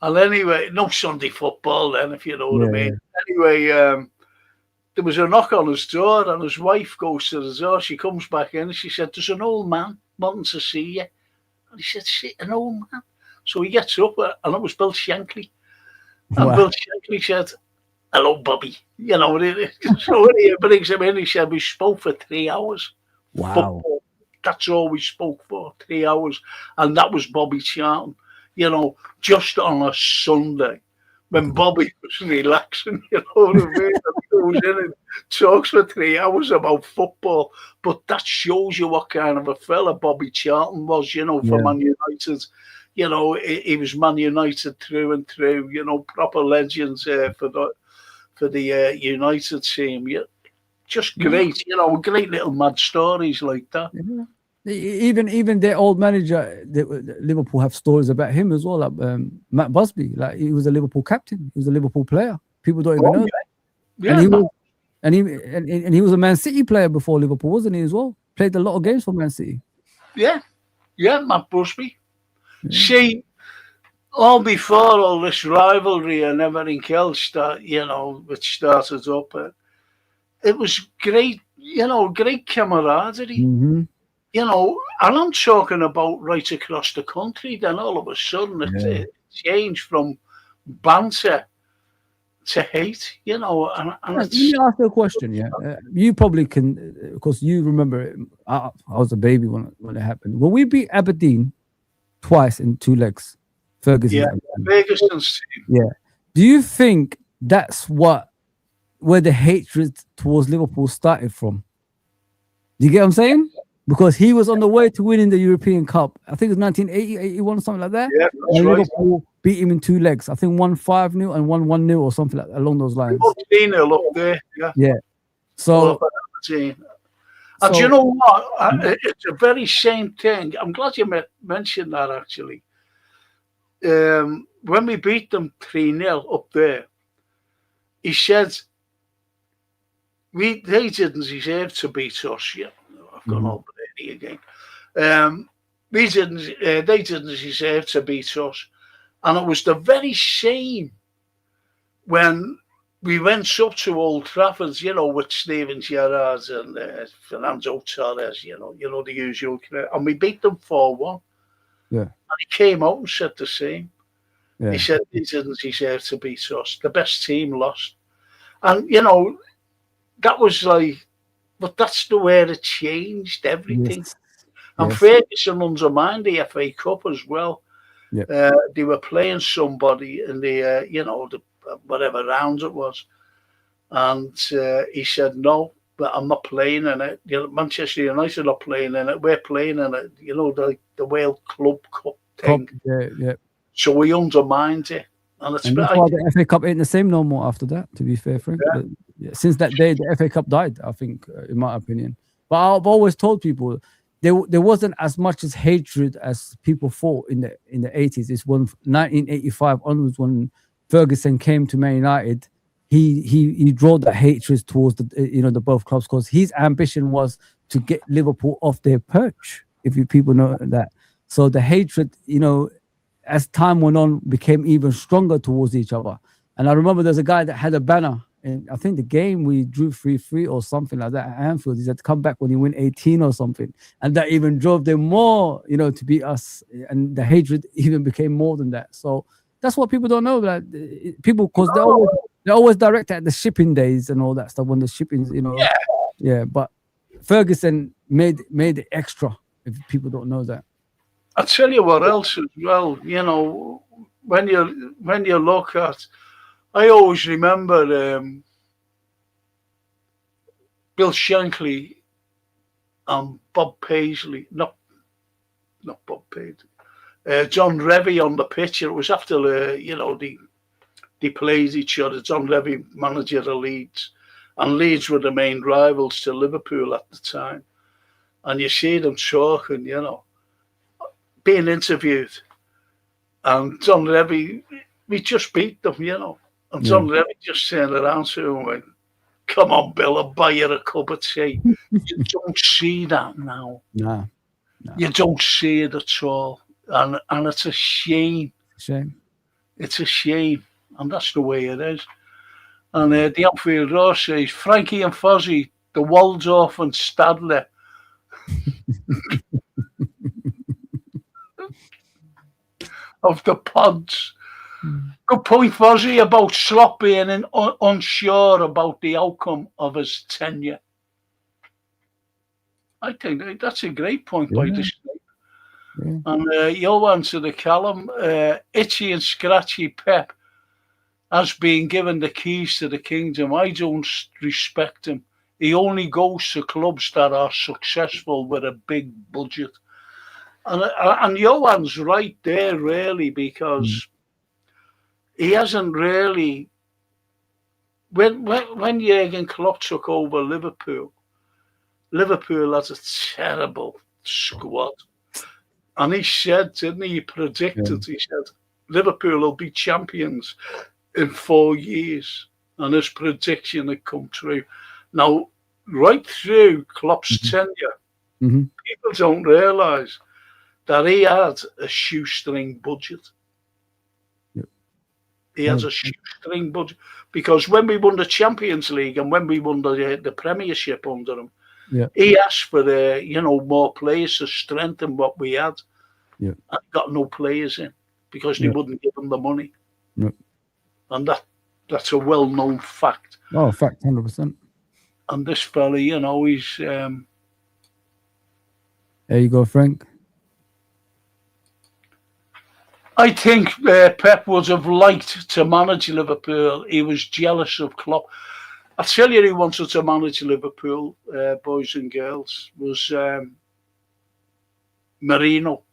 And anyway, no Sunday football then, if you know what I mean. Anyway, there was a knock on his door, and his wife goes to the door. She comes back in, and she said, there's an old man wanting to see you. And he said, an old man? So he gets up, and it was Bill Shankly. And Bill Shankly said, hello, Bobby. So when he brings him in, he said, we spoke for 3 hours. Wow. Football. That's all we spoke for, 3 hours. And that was Bobby Charlton, just on a Sunday when Bobby was relaxing, what I mean? He goes in and talks for 3 hours about football. But that shows you what kind of a fella Bobby Charlton was, for Man United. He was Man United through and through, proper legends for the United team. Yeah. Just great, great little mad stories like that. Yeah. Even their old manager, Liverpool have stories about him as well. Like Matt Busby, like he was a Liverpool captain, he was a Liverpool player. People don't even know that. Yeah, and he was a Man City player before Liverpool, wasn't he as well? Played a lot of games for Man City. Yeah, Matt Busby. Yeah. See, all before all this rivalry and everything else that which started up. It was great, great camaraderie. Mm-hmm. you know, and I'm talking about right across the country. Then all of a sudden it changed from banter to hate, you know, and Let me ask you a question. Yeah, you probably can, because you remember. I was a baby when it happened. When we beat Aberdeen twice in 2 legs, Ferguson's Aberdeen. Ferguson's team. Yeah. Do you think that's where the hatred towards Liverpool started from? Do you get what I'm saying? Because he was on the way to winning the European Cup. I think it was 1980, 81 or something like that. Yeah, that's and right. Liverpool beat him in 2 legs. I think 1-5-0 and 1-1-0 or something like along those lines. 3-0 up there. Yeah. Yeah. So, and do you know what? It's a very same thing. I'm glad you mentioned that, actually. When we beat them 3-0 up there, he said, they didn't deserve to beat us. Yeah, I've gone over there again. They didn't deserve to beat us. And it was the very same when we went up to Old Trafford, you know, with Steven Gerrard and Fernando Torres, you know, the usual. And we beat them 4-1. Yeah. And he came out and said the same. Yeah. He said they didn't deserve to beat us. The best team lost. And, you know, that was like, but that's the way it changed everything. Yes. And Ferguson undermined the FA Cup as well. Yep. They were playing somebody in the, you know, whatever round it was. And he said, no, but I'm not playing in it. You know, Manchester United are not playing in it. We're playing in it. You know, the World Club Cup thing. Yeah. So we undermined it. And that's why the FA Cup ain't the same no more after that, to be fair, Frank. Since that day, the FA Cup died, I think, in my opinion. But I've always told people there wasn't as much as hatred as people thought in the 80s. It's when 1985 onwards, when Ferguson came to Man United, he drew the hatred towards the both clubs, because his ambition was to get Liverpool off their perch, if you people know that. So the hatred, you know, as time went on, became even stronger towards each other. And I remember there's a guy that had a banner, and I think the game we drew 3-3 or something like that at Anfield. He said to come back when he win 18 or something, and that even drove them more, you know, to beat us. And the hatred even became more than that. So that's what people don't know. That people, because they're always direct at the shipping days and all that stuff, when the shipping, you know, yeah. But Ferguson made it extra. If people don't know that. I'll tell you what else as well, you know, when you look at, I always remember Bill Shankly and Bob Paisley, not Bob Paisley, John Revie on the pitch. It was after, you know, they played each other. John Revie, manager of Leeds, and Leeds were the main rivals to Liverpool at the time. And you see them talking, you know, being interviewed, and John Revie, we just beat them, you know. And John Revie just turned around to him and went, come on, Bill, I'll buy you a cup of tea. You don't see that now. No. You don't see it at all. And it's a shame. It's a shame. And that's the way it is. And the Anfield Roar says, Frankie and Fozzie, the Waldorf and Stadler. Of the pods. Good point, Fozzie, about Slot being unsure about the outcome of his tenure. I think that's a great point by this. And your answer to Callum, Itchy and Scratchy Pep has been given the keys to the kingdom. I don't respect him. He only goes to clubs that are successful with a big budget. And Johan's right there, really, because he hasn't really. When Jurgen Klopp took over Liverpool has a terrible squad. And he said, didn't he? He predicted, he said, Liverpool will be champions in 4 years. And his prediction had come true. Now, right through Klopp's tenure, people don't realise that he had a shoestring budget. He has a shoestring budget. Because when we won the Champions League and when we won the Premiership under him, Yeah. He asked for more players to strengthen what we had. Yeah. And got no players in because they wouldn't give him the money. Yeah. And that's a well-known fact. Oh, fact, 100%. And this fella, he's There you go, Frank. I think Pep would have liked to manage Liverpool. He was jealous of Klopp. I tell you, he wanted to manage Liverpool, boys and girls, was Marino.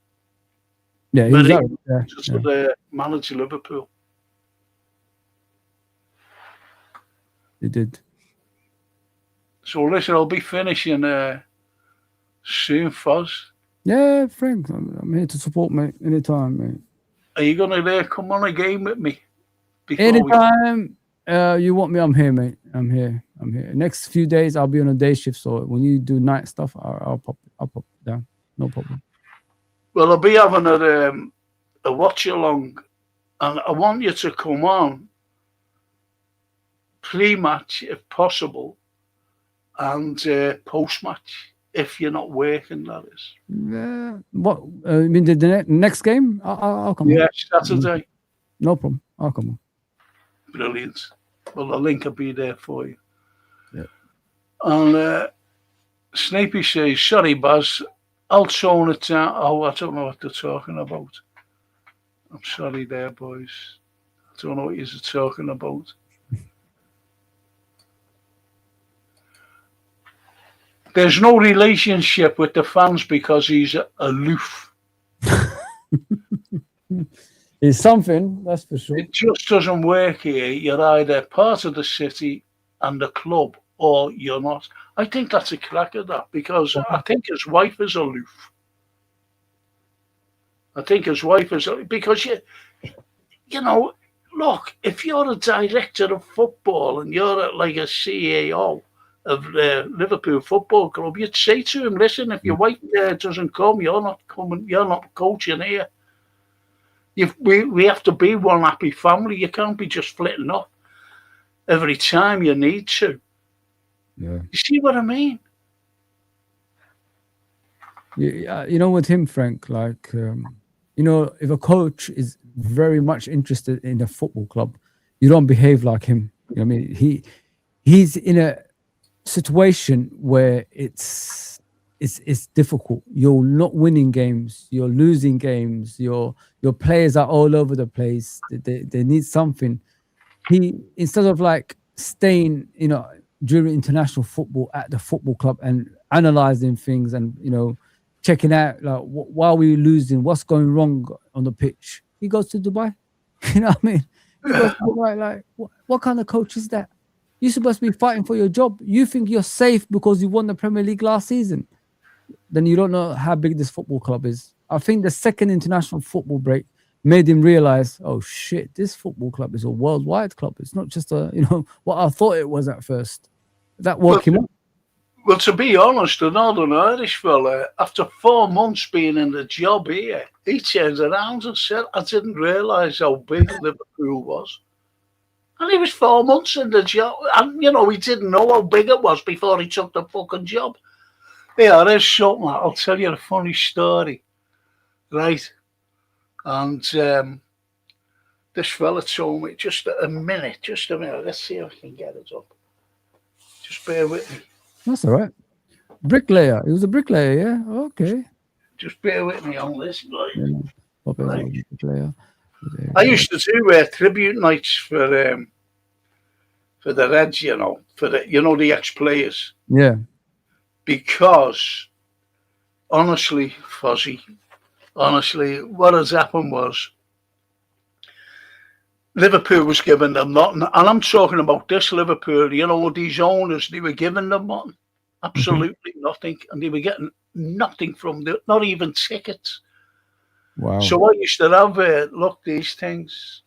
Yeah, he was out. Yeah, to manage Liverpool. He did. So listen, I'll be finishing soon, Foz. Yeah, Frank, I'm here to support, mate. Anytime, mate. Are you going to come on a game with me? Anytime you want me, I'm here, mate. I'm here. Next few days, I'll be on a day shift. So when you do night stuff, I'll pop down. No problem. Well, I'll be having a watch along, and I want you to come on pre-match if possible, and post-match if you're not working. That is. What? You mean the next game? I'll come. Yeah, Saturday. No problem. I'll come on. Brilliant. Well, the link will be there for you. Yeah. And Snapey says, "Sorry, Baz, I'll tone it down." Oh, I don't know what they're talking about. I'm sorry there, boys. I don't know what you're talking about. There's no relationship with the fans because he's aloof. It's something, that's for sure. It just doesn't work here. You're either part of the city and the club or you're not. I think that's a crack at that because I think his wife is aloof. Because look, if you're a director of football and you're like a CEO of the Liverpool Football Club, you'd say to him, listen, if your wife doesn't come, you're not coming, you're not coaching here. We have to be one happy family. You can't be just flitting off every time you need to. Yeah. You see what I mean? Yeah, with him, Frank, like, if a coach is very much interested in a football club, you don't behave like him. You know what I mean? He's in a situation where it's difficult. You're not winning games. You're losing games. Your players are all over the place. They need something. He, instead of like staying, during international football at the football club and analyzing things and checking out like why are we losing, what's going wrong on the pitch, he goes to Dubai. You know what I mean? He goes to Dubai. Like, what kind of coach is that? You're supposed to be fighting for your job. You think you're safe because you won the Premier League last season. Then you don't know how big this football club is. I think the second international football break made him realize, oh shit, this football club is a worldwide club. It's not just what I thought it was at first. That woke him up. Well, to be honest, the Northern Irish fella, after 4 months being in the job here, he turned around and said, I didn't realise how big Liverpool was. And he was 4 months in the job. And, he didn't know how big it was before he took the fucking job. Yeah, there's something. I'll tell you a funny story. Right? And this fella told me, just a minute. Let's see if I can get it up. Just bear with me. That's all right. Bricklayer. He was a bricklayer, yeah? Okay. Just bear with me on this. Right? Yeah. Right. Bricklayer. I used to do tribute nights for the Reds, for the ex-players. Yeah. Because, honestly, Fozzie, what has happened was Liverpool was giving them nothing. And I'm talking about this Liverpool, these owners, they were giving them nothing. Absolutely nothing. And they were getting nothing from them, not even tickets. Wow. So I used to have, look, these things.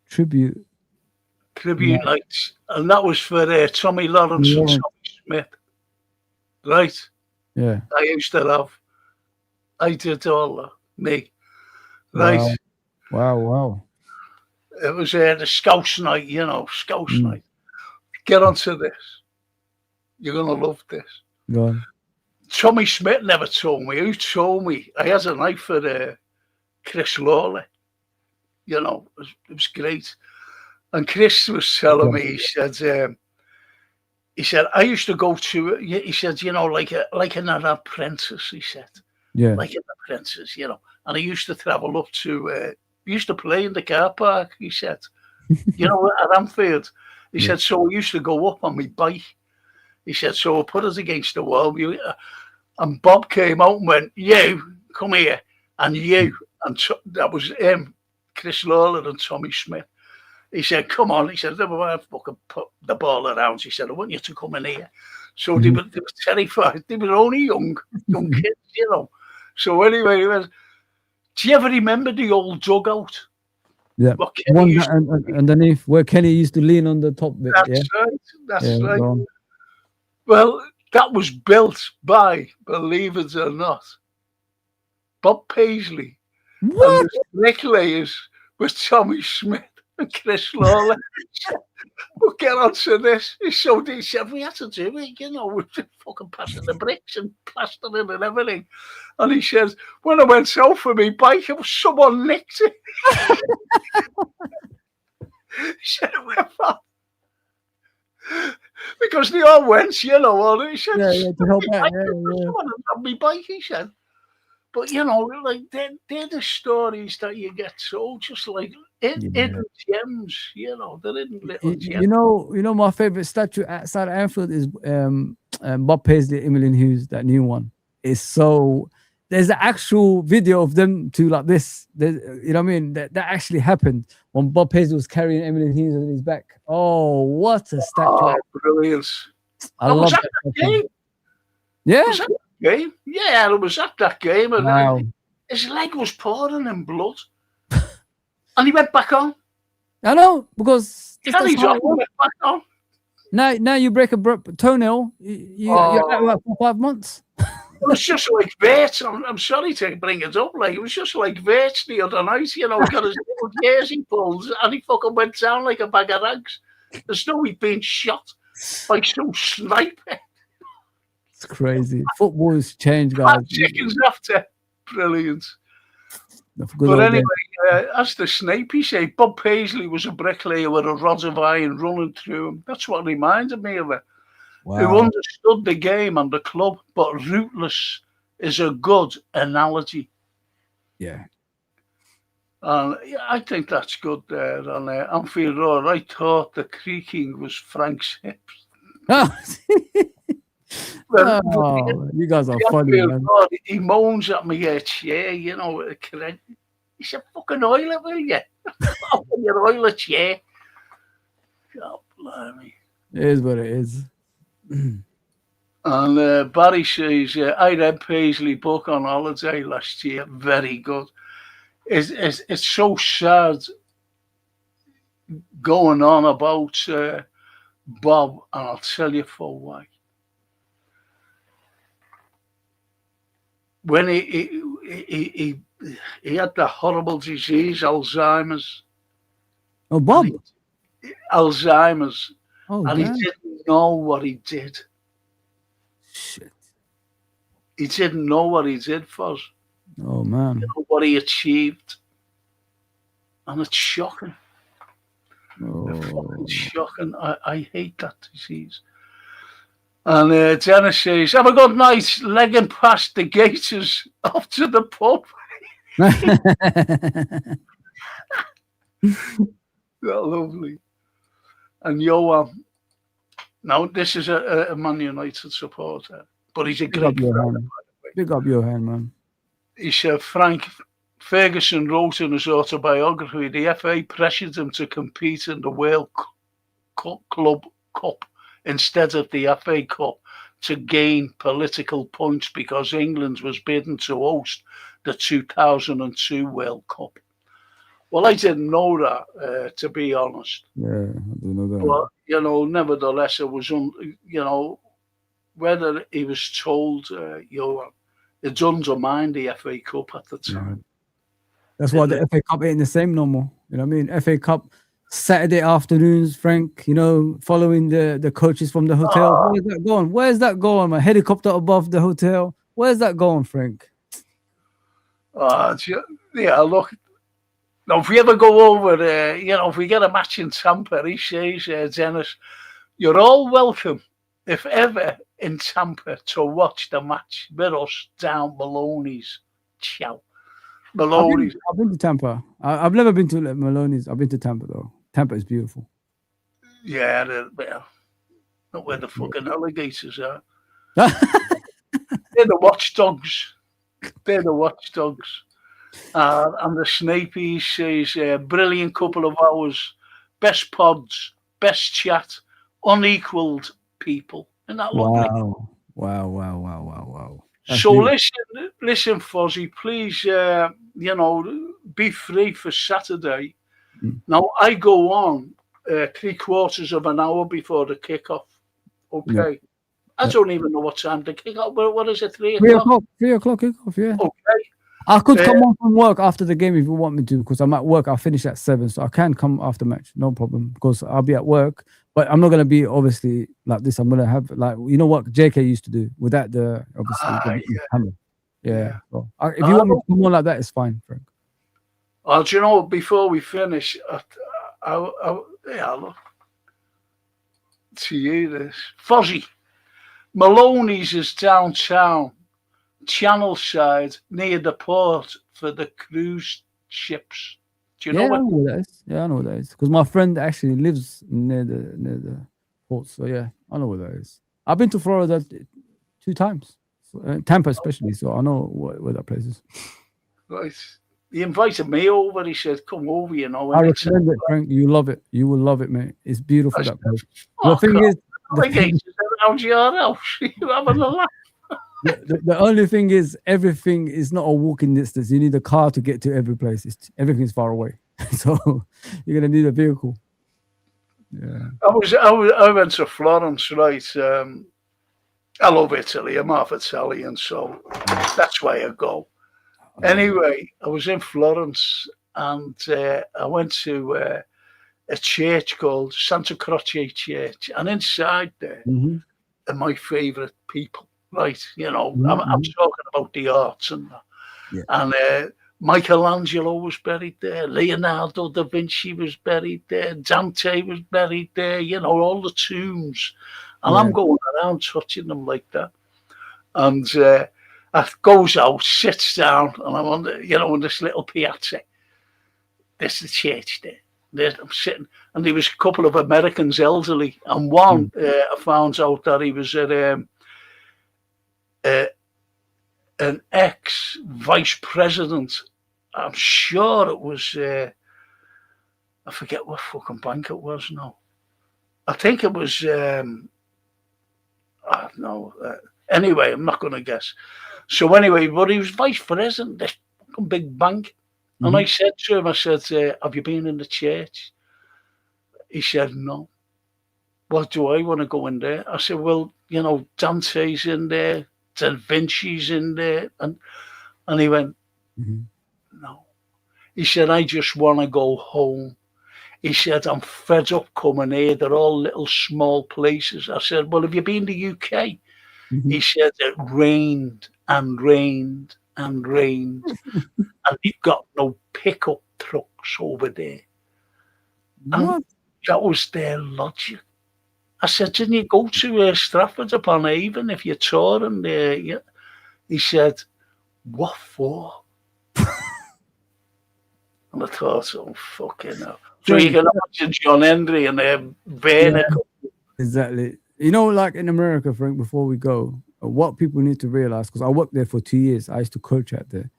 Tribute nights. And that was for Tommy Lawrence and Tommy Smith. Right? Yeah. I used to have. I did all that. Me. Right? Wow. It was the Scouse night, Scouse night. Get onto this. You're going to love this. Go on. Tommy Smith never told me. Who told me? I had a knife for Chris Lawley. You know, it was great. And Chris was telling me, he said, I used to go to, he said, you know, like an apprentice, he said. Yeah. Like an apprentice, you know. And I used to travel up to, we used to play in the car park, he said. You know, at Anfield. He said, so I used to go up on my bike. He said, so I put us against the wall. And Bob came out and went, you, come here. And you. And that was him, Chris Lawler and Tommy Smith. He said, come on. He said, never mind, fucking put the ball around. He said, I want you to come in here. So they were terrified. They were only young kids, you know. So anyway, he went, do you ever remember the old dugout? Yeah. One underneath where Kenny used to lean on the top bit. That's right. That's right. Well, that was built by, believe it or not, Bob Paisley. What? And the bricklayers were Tommy Smith and Chris Lawler. We'll get onto this. So they said, we had to do it, you know, we're just fucking passing the bricks and plastering and everything. And he said, when I went out for my bike, someone nicked it. He said, where? Because they all went, you know, and he said, to help out. Someone on my bike, he said. But, you know, like, they're the stories that you get told, just like hidden gems, you know, they're hidden little gems. You know, my favorite statue outside of Anfield is Bob Paisley, Emily Hughes, that new one. It's so, there's an actual video of them two like this. You know what I mean? That actually happened when Bob Paisley was carrying Emily Hughes on his back. Oh, what a statue. Oh, brilliant. I love that game. Yeah. Was that game? Yeah, it was at that game. And wow. His leg was pouring in blood. And he went back on. I know, because Went back on. Now you break a toenail, you're out about 4 or 5 months. It was just like Vert. I'm sorry to bring it up. Like, it was just like Vert the other night, you know, got his little jersey pulled and he fucking went down like a bag of rags. As though he'd been shot by some sniper. It's crazy. Football's changed, guys. 5 seconds after. Brilliant. But anyway, as the Snapey say, Bob Paisley was a bricklayer with a rod of iron running through him. That's what reminded me of it. Wow. Who understood the game and the club, but rootless is a good analogy. Yeah. And I think that's good there. And Anfield Road, I thought the creaking was Frank's hips. You guys are funny, man. Road, he moans at me chair, you know. He said, fucking oil it, will you? Open your oil a chair. God, blimey. It is what it is. And Barry says, I read Paisley book on holiday last year. Very good. It's so sad going on about Bob, and I'll tell you for why. When he had the horrible disease, Alzheimer's. Oh, Bob. Alzheimer's. Oh, and man. he didn't know what he did. Shit. He didn't know what he did for us. Oh, man. You know, what he achieved. And it's shocking. Oh. It's fucking shocking. I hate that disease. And Dennis says, have a good night, legging past the Gators off to the pub. Lovely. And Johan, now this is a Man United supporter, but he's a great friend. Big up your hand, man. He said, Frank Ferguson wrote in his autobiography, the FA pressured him to compete in the World Club Cup instead of the FA Cup to gain political points because England was bidden to host the 2002 World Cup. Well, I didn't know that, to be honest. Yeah, I didn't know that. But, you know, nevertheless, it was, you know, whether he was told, it's undermined the FA Cup at the time. Yeah. That's why the FA Cup ain't the same no more. You know what I mean? FA Cup, Saturday afternoons, Frank, following the coaches from the hotel. Where's that going? Where's that going? My helicopter above the hotel. Where's that going, Frank? Yeah, look. Now, if we ever go over there, if we get a match in Tampa, he says, Dennis, you're all welcome, if ever, in Tampa to watch the match with us down Maloney's. Ciao. Maloney's. I've been to Tampa. I've never been to Maloney's. I've been to Tampa, though. Tampa is beautiful. Yeah, not where the fucking alligators are. They're the watchdogs. They're the watchdogs. And the Snapies says, brilliant couple of hours, best pods, best chat, unequaled people. Isn't that lovely? Wow. So listen, Fozzie, please, be free for Saturday. Now, I go on 3/4 of an hour before the kickoff. Okay. Yeah. I don't even know what time the kickoff. What is it? 3 o'clock? 3 o'clock kickoff. Yeah. Okay. I could come on from work after the game if you want me to, because I'm at work. I'll finish at 7, so I can come after match, no problem. Because I'll be at work, but I'm not gonna be obviously like this. I'm gonna have what JK used to do without the camera. Yeah. So, if you want me to come on like that, it's fine, Frank. Well, do you know, before we finish, look to you this. Fozzie, Maloney's is downtown, Channel side, near the port for the cruise ships. Do you know what? I know where that is. Yeah, I know where that is. Because my friend actually lives near the port. So, yeah, I know where that is. I've been to Florida 2 times. Tampa especially, so I know where that place is. Right. He invited me over. He said, come over, I recommend it, Frank. You love it. You will love it, mate. It's beautiful, that place. The thing is... around your house. You having a laugh? The only thing is, everything is not a walking distance. You need a car to get to every place. Everything's far away. So you're going to need a vehicle. Yeah. I went to Florence, right? I love Italy. I'm half Italian, so that's why I go. Anyway, I was in Florence and I went to a church called Santa Croce Church, and inside there are my favourite people, right? I'm talking about the arts and that. Yeah. And Michelangelo was buried there, Leonardo da Vinci was buried there, Dante was buried there, all the tombs. And I'm going around touching them like that. And goes out, sits down, and I'm on on this little piazza. There's the church there. I'm sitting, and there was a couple of Americans, elderly, and one I found out that he was an ex-vice president. I'm sure it was, I forget what fucking bank it was now. I think it was, anyway, I'm not going to guess. So anyway, but he was vice president, this fucking big bank. And I said to him, have you been in the church? He said, no. Well, do I want to go in there? I said, well, Dante's in there, Da Vinci's in there. And he went, no. He said, I just want to go home. He said, I'm fed up coming here. They're all little small places. I said, well, have you been to the UK? He said, it rained and rained and rained. And you've got no pickup trucks over there. And that was their logic. I said, didn't you go to Stratford upon Avon if you're touring there? Yeah. He said, what for? And I thought, oh, fucking hell. So you can imagine John Hendry and Werner. Yeah, exactly. Like in America, Frank, before we go, what people need to realize, because I worked there for 2 years. I used to coach at there.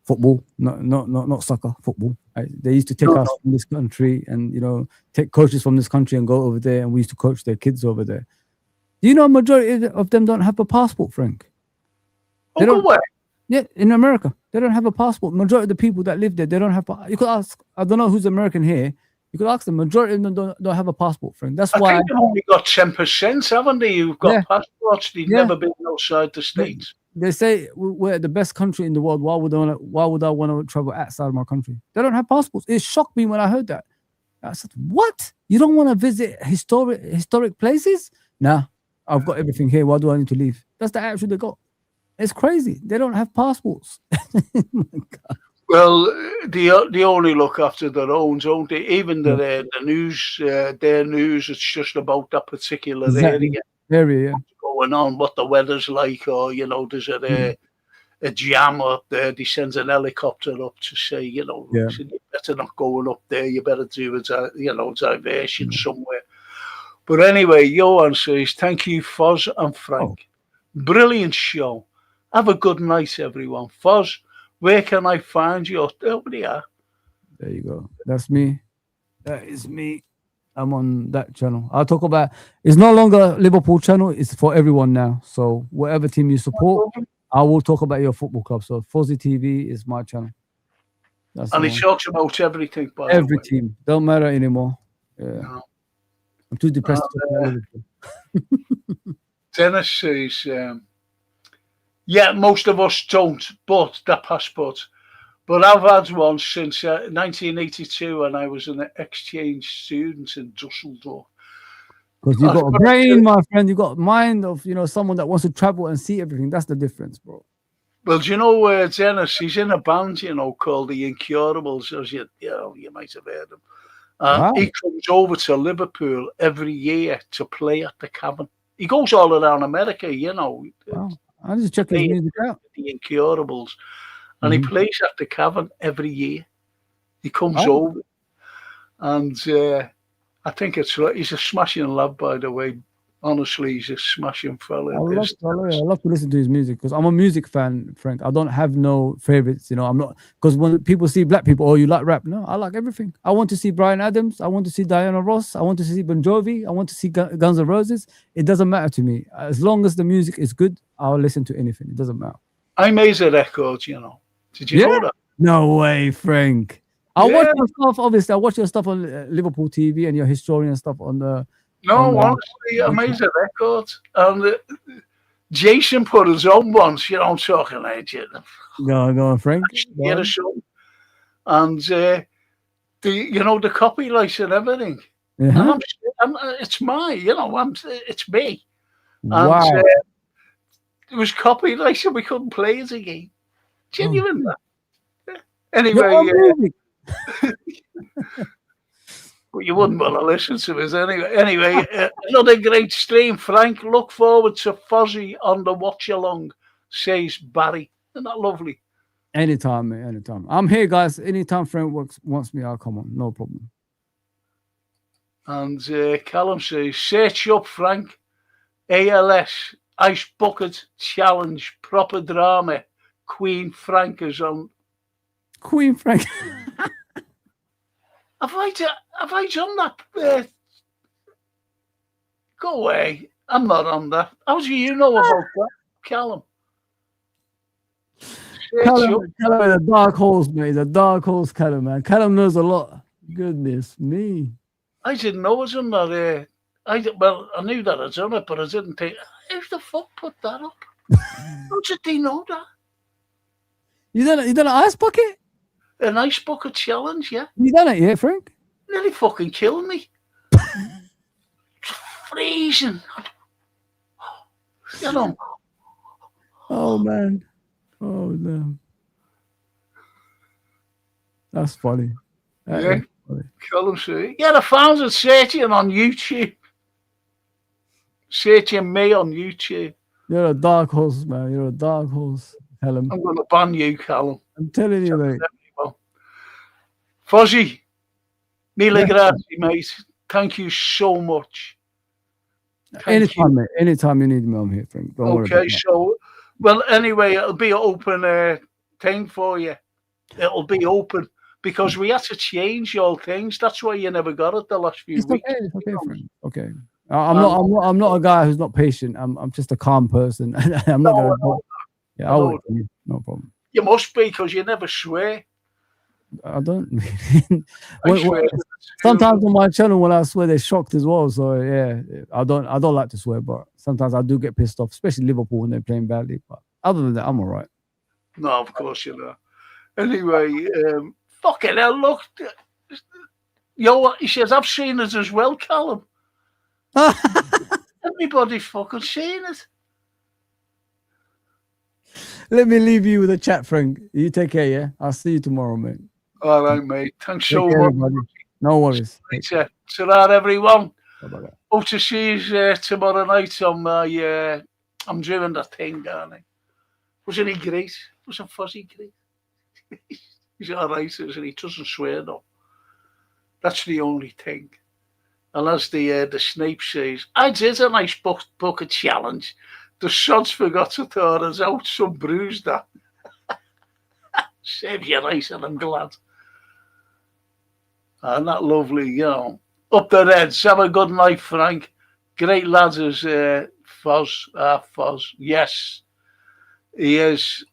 Football, not soccer, football. They used to take us from this country and, take coaches from this country and go over there, and we used to coach their kids over there. Do you know a majority of them don't have a passport, Frank? They don't. Where? Yeah, in America. They don't have a passport. Majority of the people that live there, they don't have. You could ask, I don't know who's American here. You could ask them, majority of them don't have a passport, Frank. That's why. I think they've only got 10%, haven't they? Who've got passports. They've never been outside the States. They say we're the best country in the world. Why would I want to travel outside of my country? They don't have passports. It shocked me when I heard that. I said, what? You don't want to visit historic places? Nah, I've got everything here. Why do I need to leave? That's the attitude they got. It's crazy. They don't have passports. My God. Well, they only look after their own, don't they? Even the news, their news, it's just about that particular Exactly. area Yeah. going on, what the weather's like, or there's a jam up there. They send an helicopter up to say, listen, you better not going up there. You better do a diversion somewhere. But anyway, Johan says, thank you, Foz and Frank. Brilliant show. Have a good night, everyone. Foz, where can I find you? There we are. There you go. That's me. That is me. I'm on that channel. I'll talk about. It's no longer Liverpool channel. It's for everyone now. So whatever team you support, I will talk about your football club. So Fozzy TV is my channel. That's and he talks about everything. By every the way. team. Don't matter anymore. Yeah. No. I'm too depressed to talk about Liverpool. Dennis says, yeah, most of us don't, but that passport. But I've had one since 1982 when I was an exchange student in Dusseldorf. Because you've got a brain, my friend. You've got a mind of, someone that wants to travel and see everything. That's the difference, bro. Well, do you know Dennis? He's in a band, called the Incurables, as you might have heard him. Wow. He comes over to Liverpool every year to play at the Cavern. He goes all around America, Wow. I just check his music out. The Incurables. And he plays at the Cavern every year. He comes over. And I think he's a smashing lad, by the way. Honestly, he's a smashing fella. I love to listen to his music because I'm a music fan, Frank. I don't have no favorites, I'm not, because when people see black people, you like rap. No, I like everything. I want to see Bryan Adams. I want to see Diana Ross. I want to see Bon Jovi. I want to see Guns N' Roses. It doesn't matter to me. As long as the music is good, I'll listen to anything. It doesn't matter. I made a record, Did you know that? No way, Frank. I watch your stuff, obviously. I watch your stuff on Liverpool TV and your historian stuff on the... No, honestly, I made a record. And Jason put his own once, I'm talking like it. Go on, Frank. Get a show. And the copyrights and everything. And it's mine, it's me. Wow. And it was copyright, so we couldn't play it again. Genuine. Anyway, but you wouldn't want to listen to us anyway. Anyway, another great stream, Frank. Look forward to Fozzy on the watch along, says Barry. Isn't that lovely? Anytime, mate. Anytime. I'm here, guys. Anytime Frank wants me, I'll come on. No problem. And Callum says, search up Frank. ALS, Ice Bucket Challenge, proper drama. Queen Frank is on. Queen Frank. Have I done that? Go away. I'm not on that. How do you know about that, Callum? Callum is a dark horse, mate. He's a dark horse, Callum, man. Callum knows a lot. Goodness me. I didn't know it was on that. I knew that I'd done it, but I didn't think, who the fuck put that up? How did they know that? You done an ice bucket? An ice bucket challenge, yeah. You done it, yeah, Frank? Nearly fucking killed me. Freezing. Oh, man. Oh, no. That's funny. Funny. Callum say, I found it searching on YouTube. Searching me on YouTube. You're a dark horse, man. You're a dark horse, Callum. I'm going to ban you, Callum. I'm telling you, mate. Fozzy, mille grazie, mate. Thank you so much. Anytime, mate. Anytime you need me, I'm here, Frank. Don't worry about so, well, anyway, it'll be an open thing for you. It'll be open because we had to change all things. That's why you never got it the last few weeks. It's okay, Frank. Okay. I'm not a guy who's not patient. I'm just a calm person. I'm not going to. Yeah, I'll wait for you. No problem. You must be because you never swear. I don't. Sometimes on my channel when I swear they're shocked as well. So yeah, I don't like to swear, but sometimes I do get pissed off, especially Liverpool when they're playing badly. But other than that, I'm all right. No, of course you know. Anyway, fucking hell, look, Yo, he says, I've seen it as well, Callum. Everybody's fucking seen it. Let me leave you with a chat, Frank. You take care, yeah? I'll see you tomorrow, mate. All right, mate. Thanks Take so care, much. everybody. No worries. To that, everyone. Bye-bye. Hope to see you tomorrow night on my. I'm doing that thing, aren't I? Wasn't he great? Wasn't Fuzzy great? He's all right, isn't he? He doesn't swear, though. That's the only thing. And as the Snape says, I did a nice bucket challenge. The sods forgot to thaw us out, some bruised that. Save your eyes, and I'm glad. And that lovely, you know. Up the Reds. Have a good night, Frank. Great lads as Foz. Foz. Yes, he is.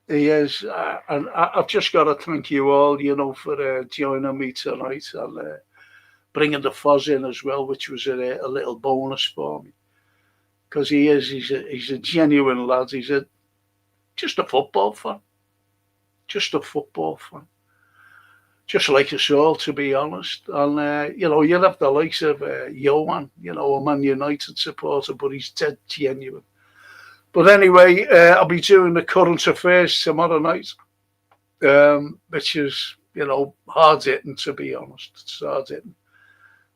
He is. And I've just got to thank you all, you know, for joining me tonight and bringing the Foz in as well, which was a little bonus for me. Because he's a genuine lad. He's just a football fan. Just a football fan. Just like us all, to be honest. And, you know, you'd have the likes of Johan, you know, a Man United supporter, but he's dead genuine. But anyway, I'll be doing the current affairs tomorrow night, which is, you know, hard-hitting, to be honest. It's hard-hitting.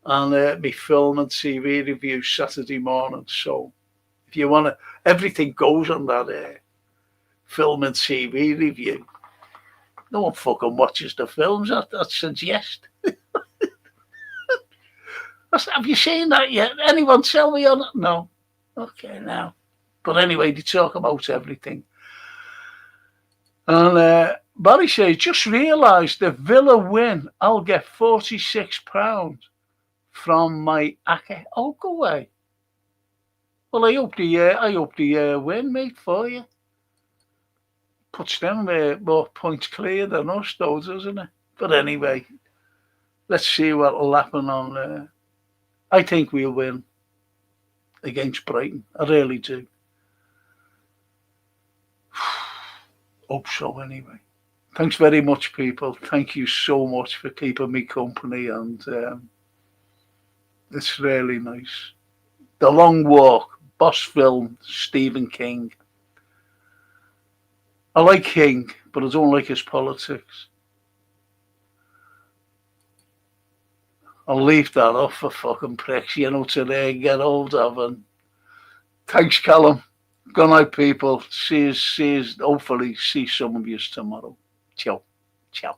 And me film and TV review Saturday morning. So if you want to, everything goes on that film and TV review. No one fucking watches the films, I suggest. Have you seen that yet? Anyone tell me on it? No. Okay, now. But anyway, they talk about everything. And Barry says, just realised the Villa win, I'll get £46 from my Ake. Oh, go away. Well, I hope the win, mate, for you. Puts them more points clear than us, though, doesn't it? But anyway, let's see what will happen on. I think we'll win against Brighton. I really do. Hope so, anyway. Thanks very much, people. Thank you so much for keeping me company, and it's really nice. The Long Walk, Boss Film, Stephen King. I like King, but I don't like his politics. I'll leave that off for fucking pricks, you know, till they get hold of. And thanks, Callum. Good night, people. See you. Hopefully see some of you tomorrow. Ciao. Ciao.